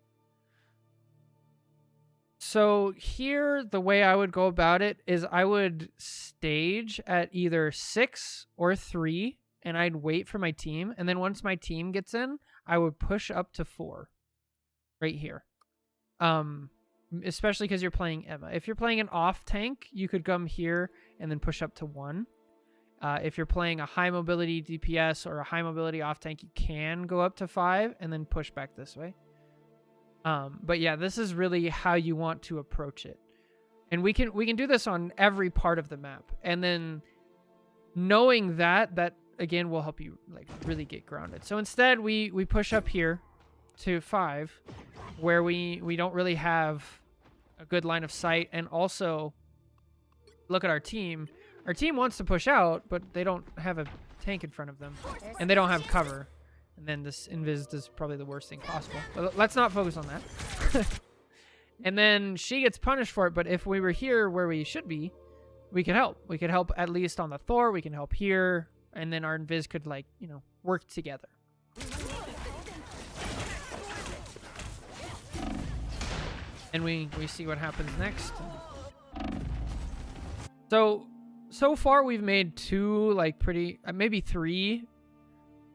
So here, the way I would go about it is I would stage at either 6 or 3, and I'd wait for my team. And then once my team gets in, I would push up to 4 right here. Especially because you're playing Emma. If you're playing an off tank, you could come here and then push up to 1. If you're playing a high mobility DPS or a high mobility off tank, you can go up to 5 and then push back this way. But yeah, this is really how you want to approach it. And we can do this on every part of the map. And then knowing that again will help you like really get grounded. So instead we push up here to 5 where we don't really have a good line of sight. And also look at our team. Our team wants to push out, but they don't have a tank in front of them and they don't have cover. And then this invis is probably the worst thing possible. But let's not focus on that. And then she gets punished for it. But if we were here where we should be, we could help. We could help at least on the Thor. We can help here. And then our invis could, like, you know, work together. And we see what happens next. So far we've made 2, like, pretty, maybe 3.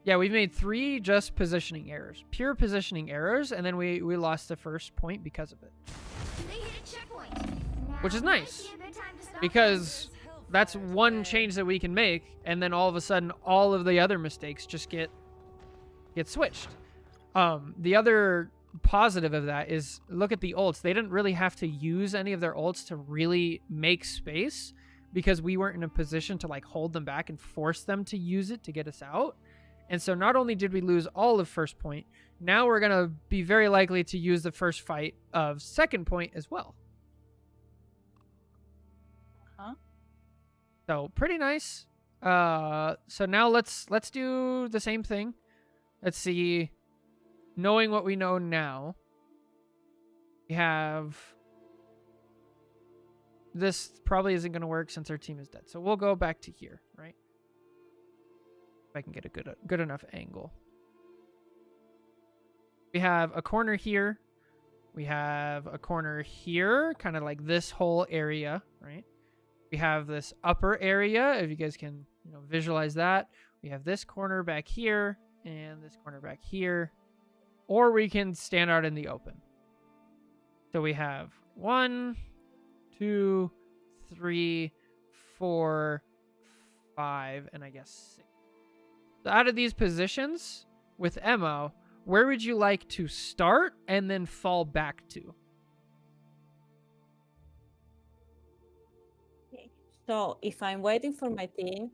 Yeah, we've made 3 just positioning errors. Pure positioning errors, and then we lost the first point because of it. They hit a checkpoint. Which is Now nice, might be a good time to stop because that's one change that we can make, and then all of a sudden all of the other mistakes just get switched. The other positive of that is look at the ults. They didn't really have to use any of their ults to really make space because we weren't in a position to like hold them back and force them to use it to get us out. And so not only did we lose all of first point, now we're going to be very likely to use the first fight of second point as well. Huh? So pretty nice. So now let's do the same thing. Let's see. Knowing what we know now, we have this probably isn't going to work since our team is dead. So we'll go back to here, right? If I can get a good enough angle. We have a corner here. We have a corner here, kind of like this whole area, right? We have this upper area, if you guys can, you know, visualize that. We have this corner back here and this corner back here. Or we can stand out in the open. So we have 1, 2, 3, 4, 5, and I guess 6. So out of these positions, with Emma, where would you like to start and then fall back to? So if I'm waiting for my team,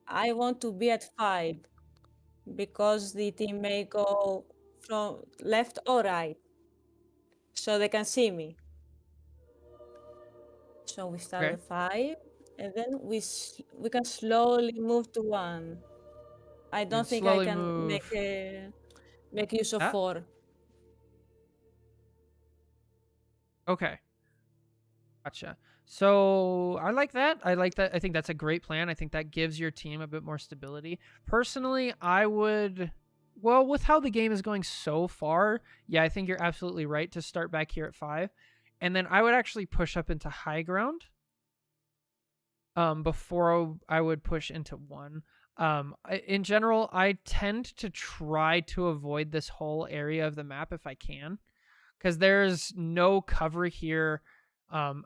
I want to be at 5 because the team may go from left or right, so they can see me. So we start Okay. at 5, and then we can slowly move to 1. I don't think I slowly can move. make use of Ah. 4. Okay. Gotcha. So I like that. I like that. I think that's a great plan. I think that gives your team a bit more stability. Personally, I would, well, with how the game is going so far, yeah, I think you're absolutely right to start back here at 5. And then I would actually push up into high ground before I would push into 1. In general, I tend to try to avoid this whole area of the map if I can, because there's no cover here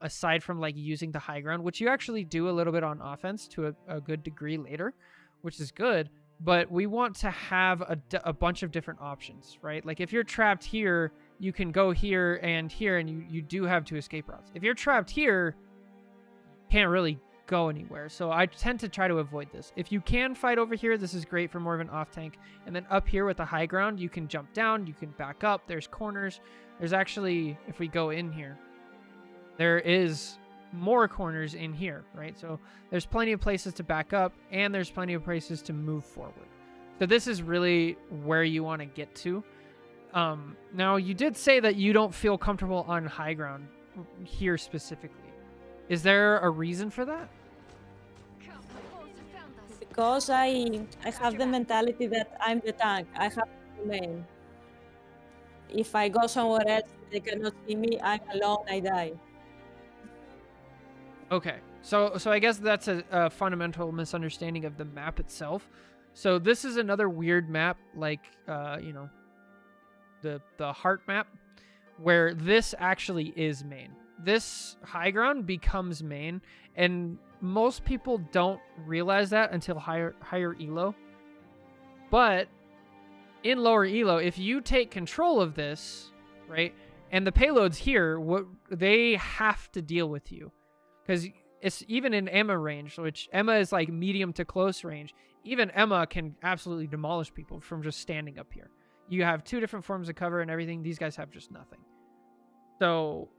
aside from like using the high ground, which you actually do a little bit on offense to a good degree later, which is good. But we want to have a bunch of different options, right? Like if you're trapped here, you can go here, and you do have 2 escape routes. If you're trapped here, you can't really go anywhere. So I tend to try to avoid this. If you can fight over here, this is great for more of an off tank. And then up here with the high ground, you can jump down, you can back up. There's corners. There's actually, if we go in here, there is more corners in here, right? So there's plenty of places to back up, and there's plenty of places to move forward. So this is really where you want to get to. Now, you did say that you don't feel comfortable on high ground here specifically. Is there a reason for that? Because I have the mentality that I'm the tank. I have to main. If I go somewhere else, they cannot see me. I'm alone. I die. Okay, so I guess that's a fundamental misunderstanding of the map itself. So this is another weird map, like you know, the heart map, where this actually is main. This high ground becomes main, and most people don't realize that until higher elo. But in lower elo, if you take control of this, right, and the payloads here, they have to deal with you. Because it's even in Emma range, which Emma is like medium to close range. Even Emma can absolutely demolish people from just standing up here. You have 2 different forms of cover and everything. These guys have just nothing. So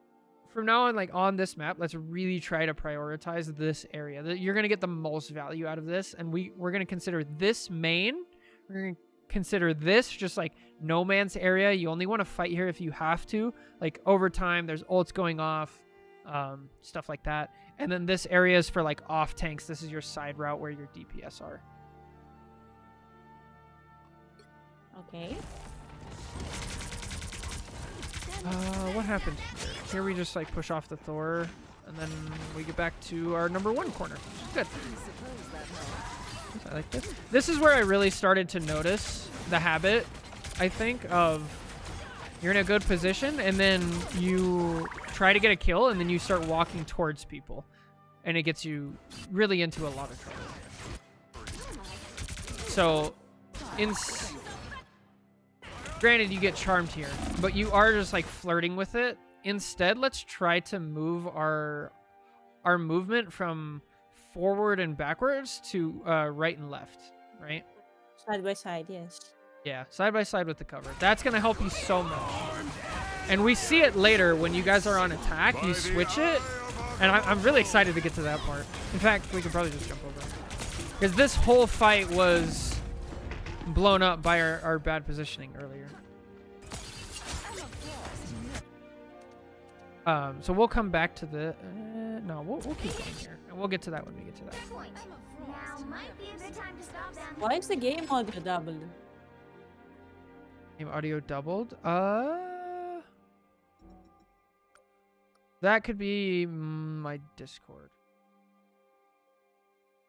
from now on, like on this map, let's really try to prioritize this area. You're going to get the most value out of this. And we're going to consider this main. We're going to consider this just like no man's area. You only want to fight here if you have to. Like over time, there's ults going off. Stuff like that. And then this area is for like off tanks. This is your side route where your DPS are. Okay. What happened here? Here we just like push off the Thor, and then we get back to our number 1 corner. Good. I like this. This is where I really started to notice the habit, I think, of you're in a good position, and then you try to get a kill, and then you start walking towards people, and it gets you really into a lot of trouble. So, granted, you get charmed here, but you are just like flirting with it. Instead, let's try to move our movement from forward and backwards to right and left, right? Side by side, yes. Yeah, side by side with the cover. That's going to help you so much. And we see it later when you guys are on attack. You switch it. And I'm really excited to get to that part. In fact, we could probably just jump over. Because this whole fight was blown up by our bad positioning earlier. So we'll come back to the... no, we'll keep going here. And we'll get to that when we get to that. Point. Now might be a good time to stop down Why is the game audio doubled? Game audio doubled. That could be my Discord.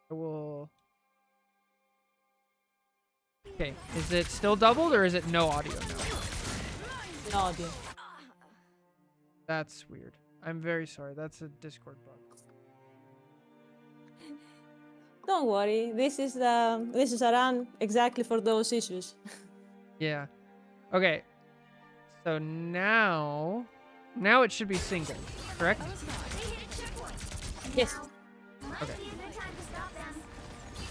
I will... Okay, is it still doubled or is it no audio now? No audio. That's weird. I'm very sorry. That's a Discord bug. Don't worry. This is a run exactly for those issues. Yeah. Okay. So now it should be single, correct? Yes. Okay. Be a good time to stop them.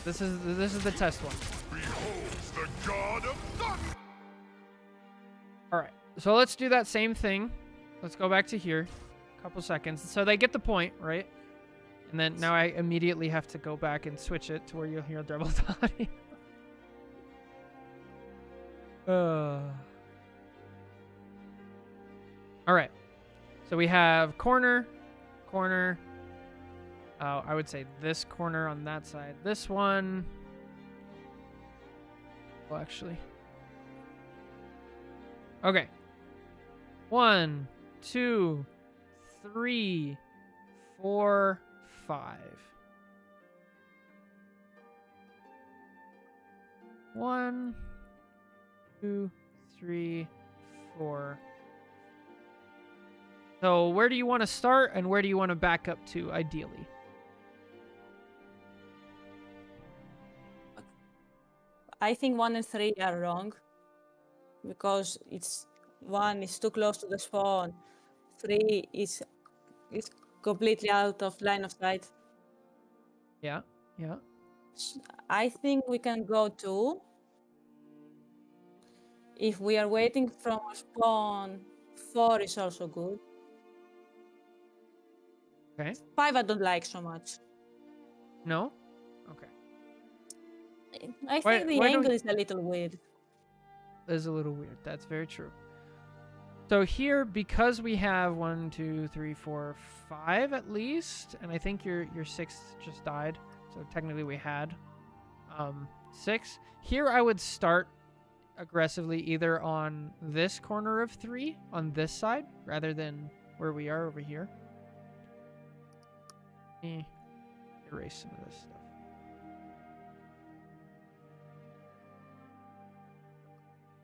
This is the test one. Beholds the god of thunder! All right. So let's do that same thing. Let's go back to here. A couple seconds. So they get the point, right? And then now I immediately have to go back and switch it to where you'll hear double dotting. All right. So we have corner, corner. I would say this corner on that side. This one. Well, actually. Okay. 1, 2, 3, 4, 5. 1, 2, 3, 4. So where do you want to start and where do you want to back up to ideally? I think 1 and 3 are wrong because 1 is too close to the spawn. 3 is completely out of line of sight. Yeah, yeah. I think we can go 2. If we are waiting from a spawn, 4 is also good. Okay. 5 I don't like so much. No? Okay. I Why- think the why don't- angle is a little weird. Is a little weird. That's very true. So here, because we have 1, 2, 3, 4, 5 at least, and I think your 6th just died. So technically we had 6. Here I would start aggressively either on this corner of 3 on this side rather than where we are over here. Erase some of this stuff.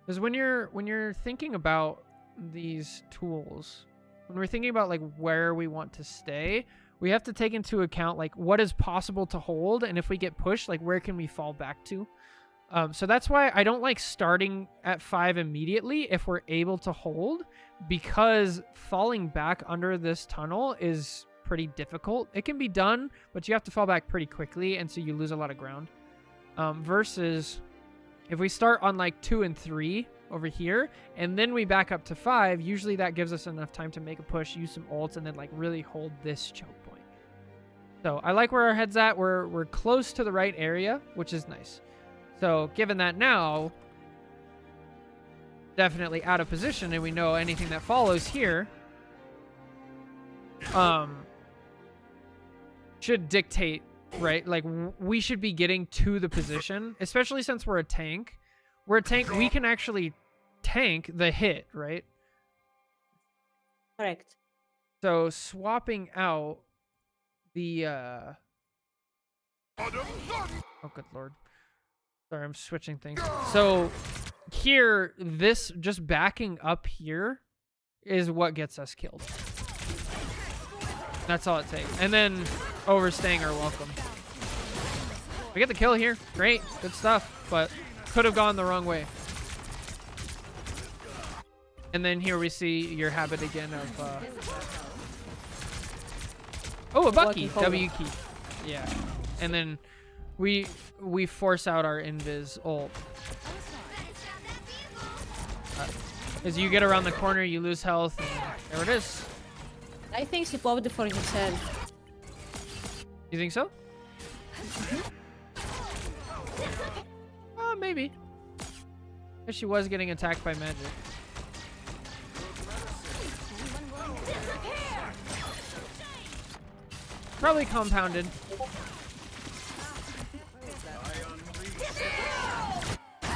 Because when you're thinking about these tools, when we're thinking about like where we want to stay, we have to take into account like what is possible to hold, and if we get pushed, like where can we fall back to. So that's why I don't like starting at 5 immediately if we're able to hold, because falling back under this tunnel is pretty difficult. It can be done, but you have to fall back pretty quickly, and so you lose a lot of ground. Versus if we start on like 2 and 3 over here, and then we back up to 5, usually that gives us enough time to make a push, use some ults, and then like really hold this choke point. So I like where our head's at. We're close to the right area, which is nice. So given that now, definitely out of position, and we know anything that follows here should dictate, right? Like we should be getting to the position, especially since we're a tank. We're a tank, we can actually tank the hit, right? Correct. So swapping out the God of thunder! oh good lord. Sorry, I'm switching things. So here, this just backing up here is what gets us killed. That's all it takes. And then overstaying our welcome. We get the kill here. Great. Good stuff. But could have gone the wrong way. And then here we see your habit again of... Oh, a Bucky. W key. Yeah. And then we force out our invis ult. As you get around the corner, you lose health. And there it is. I think she popped it for himself. You think so? Maybe. If she was getting attacked by magic. Probably compounded.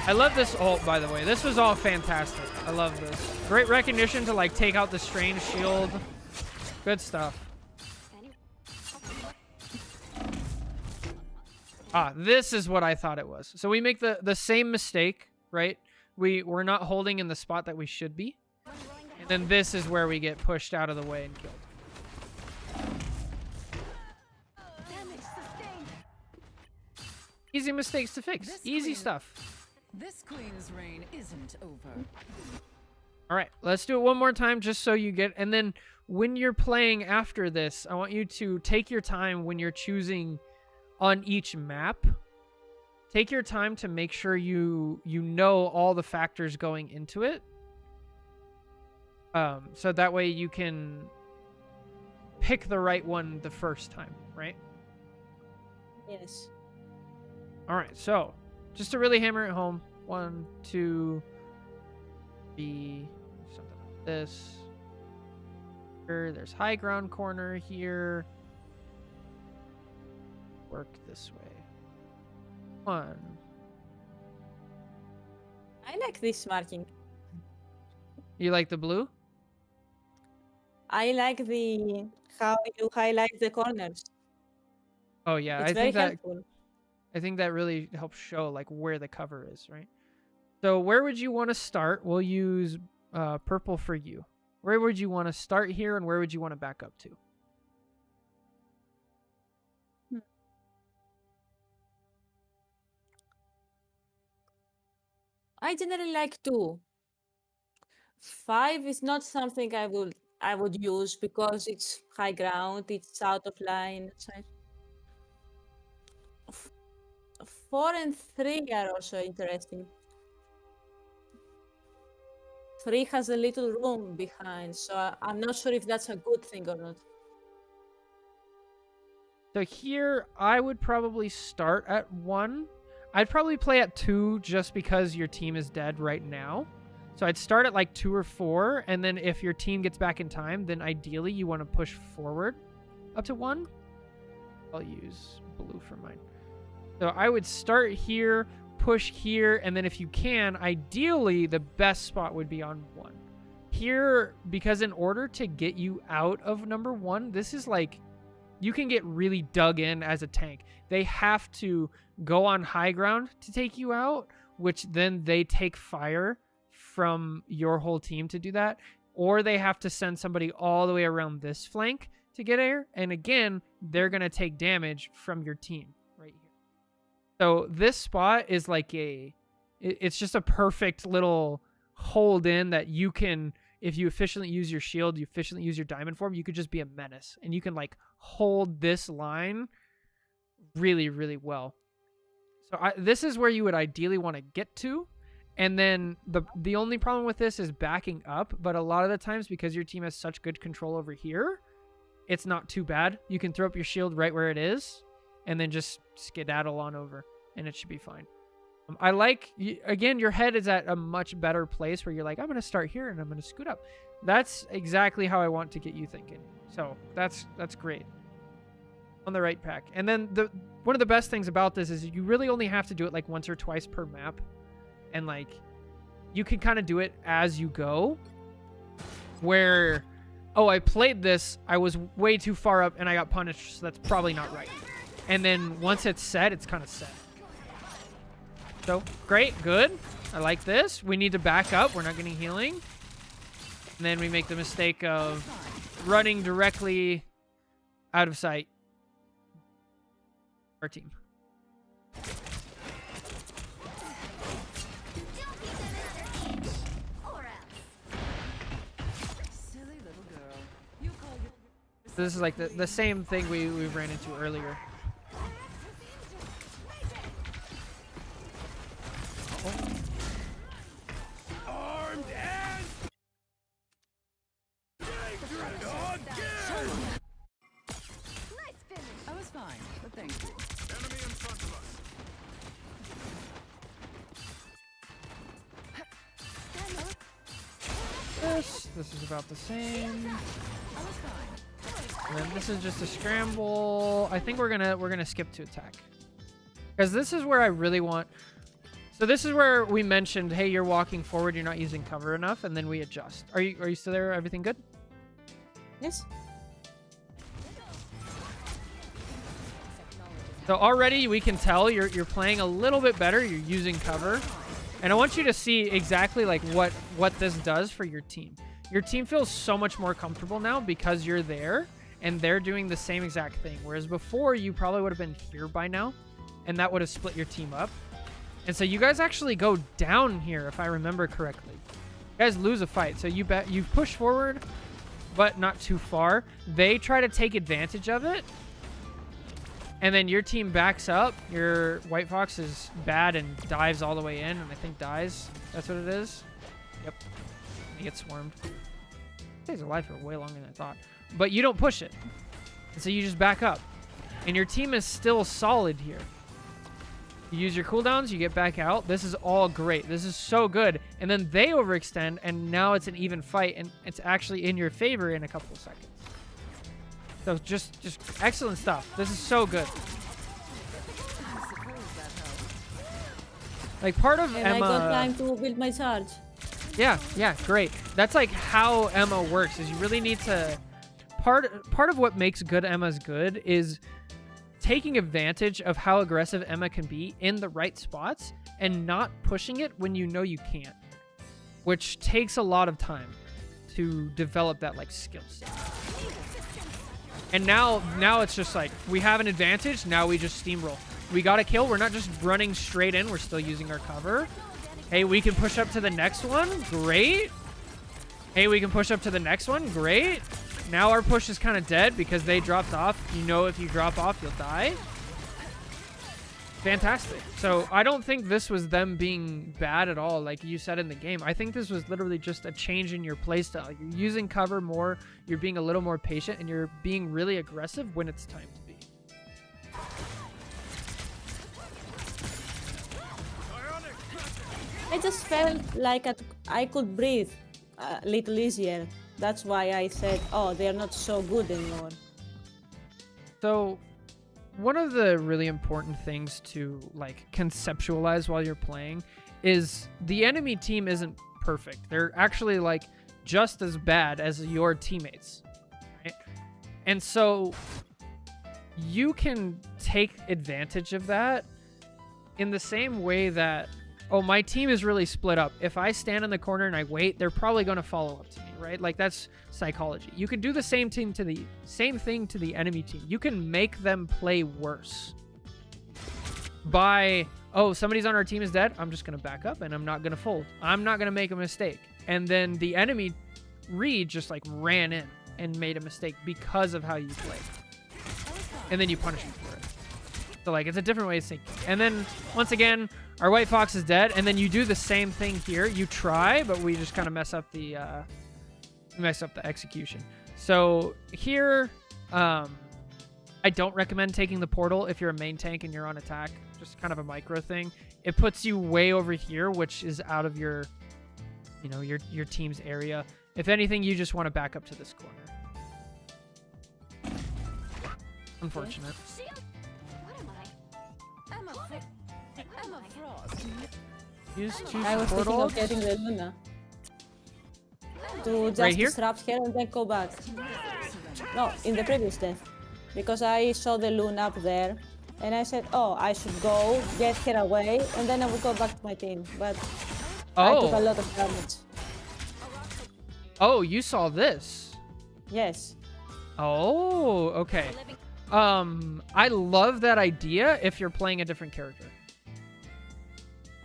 I love this ult, by the way. This was all fantastic. I love this. Great recognition to like take out the strange shield. Good stuff. Ah, this is what I thought it was. So we make the same mistake, right? We're not holding in the spot that we should be. And then this is where we get pushed out of the way and killed. Easy mistakes to fix. Easy stuff. This queen's reign isn't over. All right, let's do it one more time just so you get, and then when you're playing after this, I want you to take your time when you're choosing on each map. Take your time to make sure you know all the factors going into it. So that way you can pick the right one the first time, right? Yes. All right, so just to really hammer it home, 1, 2, 3, something like this. Here, there's high ground corner here. Work this way. 1. I like this marking. You like the blue? I like the how you highlight the corners. Oh yeah, It's very helpful. I think that really helps show like where the cover is, right? So where would you want to start? We'll use purple for you. Where would you want to start here, and where would you want to back up to? I generally like 2. 5 is not something I would use because it's high ground, it's out of line. 4 and 3 are also interesting. 3 has a little room behind, so I'm not sure if that's a good thing or not. So here, I would probably start at 1. I'd probably play at 2 just because your team is dead right now. So I'd start at like 2 or 4, and then if your team gets back in time, then ideally you want to push forward up to 1. I'll use blue for mine. So I would start here, push here, and then if you can, ideally the best spot would be on 1. Here, because in order to get you out of number 1, this is like, you can get really dug in as a tank. They have to go on high ground to take you out, which then they take fire from your whole team to do that, or they have to send somebody all the way around this flank to get air, and again, they're going to take damage from your team right here. So this spot is like it's just a perfect little hold in that you can, if you efficiently use your shield, you efficiently use your diamond form, you could just be a menace, and you can like hold this line really, really well. So this is where you would ideally want to get to. And then the only problem with this is backing up, but a lot of the times because your team has such good control over here, it's not too bad. You can throw up your shield right where it is and then just skedaddle on over and it should be fine. I like, again, your head is at a much better place where you're like, I'm going to start here and I'm going to scoot up. That's exactly how I want to get you thinking. So that's great. On the right pack. And then one of the best things about this is you really only have to do it like once or twice per map. And like, you can kind of do it as you go. Where, oh, I played this, I was way too far up and I got punished, so that's probably not right. And then once it's set, it's kind of set. So, great, good. I like this. We need to back up. We're not getting healing. And then we make the mistake of running directly out of sight. Our team. Silly little girl. You call your... So this is like the same thing we ran into earlier. Armed and dangerous again! Nice finish. I was fine, but thank you. Enemy in front of us. This is about the same. I was fine. And then this is just a scramble. I think we're gonna skip to attack. Because this is where I really want. So this is where we mentioned, hey, you're walking forward, you're not using cover enough, and then we adjust. Are you still there? Everything good? Yes. So already we can tell you're playing a little bit better. You're using cover. And I want you to see exactly like what this does for your team. Your team feels so much more comfortable now because you're there and they're doing the same exact thing. Whereas before you probably would have been here by now and that would have split your team up. And so you guys actually go down here, if I remember correctly. You guys lose a fight. So you push forward, but not too far. They try to take advantage of it. And then your team backs up. Your White Fox is bad and dives all the way in, and I think dies. That's what it is. Yep. He gets swarmed. Stays alive for way longer than I thought. But you don't push it. And so you just back up. And your team is still solid here. You use your cooldowns, you get back out. This is all great. This is so good. And then they overextend, and now it's an even fight, and it's actually in your favor in a couple of seconds. So just excellent stuff. This is so good. Like part of And Emma. I got time to build my charge. Yeah, great. That's like how Emma works. Is you really need to. Part of what makes good Emmas good is taking advantage of how aggressive Emma can be in the right spots and not pushing it when you know you can't, which takes a lot of time to develop that like skill set. And now it's just like we have an advantage. Now we just steamroll. We got a kill. We're not just running straight in. We're still using our cover. Hey, we can push up to the next one. Great. Hey, we can push up to the next one. Great. Now our push is kind of dead because they dropped off. You know if you drop off, you'll die. Fantastic. So I don't think this was them being bad at all, like you said in the game. I think this was literally just a change in your playstyle. You're using cover more, you're being a little more patient, and you're being really aggressive when it's time to be. I just felt like I could breathe a little easier. That's why I said, oh, they're not so good anymore. So one of the really important things to like conceptualize while you're playing is the enemy team isn't perfect. They're actually like just as bad as your teammates, right? And so you can take advantage of that in the same way that, oh, my team is really split up. If I stand in the corner and I wait, they're probably going to follow up to me, right? Like that's psychology. You can do the same thing to the enemy team. You can make them play worse by, oh, somebody's on our team is dead. I'm just going to back up and I'm not going to fold. I'm not going to make a mistake. And then the enemy Reed just like ran in and made a mistake because of how you played. And then you punish him for it. So like it's a different way of thinking. And then once again, our White Fox is dead, and then you do the same thing here. You try, but we just kind of mess up the execution. So here, I don't recommend taking the portal if you're a main tank and you're on attack. Just kind of a micro thing. It puts you way over here, which is out of your, you know, your team's area. If anything, you just want to back up to this corner. Unfortunate. What am I? Emma Frost. Use two I was thinking portals. of getting the Luna. To just Right here? disrupt her and then go back. No, in the previous death. Because I saw the Luna up there. And I said, oh, I should go, get her away, and then I will go back to my team. But I took a Oh, lot of damage. oh, you saw this. Yes. Oh, okay. I love that idea if you're playing a different character.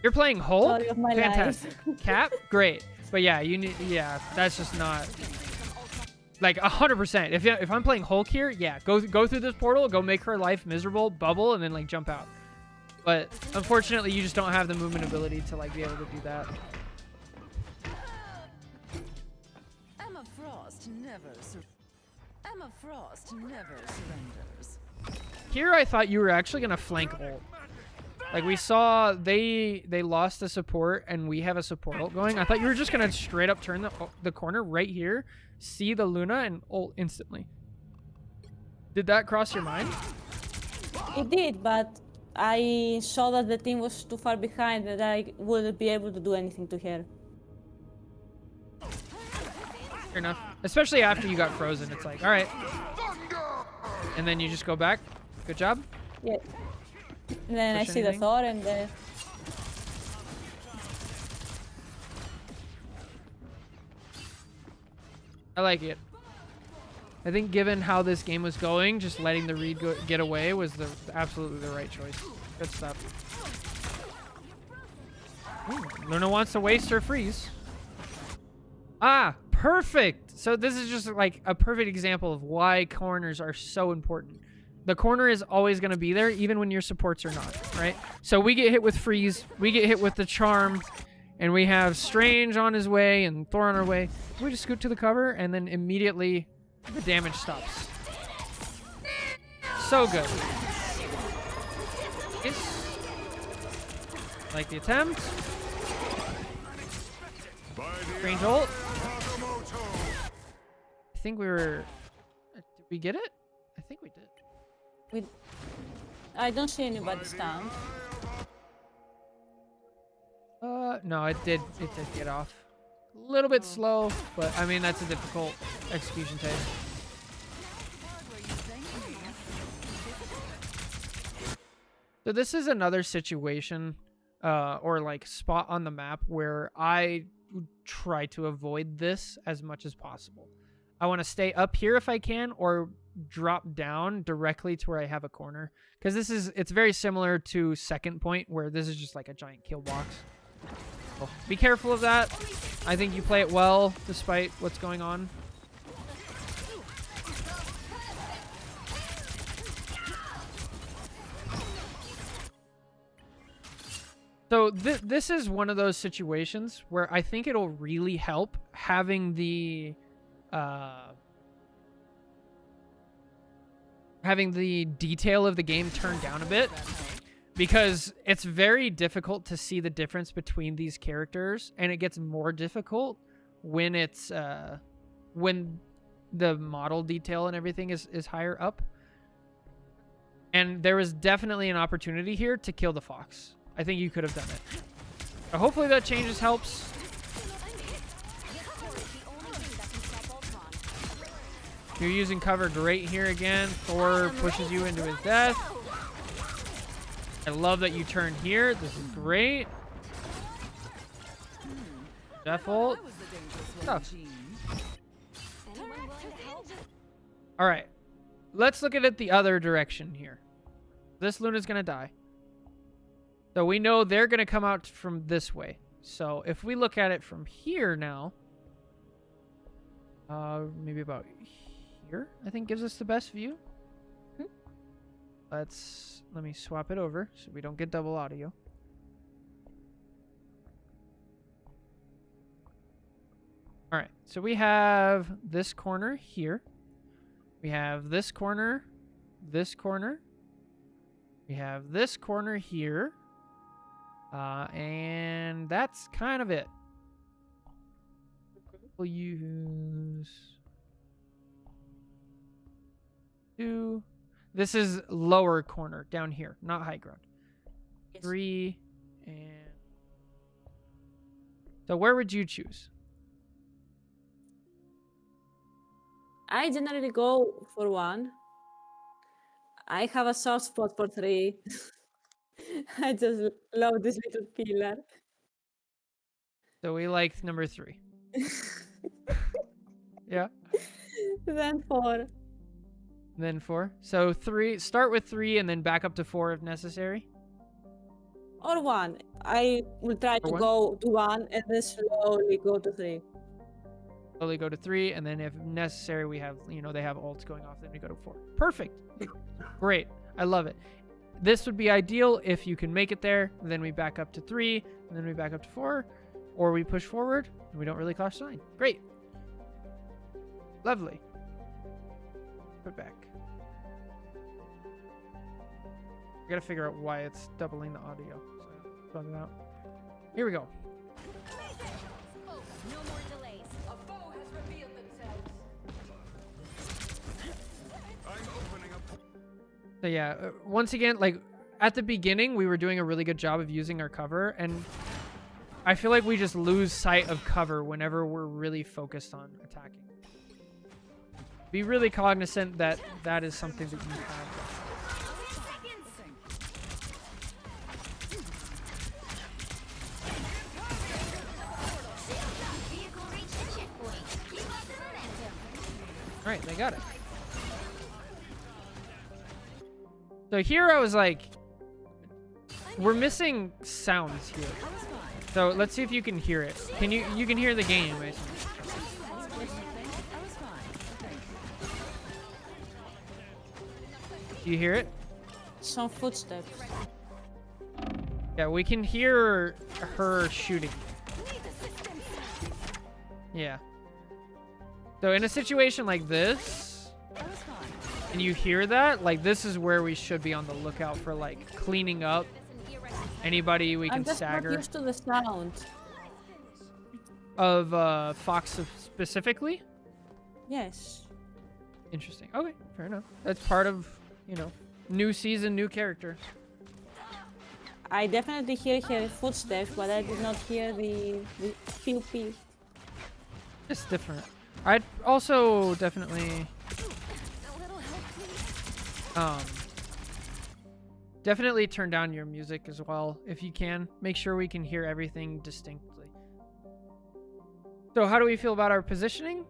You're playing Hulk? Story of my life. Fantastic. Cap? Great. But yeah, you need, yeah, that's just not, like 100%. If I'm playing Hulk here, yeah, go through this portal, go make her life miserable, bubble, and then like jump out. But unfortunately, you just don't have the movement ability to like be able to do that. Emma Frost never surrenders. Here, I thought you were actually gonna flank ult. Like we saw, they lost the support, and we have a support ult going. I thought you were just gonna straight up turn the corner right here, see the Luna, and ult instantly. Did that cross your mind? It did, but I saw that the team was too far behind that I wouldn't be able to do anything to her. Fair enough. Especially after you got frozen, it's like, all right. And then you just go back. Good job. Yeah. And then Push I see anything? the Thor and I like it. I think given how this game was going, just letting the Reed get away was absolutely the right choice. Good stuff. Luna wants to waste her freeze. Ah, perfect. So this is just like a perfect example of why corners are so important. The corner is always going to be there, even when your supports are not, right? So we get hit with freeze, we get hit with the charm, and we have Strange on his way and Thor on our way. We just scoot to the cover, and then immediately the damage stops. So good. It's like the attempt. Strange ult. I think we were... Did we get it? I think we did. I don't see anybody stand. No, it did get off. A little bit slow, but I mean, that's a difficult execution tape. So this is another situation, or like spot on the map where I would try to avoid this as much as possible. I want to stay up here if I can, or drop down directly to where I have a corner. Because it's very similar to second point, where this is just like a giant kill box. So be careful of that. I think you play it well, despite what's going on. So this is one of those situations where I think it'll really help having the detail of the game turned down a bit, because it's very difficult to see the difference between these characters, and it gets more difficult when it's when the model detail and everything is higher up. And there was definitely an opportunity here to kill the Fox. I think you could have done it. So hopefully that changes helps. You're using cover great here again. Thor pushes you into his death. I love that you turn here. This is great. Death ult. Tough. All right. Let's look at it the other direction here. This Luna's going to die. So we know they're going to come out from this way. So if we look at it from here now, maybe about here, I think gives us the best view. Let me swap it over so we don't get double audio. All right, so we have this corner here. We have this corner, this corner. We have this corner here. And that's kind of it. We'll use 2. This is lower corner down here, not high ground. Yes. 3 and... So where would you choose? I generally go for 1. I have a soft spot for 3. I just love this little pillar. So we like number 3. Yeah. Then 4. Then 4. So 3. Start with 3 and then back up to 4 if necessary. Or 1. I will try to go to 1 and then slowly go to 3. Slowly go to 3, and then if necessary, we have, they have ults going off, then we go to 4. Perfect. Great. I love it. This would be ideal if you can make it there. Then we back up to 3, and then we back up to 4, or we push forward, and we don't really cost 9. Great. Lovely. Put back. I gotta figure out why it's doubling the audio. So sort it out. Here we go. Oh, no more delays. A foe has revealed themselves. So yeah, once again, like at the beginning, we were doing a really good job of using our cover, and I feel like we just lose sight of cover whenever we're really focused on attacking. Be really cognizant that that is something that you have. All right, they got it. So here I was like, we're missing sounds here. So let's see if you can hear it. Can you can hear the game, Mason? I was fine. Do you hear it? Some footsteps. Yeah, we can hear her shooting. Yeah. So in a situation like this, I was fine. and you hear that, like this is where we should be on the lookout for like cleaning up anybody we I'm can just not stagger. used to the sound. Of Fox specifically? Yes. Interesting. Okay, fair enough. That's part of, you know, new season, new character. I definitely hear her footsteps, but I did not hear the pew pew. It's different. I'd also definitely definitely turn down your music as well if you can. Make sure we can hear everything distinctly. So how do we feel about our positioning?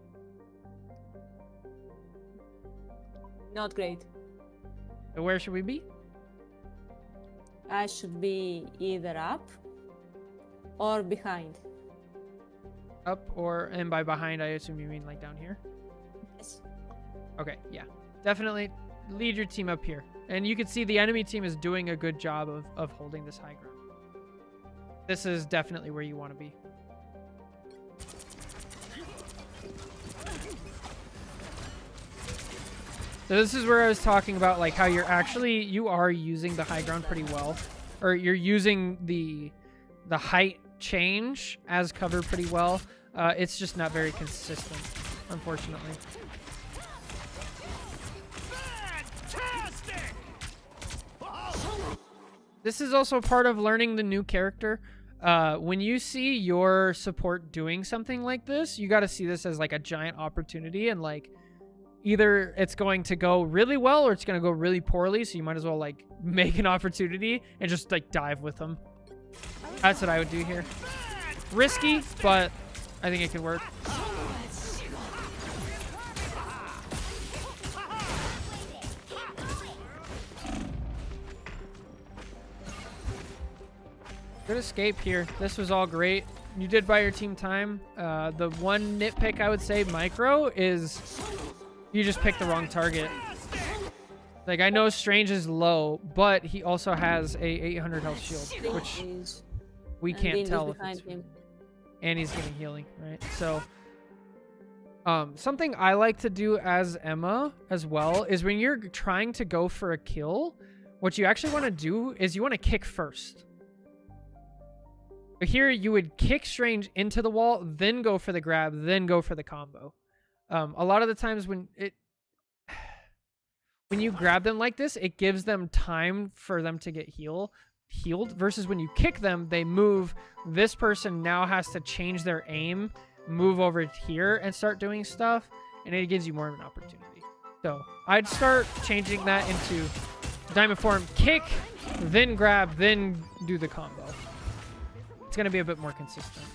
Not great. So where should we be? I should be either up or behind. Up or, and by behind I assume you mean like down here? Yes. Okay, yeah. Definitely lead your team up here. And you can see the enemy team is doing a good job of holding this high ground. This is definitely where you want to be. So this is where I was talking about like how you are using the high ground pretty well. Or you're using the height change as cover pretty well. It's just not very consistent, unfortunately. This is also part of learning the new character. When you see your support doing something like this, you got to see this as like a giant opportunity, and like either it's going to go really well or it's going to go really poorly. So you might as well like make an opportunity and just like dive with them. That's what I would do here. Risky, but I think it could work. Good escape here. This was all great. You did buy your team time. The one nitpick I would say, Micro, is you just picked the wrong target. Like, I know Strange is low, but he also has a 800 health shield, which we can't tell if it's... And he's getting healing, right? So, something I like to do as Emma as well is when you're trying to go for a kill, what you actually want to do is you want to kick first. But here you would kick Strange into the wall, then go for the grab, then go for the combo. A lot of the times when you grab them like this, it gives them time for them to get healed versus when you kick them, they move. This person now has to change their aim, move over here and start doing stuff, and it gives you more of an opportunity. So I'd start changing that into Diamond Form, kick, then grab, then do the combo. It's going to be a bit more consistent.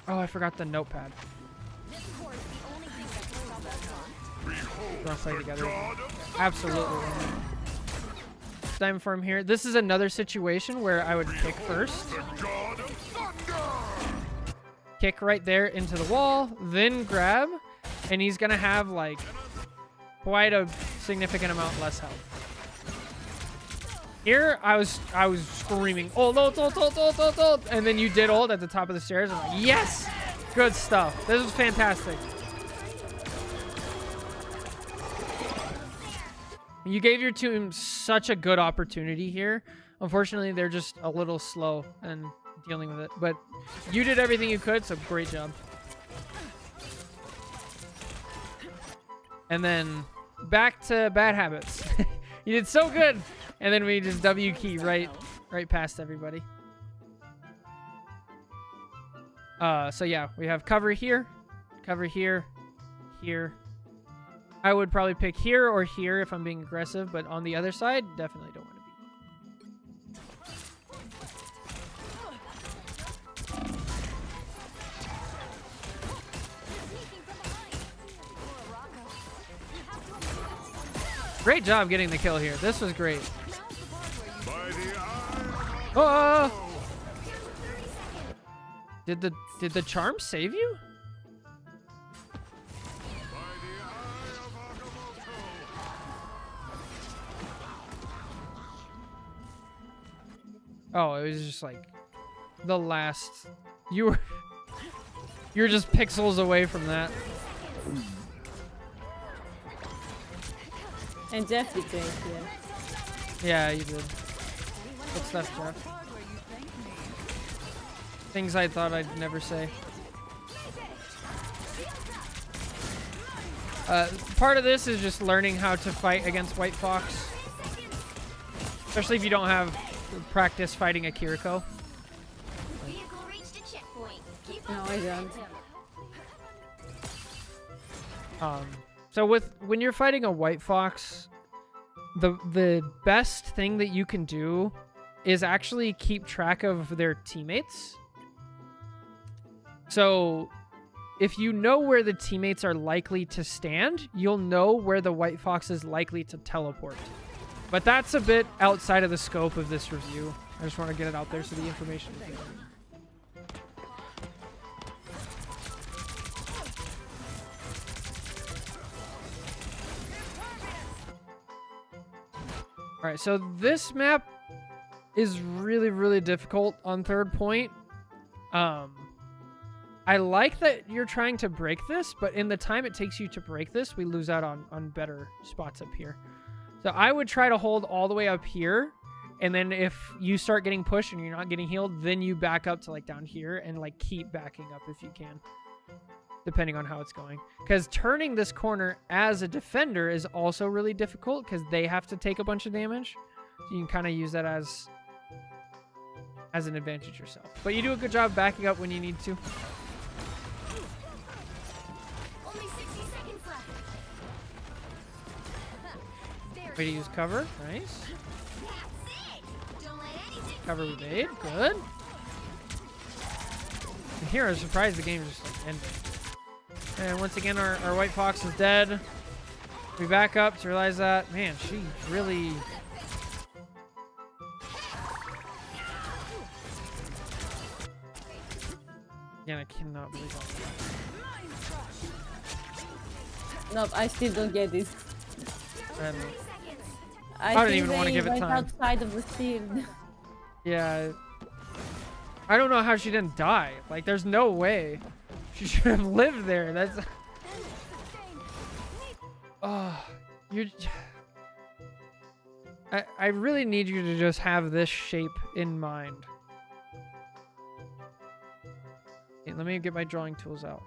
Oh, I forgot the notepad. Play together. Absolutely. Diamond Form here. This is another situation where I would kick first. Kick right there into the wall, then grab, and he's going to have like quite a significant amount less health. Here, I was screaming, ult, and then you did ult at the top of the stairs. I'm like, yes! Good stuff. This was fantastic. You gave your team such a good opportunity here. Unfortunately, they're just a little slow and dealing with it. But you did everything you could, so great job. And then back to bad habits. You did so good. And then we just W key right past everybody. So yeah, we have cover here, here. I would probably pick here or here if I'm being aggressive, but on the other side, definitely don't want to be. Great job getting the kill here. This was great. By the eye of Oh! Did the charm save you? Oh, it was just like the last. You're just pixels away from that. And Jeff betrayed here. Yeah, you did. Good stuff, Jeff. Things I thought I'd never say. Part of this is just learning how to fight against White Fox. Especially if you don't have practice fighting a Kiriko. Vehicle reached a checkpoint. Keep No, up I the don't. momentum. So when you're fighting a White Fox, the best thing that you can do is actually keep track of their teammates. So if you know where the teammates are likely to stand, you'll know where the White Fox is likely to teleport. But that's a bit outside of the scope of this review. I just want to get it out there so the information is there. Alright, so this map is really, really difficult on third point. I like that you're trying to break this, but in the time it takes you to break this, we lose out on better spots up here. So I would try to hold all the way up here, and then if you start getting pushed and you're not getting healed, then you back up to like down here and like keep backing up if you can, depending on how it's going. Because turning this corner as a defender is also really difficult because they have to take a bunch of damage. So you can kind of use that as an advantage yourself. But you do a good job backing up when you need to. Only 60 seconds left. There Way to use cover. Nice. That's it. Don't let anything Cover we made. Good. And here I was surprised the game just like ended. And once again, our White Fox is dead. We back up to realize that, man, she really... Again, I cannot believe that. No, I still don't get it. And, I didn't think even wanna they give it went time. outside of the field. yeah. I don't know how she didn't die. Like, there's no way. She should have lived there. That's... Oh, you're... I really need you to just have this shape in mind. Okay, let me get my drawing tools out.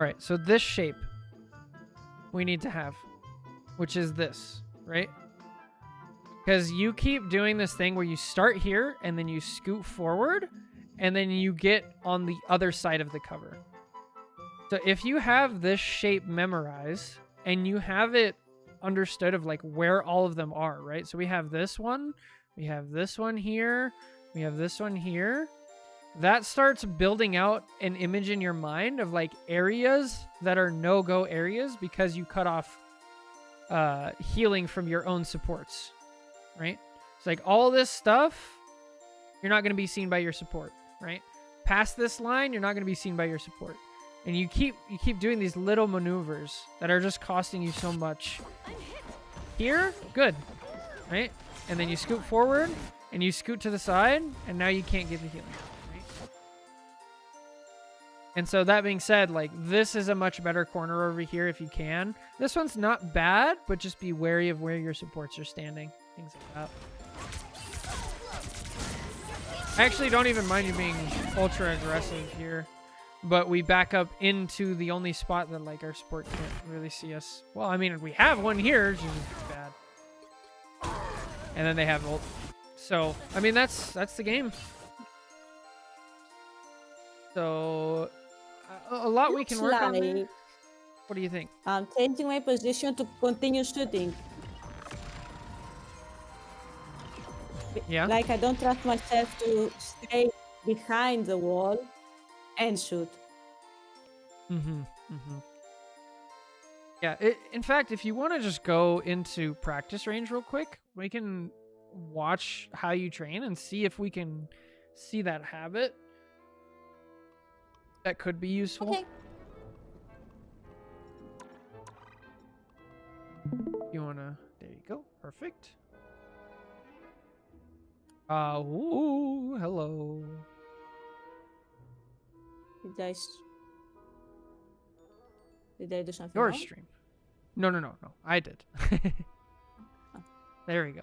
Alright, so this shape we need to have, which is this, right? Because you keep doing this thing where you start here and then you scoot forward and then you get on the other side of the cover. So if you have this shape memorized and you have it understood of like where all of them are, right? So we have this one here, we have this one here. That starts building out an image in your mind of like areas that are no-go areas because you cut off healing from your own supports, right? It's like all this stuff, you're not going to be seen by your support, right? Past this line, you're not going to be seen by your support. And you keep doing these little maneuvers that are just costing you so much. Here, good, right? And then you scoot forward and you scoot to the side and now you can't get the healing. And so that being said, like this is a much better corner over here if you can. This one's not bad, but just be wary of where your supports are standing. Things like that. I actually don't even mind you being ultra aggressive here, but we back up into the only spot that like our support can't really see us. Well, I mean, we have one here, which is bad. And then they have ult. So, I mean, that's the game. So, a lot we can work on there. Like, What do you think? I'm changing my position to continue shooting. Yeah? Like I don't trust myself to stay behind the wall and shoot. Mm-hmm. Mm-hmm. Yeah, in fact, if you want to just go into practice range real quick, we can watch how you train and see if we can see that habit. That could be useful. Okay. You wanna? There you go. Perfect. Ooh, hello. Did I do something Your wrong? stream. No. I did. There we go.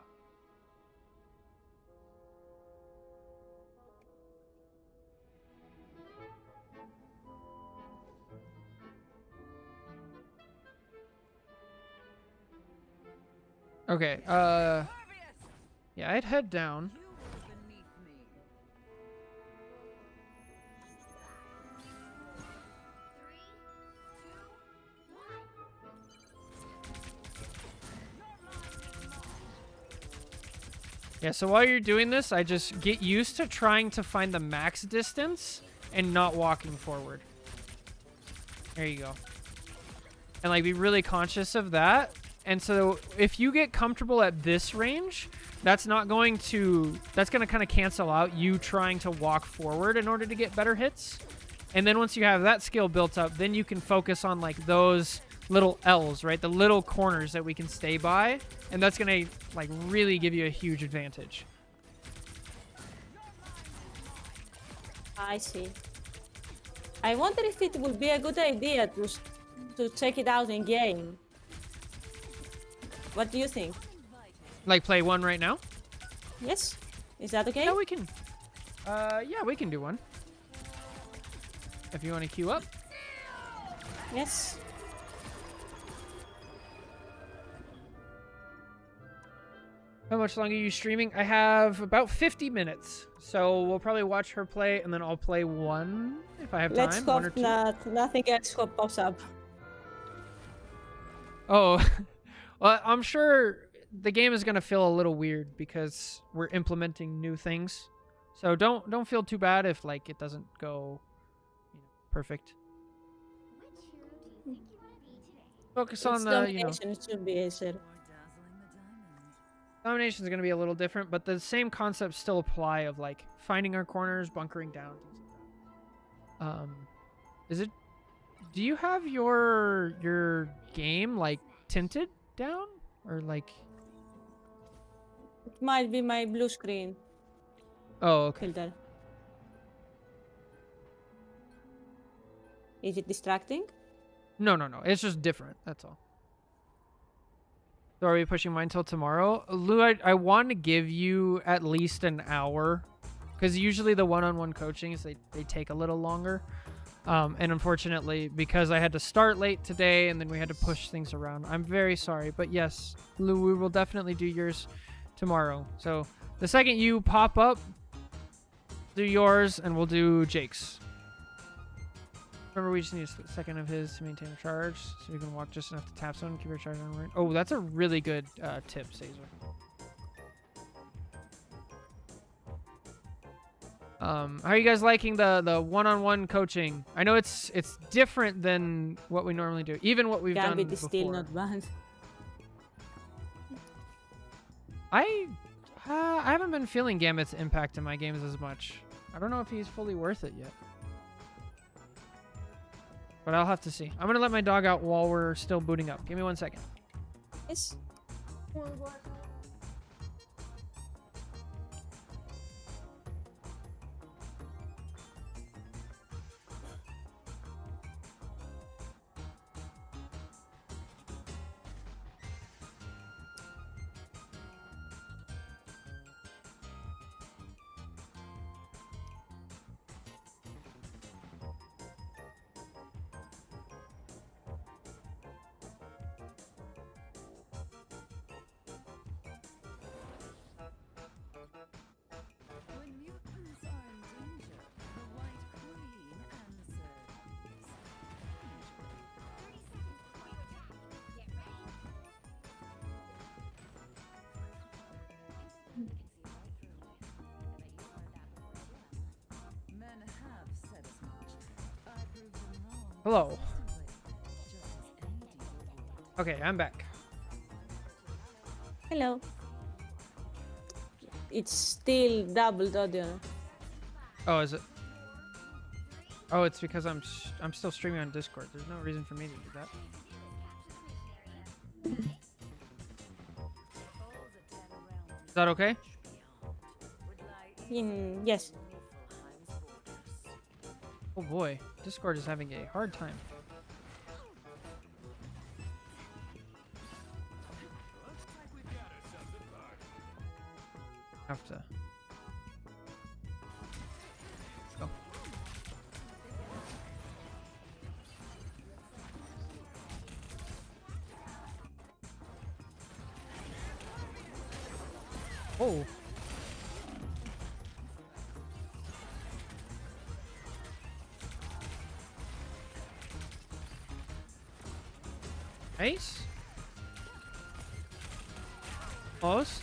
Okay, yeah, I'd head down. You were beneath me. Yeah, so while you're doing this, I just get used to trying to find the max distance and not walking forward. There you go. And like be really conscious of that. And so if you get comfortable at this range, that's going to kind of cancel out you trying to walk forward in order to get better hits. And then once you have that skill built up, then you can focus on like those little L's, right? The little corners that we can stay by. And that's going to like really give you a huge advantage. I see. I wonder if it would be a good idea to check it out in game. What do you think? Like play one right now? Yes? Is that okay? Yeah, we can. Yeah, we can do one. If you want to queue up. Yes. How much longer are you streaming? I have about 50 minutes. So we'll probably watch her play and then I'll play one if I have time. Let's One or hope two. nothing else pops up. Oh, well, I'm sure the game is going to feel a little weird because we're implementing new things. So don't feel too bad if like it doesn't go perfect. Which hero do you think you want to be today? Focus It's on the, domination, it should be easier. More dazzling the diamond. domination is going to be a little different, but the same concepts still apply of like finding our corners, bunkering down, things like that. Is it? Do you have your game like tinted down or like? It might be my blue screen Oh, okay. filter. Is it distracting? No. It's just different. That's all. So are we pushing mine till tomorrow? Lou, I want to give you at least an hour because usually the one-on-one coachings, they take a little longer. And unfortunately, because I had to start late today and then we had to push things around, I'm very sorry. But yes, Lou, we will definitely do yours tomorrow. So the second you pop up, do yours and we'll do Jake's. Remember, we just need a second of his to maintain a charge, so we can walk just enough to tap someone, keep your charge on range. Oh, that's a really good tip, Caesar. How are you guys liking the one-on-one coaching? I know it's different than what we normally do, even what we've done Gambit is before. still not banned. I haven't been feeling Gambit's impact in my games as much. I don't know if he's fully worth it yet. But I'll have to see. I'm going to let my dog out while we're still booting up. Give me 1 second. Yes. When mutants are in danger, the White Queen answers. 30 seconds before you attack. Get ready. Men have said as much. I proved them wrong. Hello. Just as any deal would. Okay, I'm back. Hello. It's still doubled audio. Oh, is it? Oh, it's because I'm still streaming on Discord. There's no reason for me to do that. Is that okay? Yes. Oh boy, Discord is having a hard time. Have to. Go. Oh. Nice. Almost.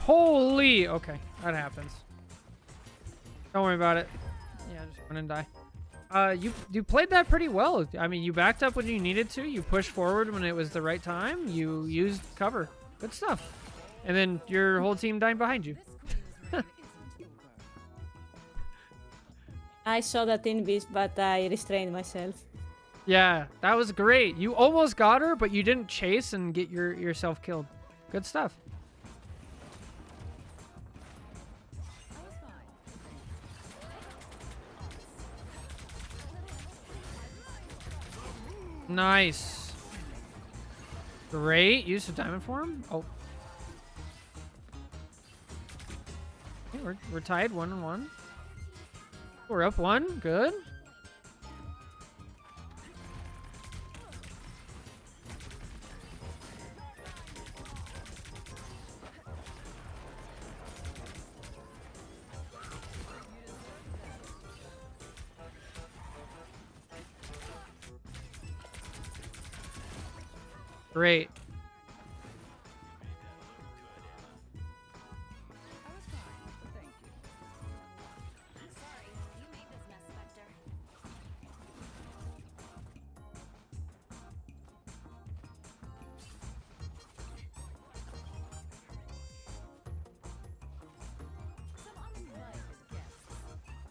Holy! Okay, that happens. Don't worry about it. Yeah, just run and die. You played that pretty well. I mean, you backed up when you needed to. You pushed forward when it was the right time. You used cover. Good stuff. And then your whole team died behind you. I saw that invis, but I restrained myself. Yeah, that was great. You almost got her, but you didn't chase and get yourself killed. Good stuff. Nice. Great use of diamond form. Oh. Okay, we're tied 1-1. We're up 1. Good. Great. Sorry, you made this mess, Spectre.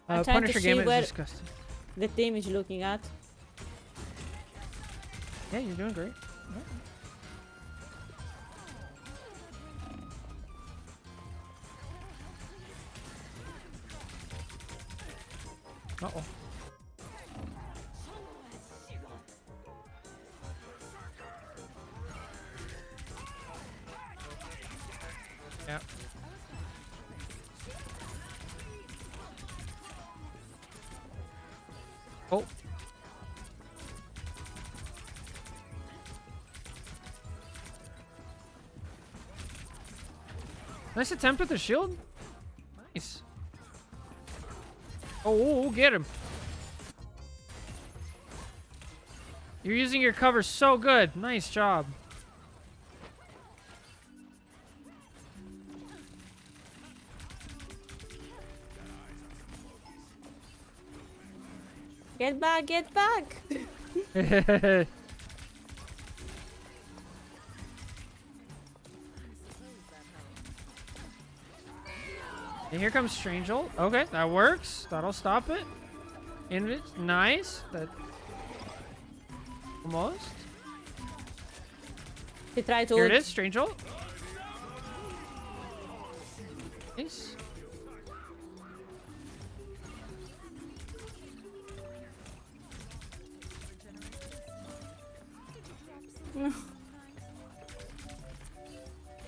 I'm trying to Punisher see game is where- disgusting. The team is looking at. Yeah, you're doing great. Uh-oh. Yeah. Oh. Nice attempt with the shield. Nice. Oh, get him. You're using your cover so good. Nice job. Get back, get back! And here comes Strange Ult. Okay, that works. That'll stop it. Invis, nice. That almost. He tried to Here it ult. is, Strange Ult. Nice.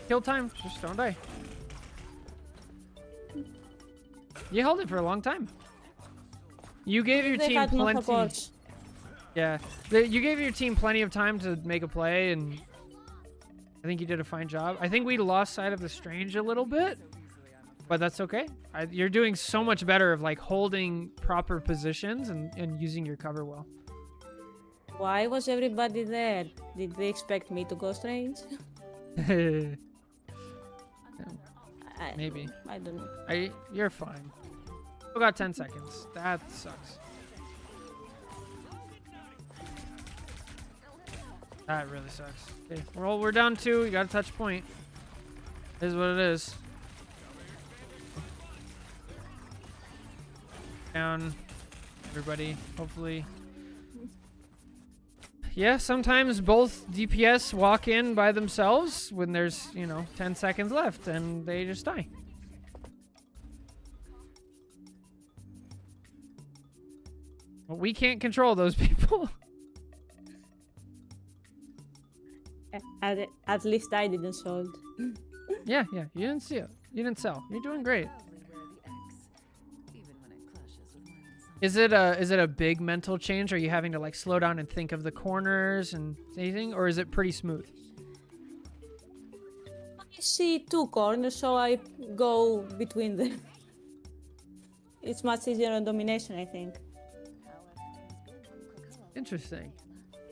Kill time. Just don't die. You held it for a long time. You gave your They team had no plenty. supports. Yeah, you gave your team plenty of time to make a play, and I think you did a fine job. I think we lost sight of the Strange a little bit, but that's okay. You're doing so much better of like holding proper positions and using your cover well. Why was everybody there? Did they expect me to go strange? Maybe. I don't know. You're fine. Still got 10 seconds. That sucks. That really sucks. Okay, well, we're down 2. You gotta touch point. Is what it is. Down, everybody. Hopefully. Yeah, sometimes both DPS walk in by themselves when there's, 10 seconds left and they just die. Well, we can't control those people. At least I didn't sold. Yeah, you didn't see it. You didn't sell. You're doing great. Proudly wear the X, even when it clashes with my own Is it a big mental change? Are you having to like slow down and think of the corners and anything, or is it pretty smooth? I see 2 corners, so I go between them. It's much easier on domination, I think. Interesting.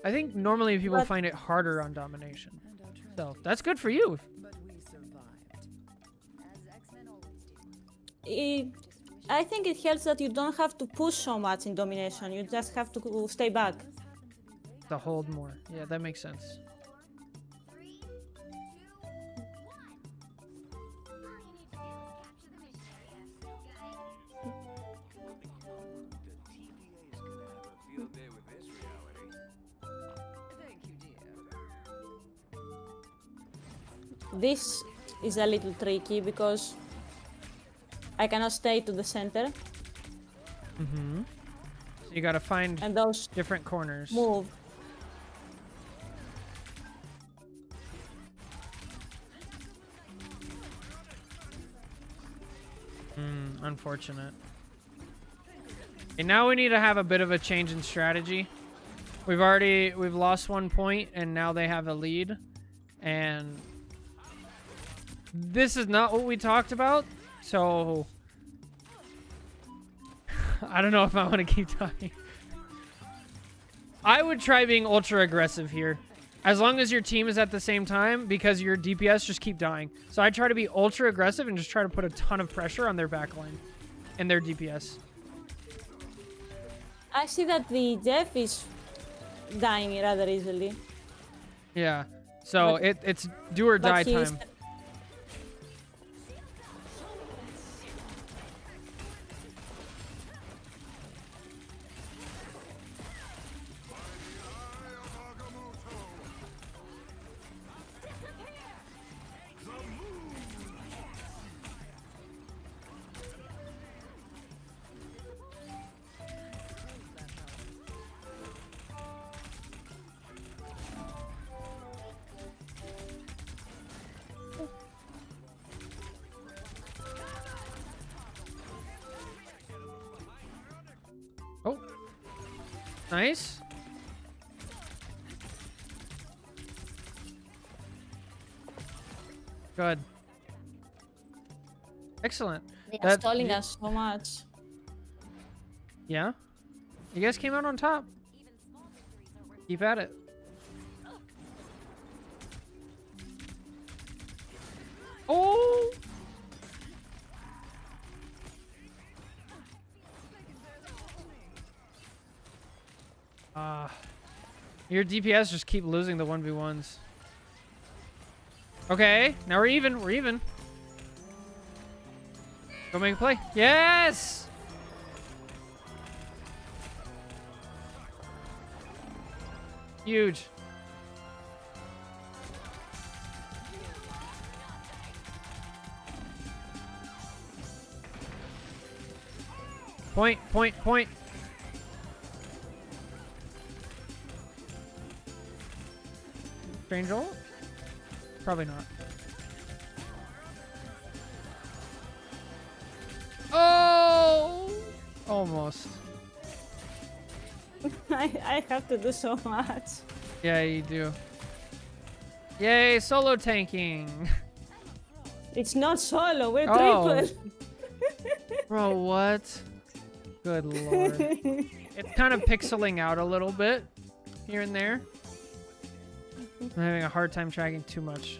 I think normally people But- find it harder on domination. And our trend, So that's good for you. but we survived. As X-Men always do. I think it helps that you don't have to push so much in domination. You just have to stay back. To hold more. Yeah, that makes sense. 3, 2, 1. All you need to do is capture the mission area. Got it? The TPA's gonna have a field day with this reality. Thank you, dear. This is a little tricky because I cannot stay to the center, Mm-hmm. So you gotta find and those different corners. move. Unfortunate. Okay, now we need to have a bit of a change in strategy. We've lost 1 point and now they have a lead. And this is not what we talked about. So I don't know if I want to keep talking. I would try being ultra aggressive here. As long as your team is at the same time, because your DPS just keep dying. So I try to be ultra aggressive and just try to put a ton of pressure on their backline and their DPS. I see that the Jeff is dying rather easily. Yeah. So But- it's do or die But he is time. Oh. Nice. Good. Excellent. They are That- stalling us so much. Yeah. You guys came out on top. Even small victories are worth Keep at it. Oh! Your DPS just keep losing the 1v1s. Okay, now we're even. We're even. Go make a play. Yes! Huge. Point, point, point. Strange ult? Probably not. Oh! Almost. I have to do so much. Yeah, you do. Yay, solo tanking. It's not solo, we're Oh. triple. Bro, what? Good lord. It's kind of pixeling out a little bit here and there. I'm having a hard time tracking too much.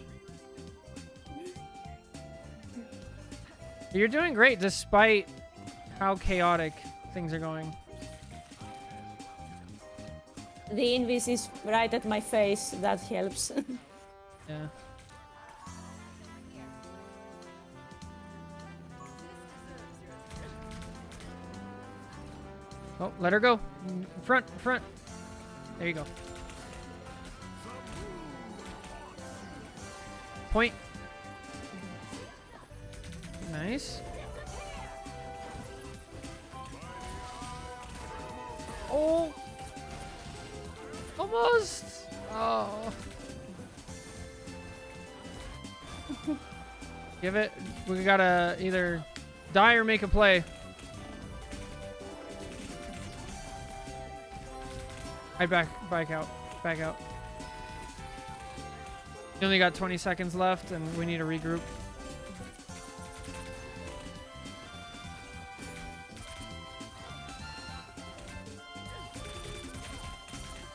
You're doing great despite how chaotic things are going. The invis is right at my face. That helps. Yeah. Oh, let her go. Front, front. There you go. Point. Nice. Oh. Almost. Oh. Give it. We gotta either die or make a play. I back out. Back out. We only got 20 seconds left and we need to regroup.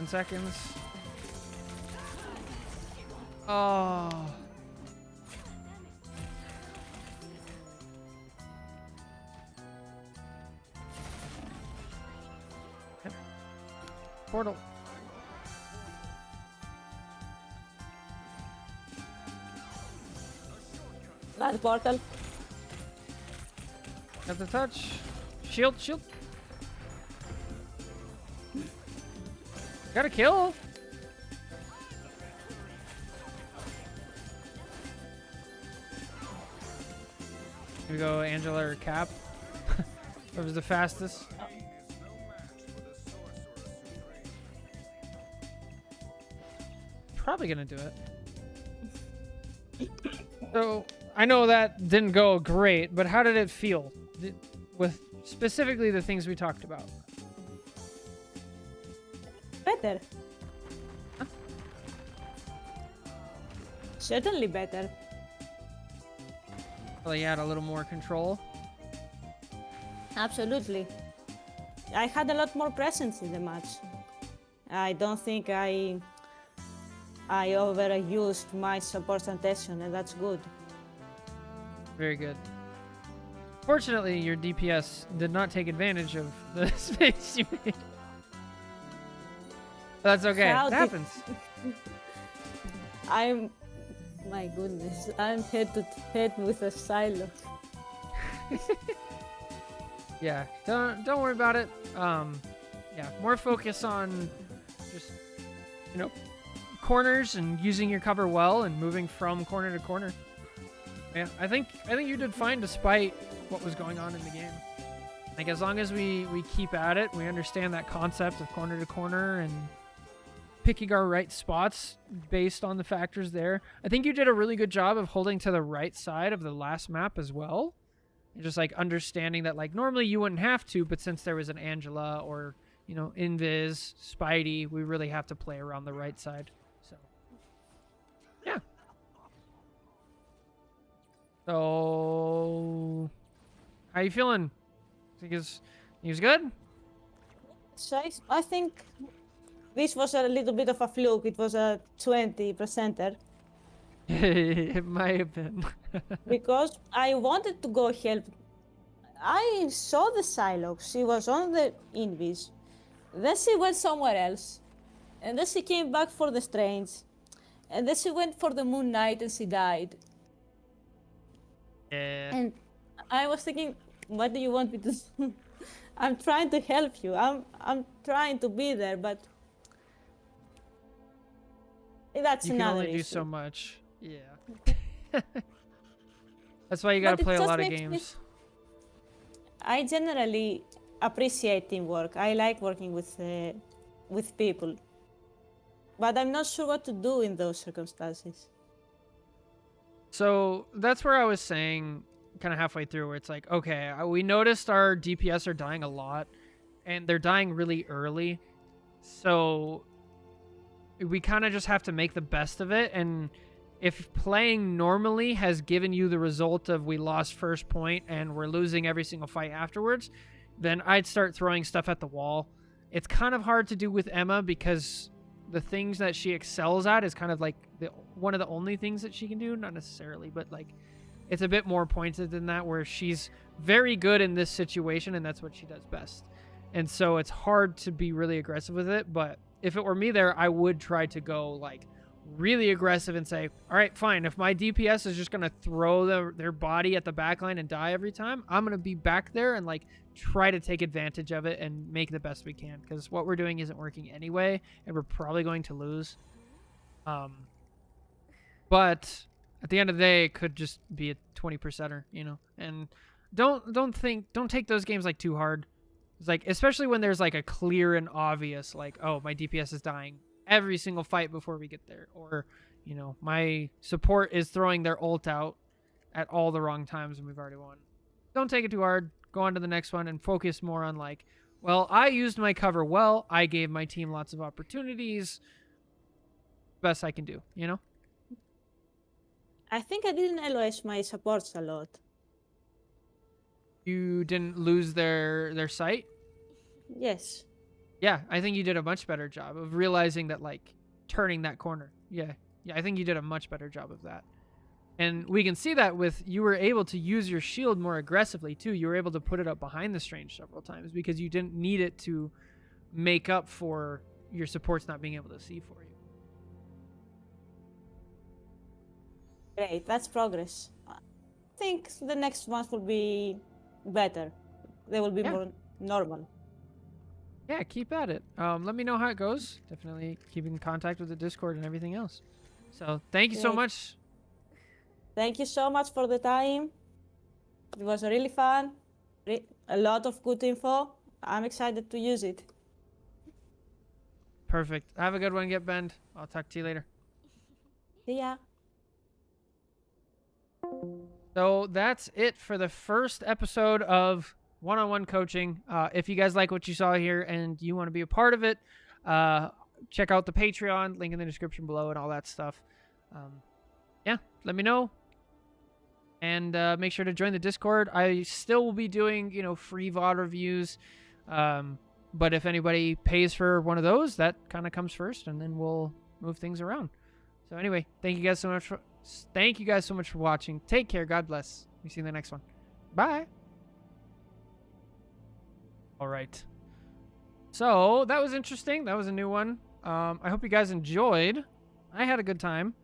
Seconds. Oh. Yep. Portal. That portal. Got the touch. Shield, shield. Got a kill. Here we go, Angela or Cap. Whoever's the fastest. Probably gonna do it. So I know that didn't go great, but how did it feel? With specifically the things we talked about. Better. Certainly better. Well, you had a little more control. Absolutely. I had a lot more presence in the match. I don't think I overused my support rotation, and that's good. Very good. Fortunately, your DPS did not take advantage of the space you made. That's okay. How It did- happens. My goodness, I'm head to head with a silo. Yeah, don't worry about it. Yeah, more focus on just, you know, corners and using your cover well and moving from corner to corner. Yeah, I think you did fine despite what was going on in the game. Like, as long as we keep at it, we understand that concept of corner to corner and picking our right spots based on the factors there. I think you did a really good job of holding to the right side of the last map as well. And just like understanding that, like, normally you wouldn't have to, but since there was an Angela or, you know, Invis, Spidey, we really have to play around the right side. So, yeah. So, how you feeling? Think he was good? So I think this was a little bit of a fluke. It was a 20%er It might have been. because I wanted to go help. I saw the Psylocke. She was on the Invis. Then she went somewhere else. And then she came back for the Strange. And then she went for the Moon Knight and she died. Yeah. And I was thinking, what do you want me to do? I'm trying to help you. I'm trying to be there, but that's You can another only do issue. so much. Yeah. That's why you gotta But it play a just lot of makes me- games. I generally appreciate teamwork. I like working with people, but I'm not sure what to do in those circumstances. So that's where I was saying, kind of halfway through, where it's like, okay, we noticed our DPS are dying a lot, and they're dying really early. So we kind of just have to make the best of it. And if playing normally has given you the result of we lost first point and we're losing every single fight afterwards, then I'd start throwing stuff at the wall. It's kind of hard to do with Emma because the things that she excels at is kind of like one of the only things that she can do. Not necessarily, but like it's a bit more pointed than that, where she's very good in this situation and that's what she does best. And so it's hard to be really aggressive with it, but if it were me there, I would try to go like really aggressive and say, all right, fine. If my DPS is just going to throw their body at the back line and die every time, I'm going to be back there and like try to take advantage of it and make the best we can, because what we're doing isn't working anyway, and we're probably going to lose. But at the end of the day, it could just be a 20%er, you know. And don't take those games like too hard. It's like, especially when there's like a clear and obvious like, oh, my DPS is dying every single fight before we get there, or you know, my support is throwing their ult out at all the wrong times and we've already won. Don't take it too hard. Go on to the next one and focus more on like, well, I used my cover well, I gave my team lots of opportunities, best I can do, you know. I think I didn't LOS my supports a lot. You didn't lose their sight. Yes. Yeah, I think you did a much better job of realizing that, like, turning that corner. Yeah, I think you did a much better job of that. And we can see that with, you were able to use your shield more aggressively, too. You were able to put it up behind the Strange several times because you didn't need it to make up for your supports not being able to see for you. Great, that's progress. I think the next ones will be better. They will be more normal. Yeah, keep at it. Let me know how it goes. Definitely keep in contact with the Discord and everything else. So thank you so much. Thank you so much for the time. It was really fun. A lot of good info. I'm excited to use it. Perfect. Have a good one, Get Bend. I'll talk to you later. See ya. So that's it for the first episode of one-on-one coaching. If you guys like what you saw here and you want to be a part of it, check out the Patreon, link in the description below and all that stuff. Yeah, let me know. And make sure to join the Discord. I still will be doing, you know, free VOD reviews. But if anybody pays for one of those, that kind of comes first, and then we'll move things around. So anyway, thank you guys so much for watching. Take care. God bless. We see you in the next one. Bye. All right. So that was interesting. That was a new one. I hope you guys enjoyed. I had a good time.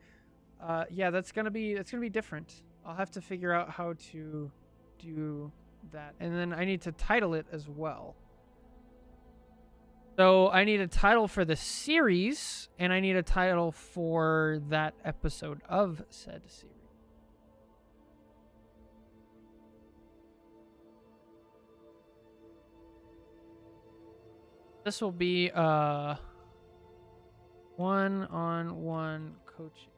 Yeah, that's gonna be different. I'll have to figure out how to do that, and then I need to title it as well. So I need a title for the series, and I need a title for that episode of said series. This will be one-on-one coaching.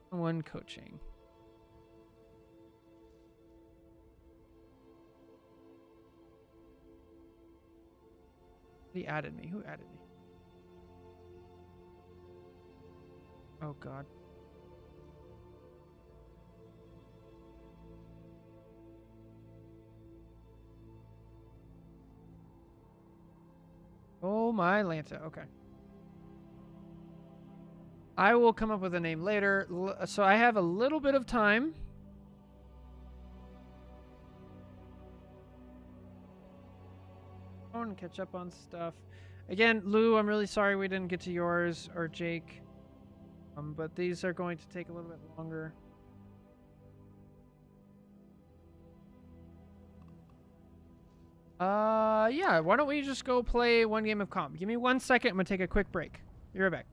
One coaching. He added me. Who added me? Oh God. Oh my Lanta. Okay. I will come up with a name later. So I have a little bit of time. And catch up on stuff. Again, Lou, I'm really sorry we didn't get to yours, or Jake. But these are going to take a little bit longer. Yeah, why don't we just go play one game of comp? Give me 1 second. I'm gonna take a quick break. Be right back.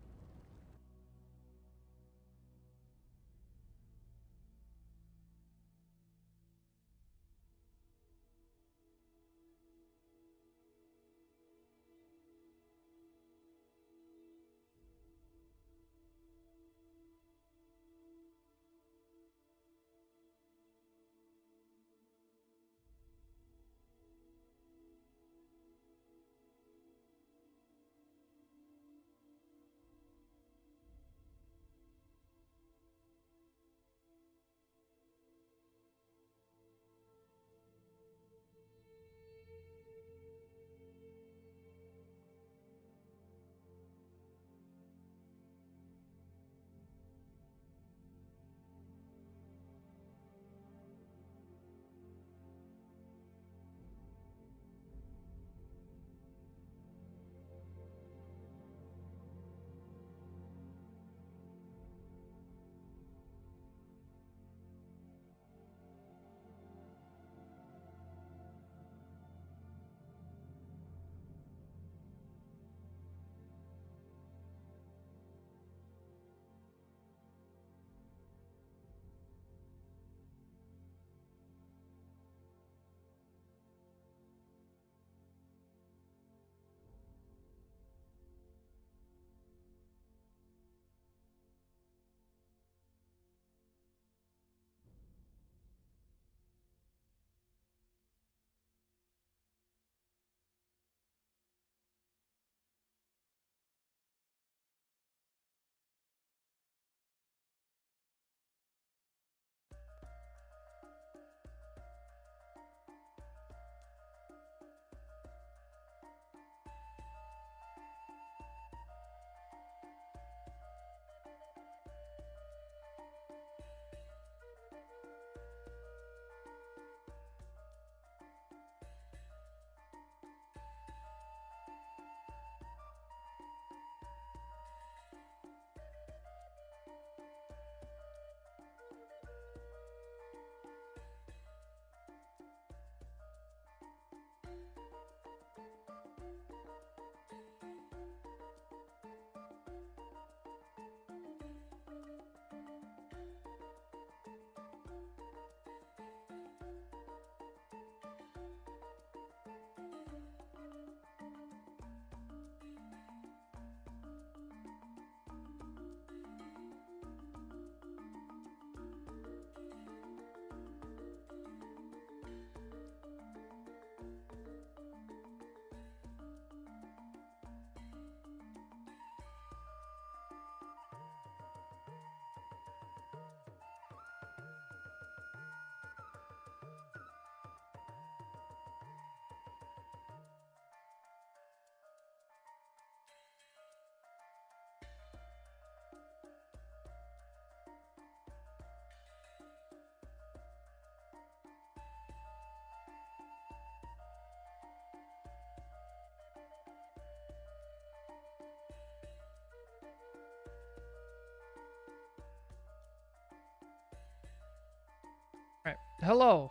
Hello.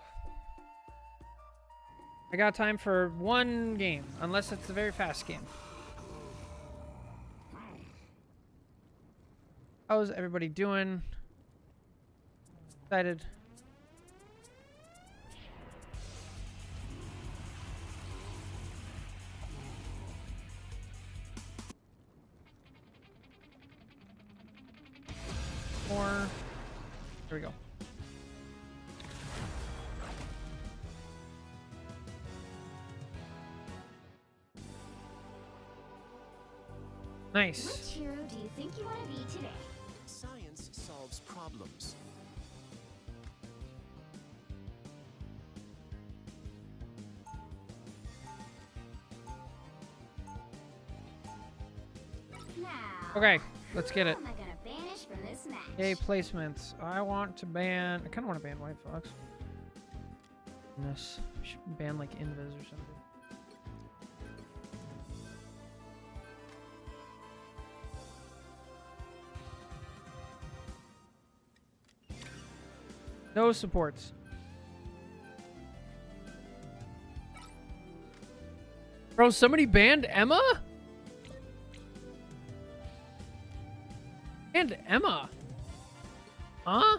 I got time for one game, unless it's a very fast game. How's everybody doing? Excited. More. There we go. Nice. Which hero do you think you want to be today? Science solves problems. Now, Okay, let's get it. who am I gonna banish from this match? Yay, placements. I want to ban. I kind of want to ban White Fox. Goodness. I should ban like Invis or something. No supports. Bro, somebody banned Emma? Banned Emma? Huh?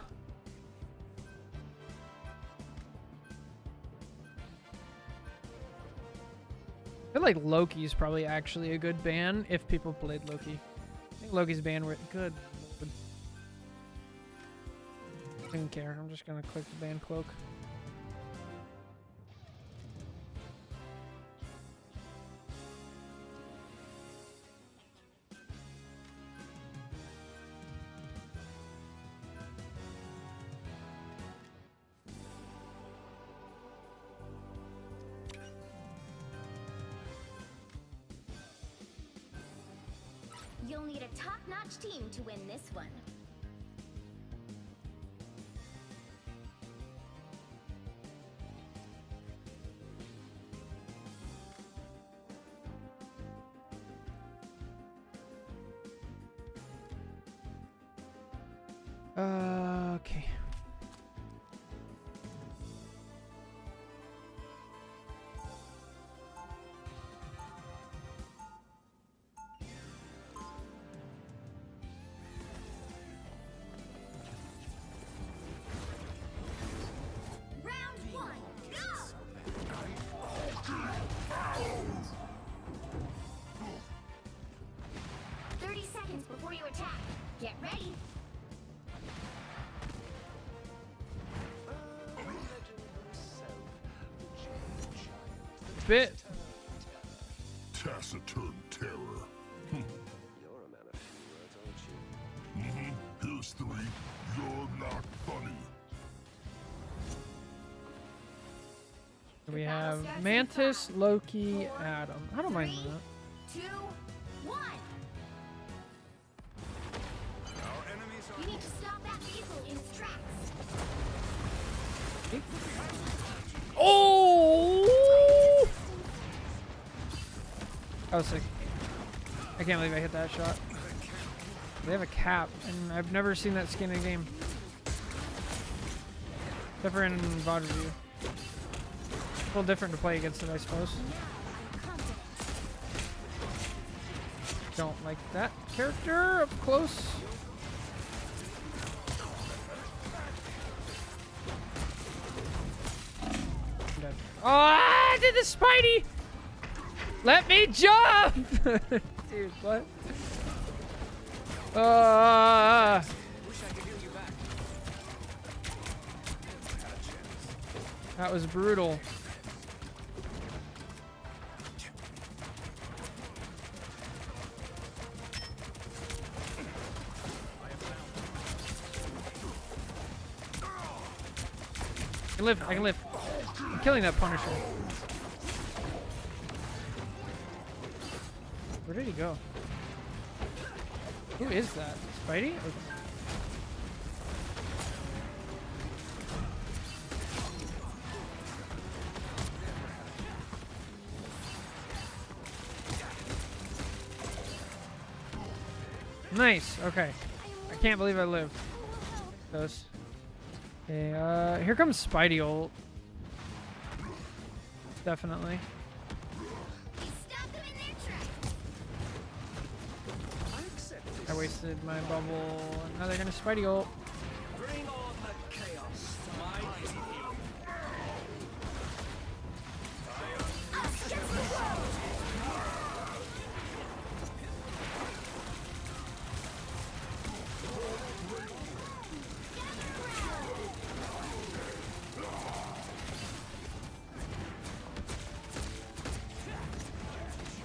I feel like Loki's probably actually a good ban if people played Loki. I think Loki's ban were good. I don't care. I'm just gonna click the ban cloak. You'll need a top-notch team to win this one. Okay. Round one, go! 30 seconds before you attack. Get ready. Bit. Taciturn terror. You're a man of few words, aren't you? Here's 3. You're not funny. We have Mantis, Loki, Adam. I don't mind that. 2, 1. You need to stop that vehicle in its tracks. Oh! That was sick. I can't believe I hit that shot. They have a cap, and I've never seen that skin in a game. Except for in VOD review. A little different to play against it, I suppose. Don't like that character up close. I'm dead. Oh, I did the Spidey! Let me jump! Dude, what? Wish I could heal you back. That was brutal. I can live. I can live. I'm killing that Punisher. Where did he go? Who is that? Spidey? Or- Nice. Okay. I can't believe I lived. Those. Okay, here comes Spidey ult. Definitely. Stop them in their tracks. I accept I this. wasted my bubble. Now they're gonna Spidey ult. Bring on the chaos, my team.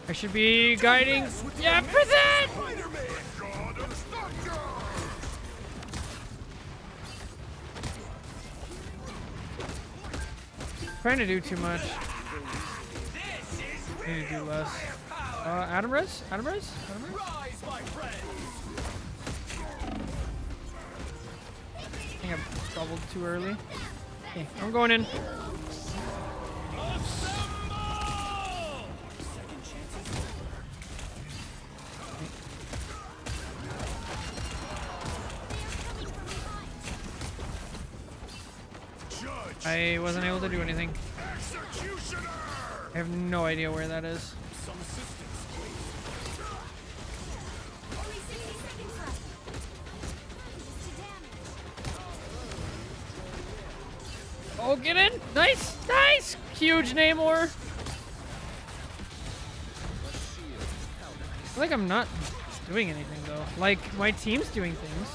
I should be guiding. Yeah, for that! Spider-Man! God of Thunder! Trying to do too much. Need to do less. Adam Res? Adam Res? Adam Res? Rise, my friends! I think I bubbled too early. Okay, I'm going in. Judge! I wasn't able to do anything. Executioner! I have no idea where that is. Some assistance, please. Only 60 seconds left. To damage. Oh, get in! Nice! Nice! Huge Namor! I feel like I'm not doing anything though. Like, my team's doing things.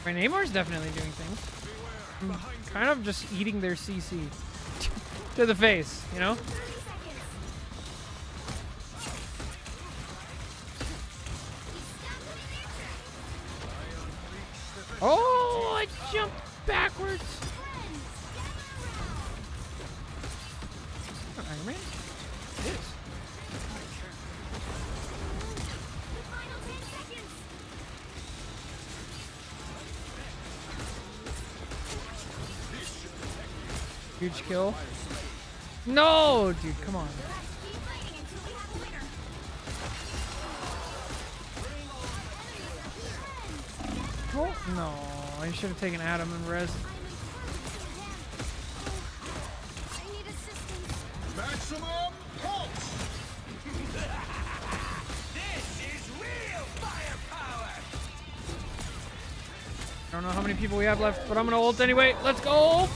My Namor's definitely doing things. I'm kind of just eating their CC to the face, you know? 30 seconds. Oh, I jumped backwards. Not Iron Man. It is. The final 10 seconds. Huge kill. No, dude, come on. Let's keep fighting until we have a winner. Oh, no. I should have taken Adam and Res. I need assistance. Maximum pulse! This is real firepower! I don't know how many people we have left, but I'm gonna ult anyway. Let's go!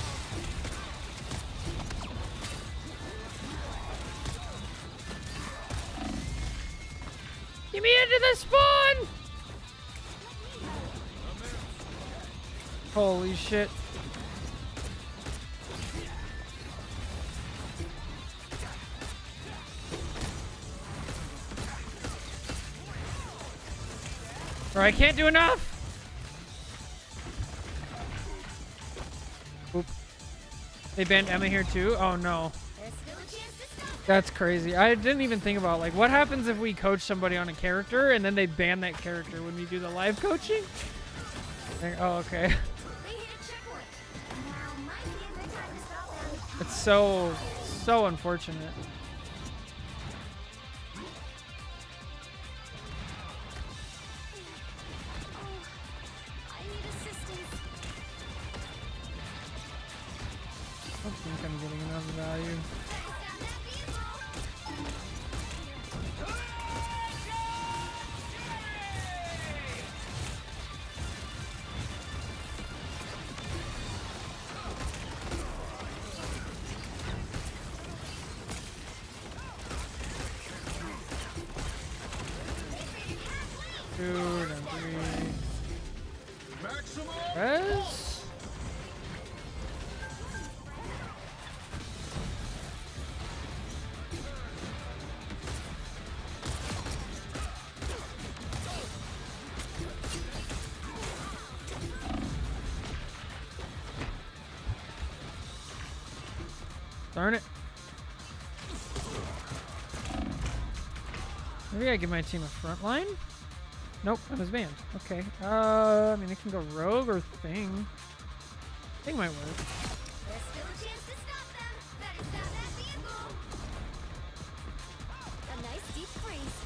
Get me into the spawn! Holy shit. Or I can't do enough! Oop. They banned Emma here too? Oh no. There's still a chance to stop. That's crazy. I didn't even think about, like, what happens if we coach somebody on a character and then they ban that character when we do the live coaching? Like, oh, okay. They hit a checkpoint. Now might be a good time to stop them. It's so unfortunate. I need assistance. I don't think I'm getting enough value. Stop that vehicle. Dude, and three. Maximum Res? Darn it. Maybe I give my team a front line? Nope, I was banned. Okay. I mean, it can go rogue or thing. Thing might work. There's still a chance to stop them. Better stop that vehicle. A nice deep freeze.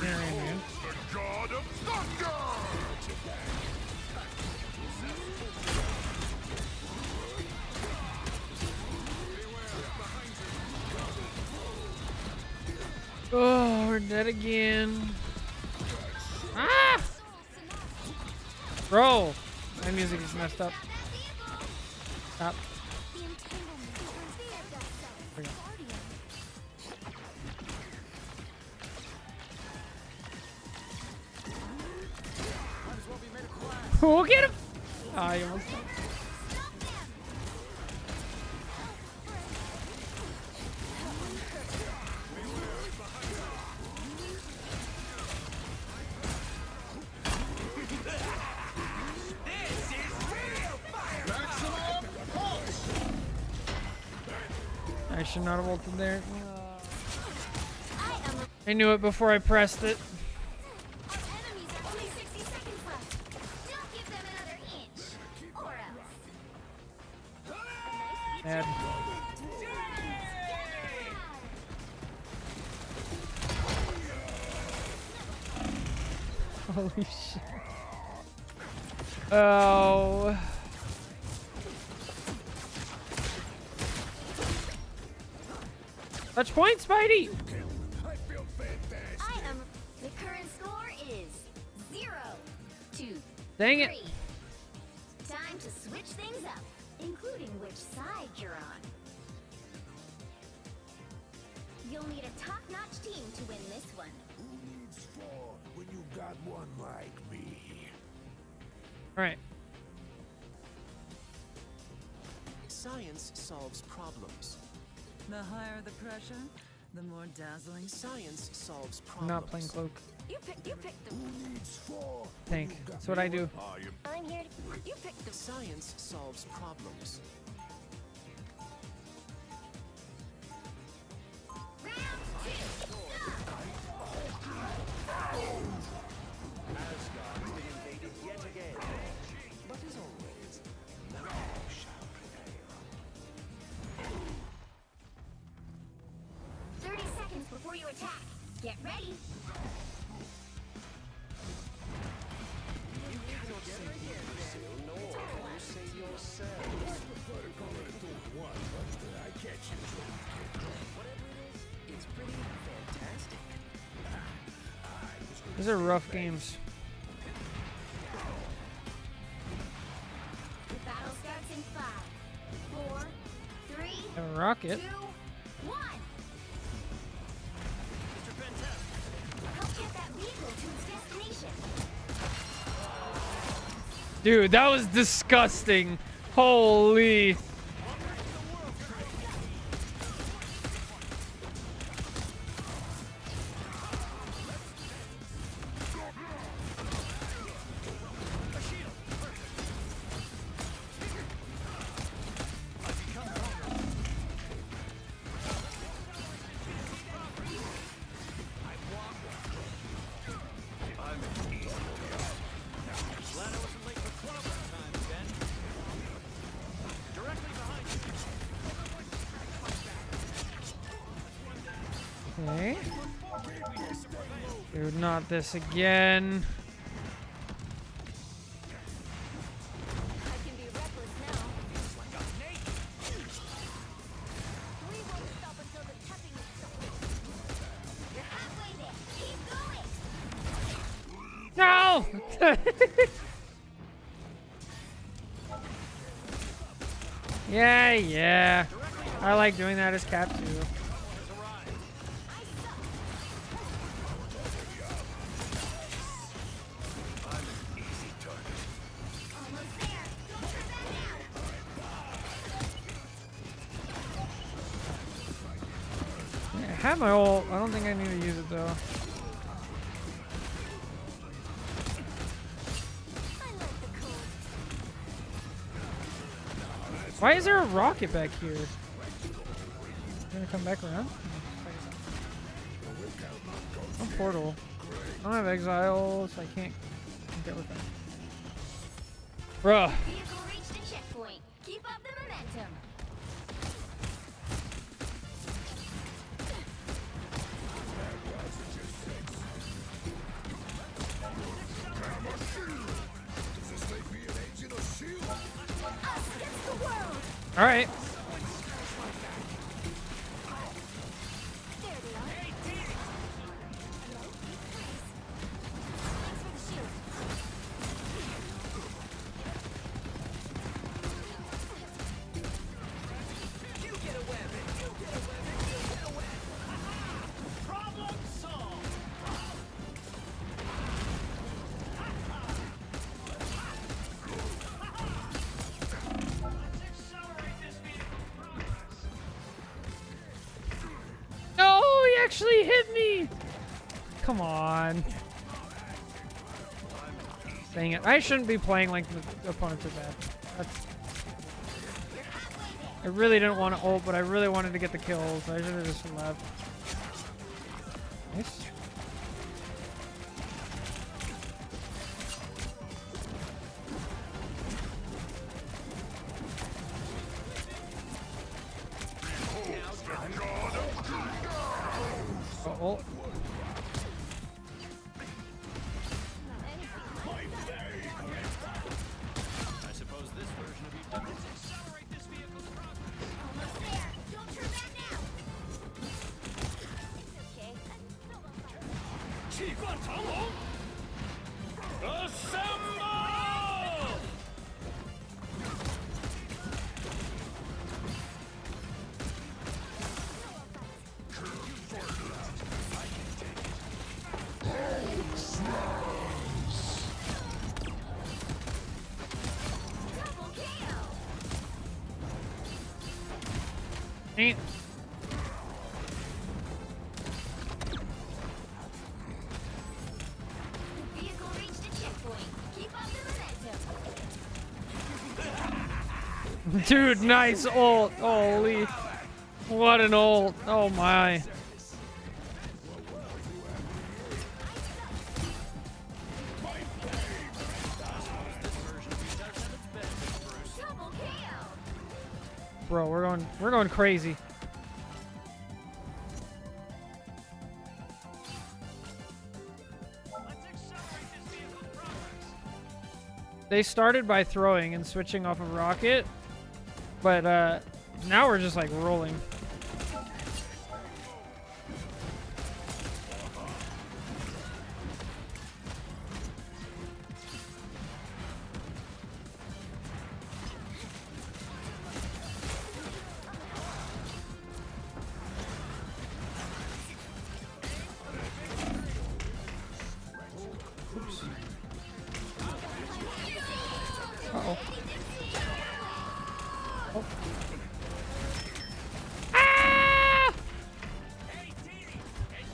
area, man. The god of thunder! Oh, we're dead again. Ah! Bro, my music is messed up. Stop. The entanglement is revered There we go. guardian. Oh, get him! Ah, you almost. I should not have ulted there. I knew it before I pressed it. Our enemies are only 60 seconds left. Don't give them another inch, or else. Bad. Holy shit. Oh. Touch point, Spidey! I am. The current score is 0-2. Dang it. 3. Time to switch things up, including which side you're on. You'll need a top-notch team to win this one. Who needs four when you got one like me? Alright. Science solves problems. The higher the pressure, the more dazzling. Science solves I'm problems. not playing cloak. You picked the. Who needs four? Tank. That's what I do. I am I'm here to. You picked the. Science solves problems. Round 2. Asgard has been invaded yet again. But as always, nothing shall prevail. 30 seconds before you attack. Get ready. You cannot save Yggdrasil, nor can you save yourselves. Whatever it is, it's pretty fantastic. These are rough games. The battle starts in 5, 4, 3, I have a rocket. 2, 1. Help get that vehicle to its destination. Dude, that was disgusting. Holy. Glad I wasn't late for club time, Ben. Directly behind you. Okay. Dude, not this again. I can be reckless now. We won't stop until the tapping is stopped. You're halfway there. Keep going. No! Yeah, yeah. I like doing that as Cap too. Almost there. Don't turn back now. I have my ult. I don't think I need to use it though. I like the cold. Why is there a rocket back here? Gonna come back around? No portal. I don't have exile, so I can't get with that. Bruh. Vehicle reached a checkpoint. Keep up the momentum. All right. There they are. Hello? Thanks for the shield. You get a weapon. You get a weapon. You get a weapon. Problem solved. Let's accelerate this vehicle's progress. No, he actually hit me. Come on. Dang it. I shouldn't be playing like the opponents are bad. That's... I really didn't want to ult, but I really wanted to get the kills. I should have just left. Nice. Ult. I suppose this version of you. Let's accelerate this vehicle's progress. Almost there. Don't turn back now. It's okay. I'm still a fighter. 气贯长龙 Assemble! Double kill. Ain't. Vehicle reached a checkpoint. Keep up the momentum. Dude, nice ult. Holy. What an ult. Oh my. Double kill. Bro, we're going crazy. Let's accelerate this vehicle's progress. They started by throwing and switching off of rocket, but now we're just like rolling. Oops. Uh-oh. Oh. Ah! Hey, Dee,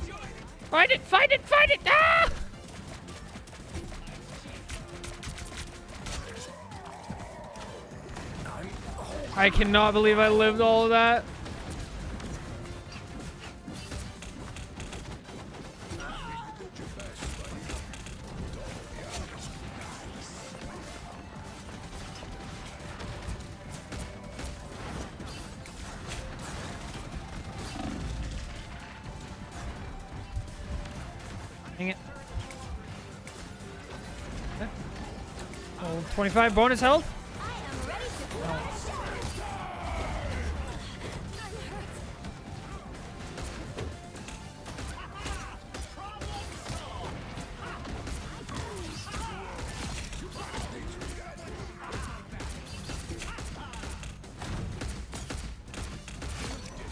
enjoy it. Find it! Find it! Find it! Ah! I cannot believe I lived all of that. Dang it. Okay. Oh, 25 bonus health? I am ready to crash.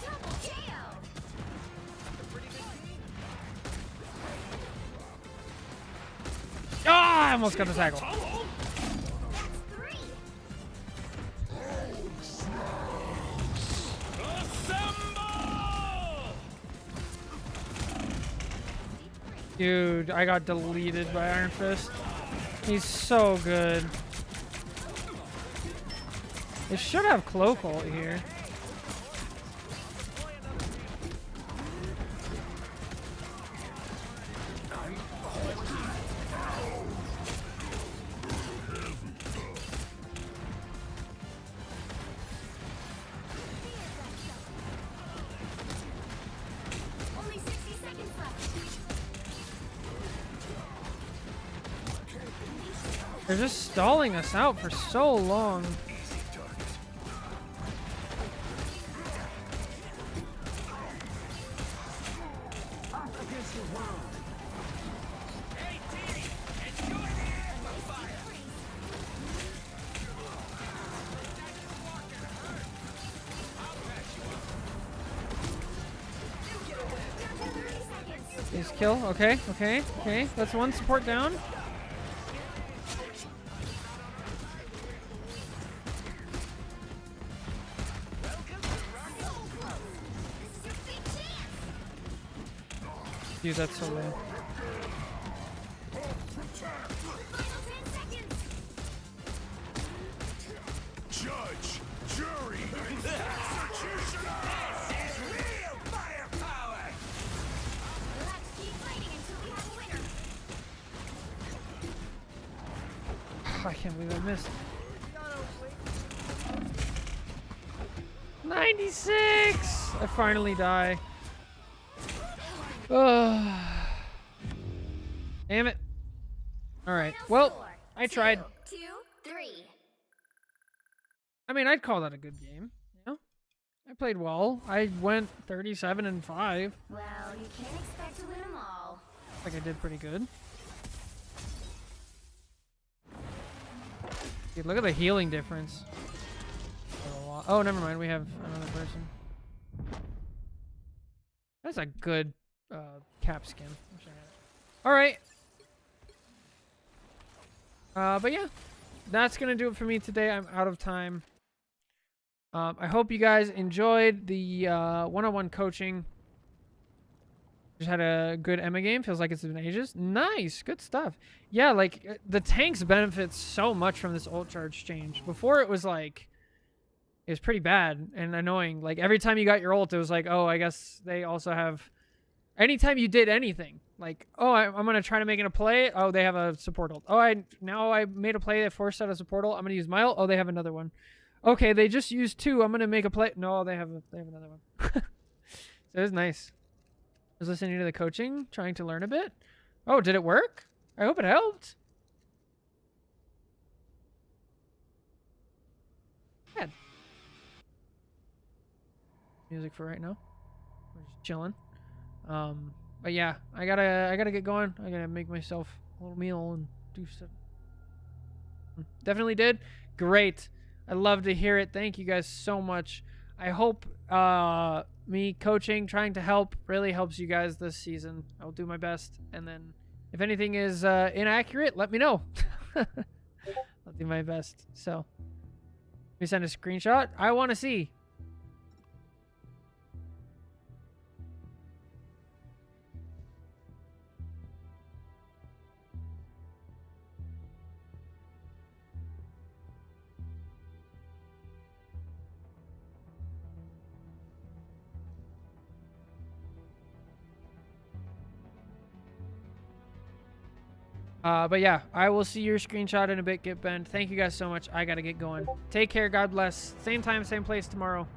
Double kill. Ah! I almost got the tackle. That's 3. Assemble! Dude, I got deleted by Iron Fist. He's so good. They should have Cloak ult here. Only 60 seconds left. They're just stalling us out for so long. Hey, team! It's good here for fire! I'll patch you up. Please kill. Okay, okay, okay. That's one support down. Dude, that's so low. Judge, jury, executioner! This is real firepower! Let's keep fighting until we have a winner. I can't believe I missed. 96! I finally die. Oh. Damn it. Alright, well, I tried. 2, 3. I mean, I'd call that a good game. You know? I played well. I went 37 and 5. Well, you can't expect to win them all. Like I did pretty good. Dude, look at the healing difference. Oh, never mind. We have another person. That's a good cap skin. Wish I had it. All right. But yeah, that's gonna do it for me today. I'm out of time. I hope you guys enjoyed the one-on-one coaching. Just had a good Emma game. Feels like it's been ages. Nice, good stuff. Yeah, like the tanks benefit so much from this ult charge change. Before it was like, it was pretty bad and annoying. Like every time you got your ult, it was like, oh, I guess they also have. Anytime you did anything, like, oh, I'm gonna try to make it a play. Oh, they have a support ult. Oh, I made a play that forced out a support ult. I'm gonna use my ult. Oh, they have another one. Okay, they just used 2. I'm gonna make a play. No, they have another one. So it was nice. I was listening to the coaching, trying to learn a bit. Oh, did it work? I hope it helped. Yeah. Music for right now. We're just chilling. But yeah, I gotta get going. I gotta make myself a little meal and do stuff. Definitely did. Great. I love to hear it. Thank you guys so much. I hope me coaching, trying to help, really helps you guys this season. I'll do my best. And then if anything is inaccurate, let me know. I'll do my best. So, let me send a screenshot. I want to see. But yeah, I will see your screenshot in a bit, Get Bend. Thank you guys so much. I gotta get going. Take care. God bless. Same time, same place tomorrow.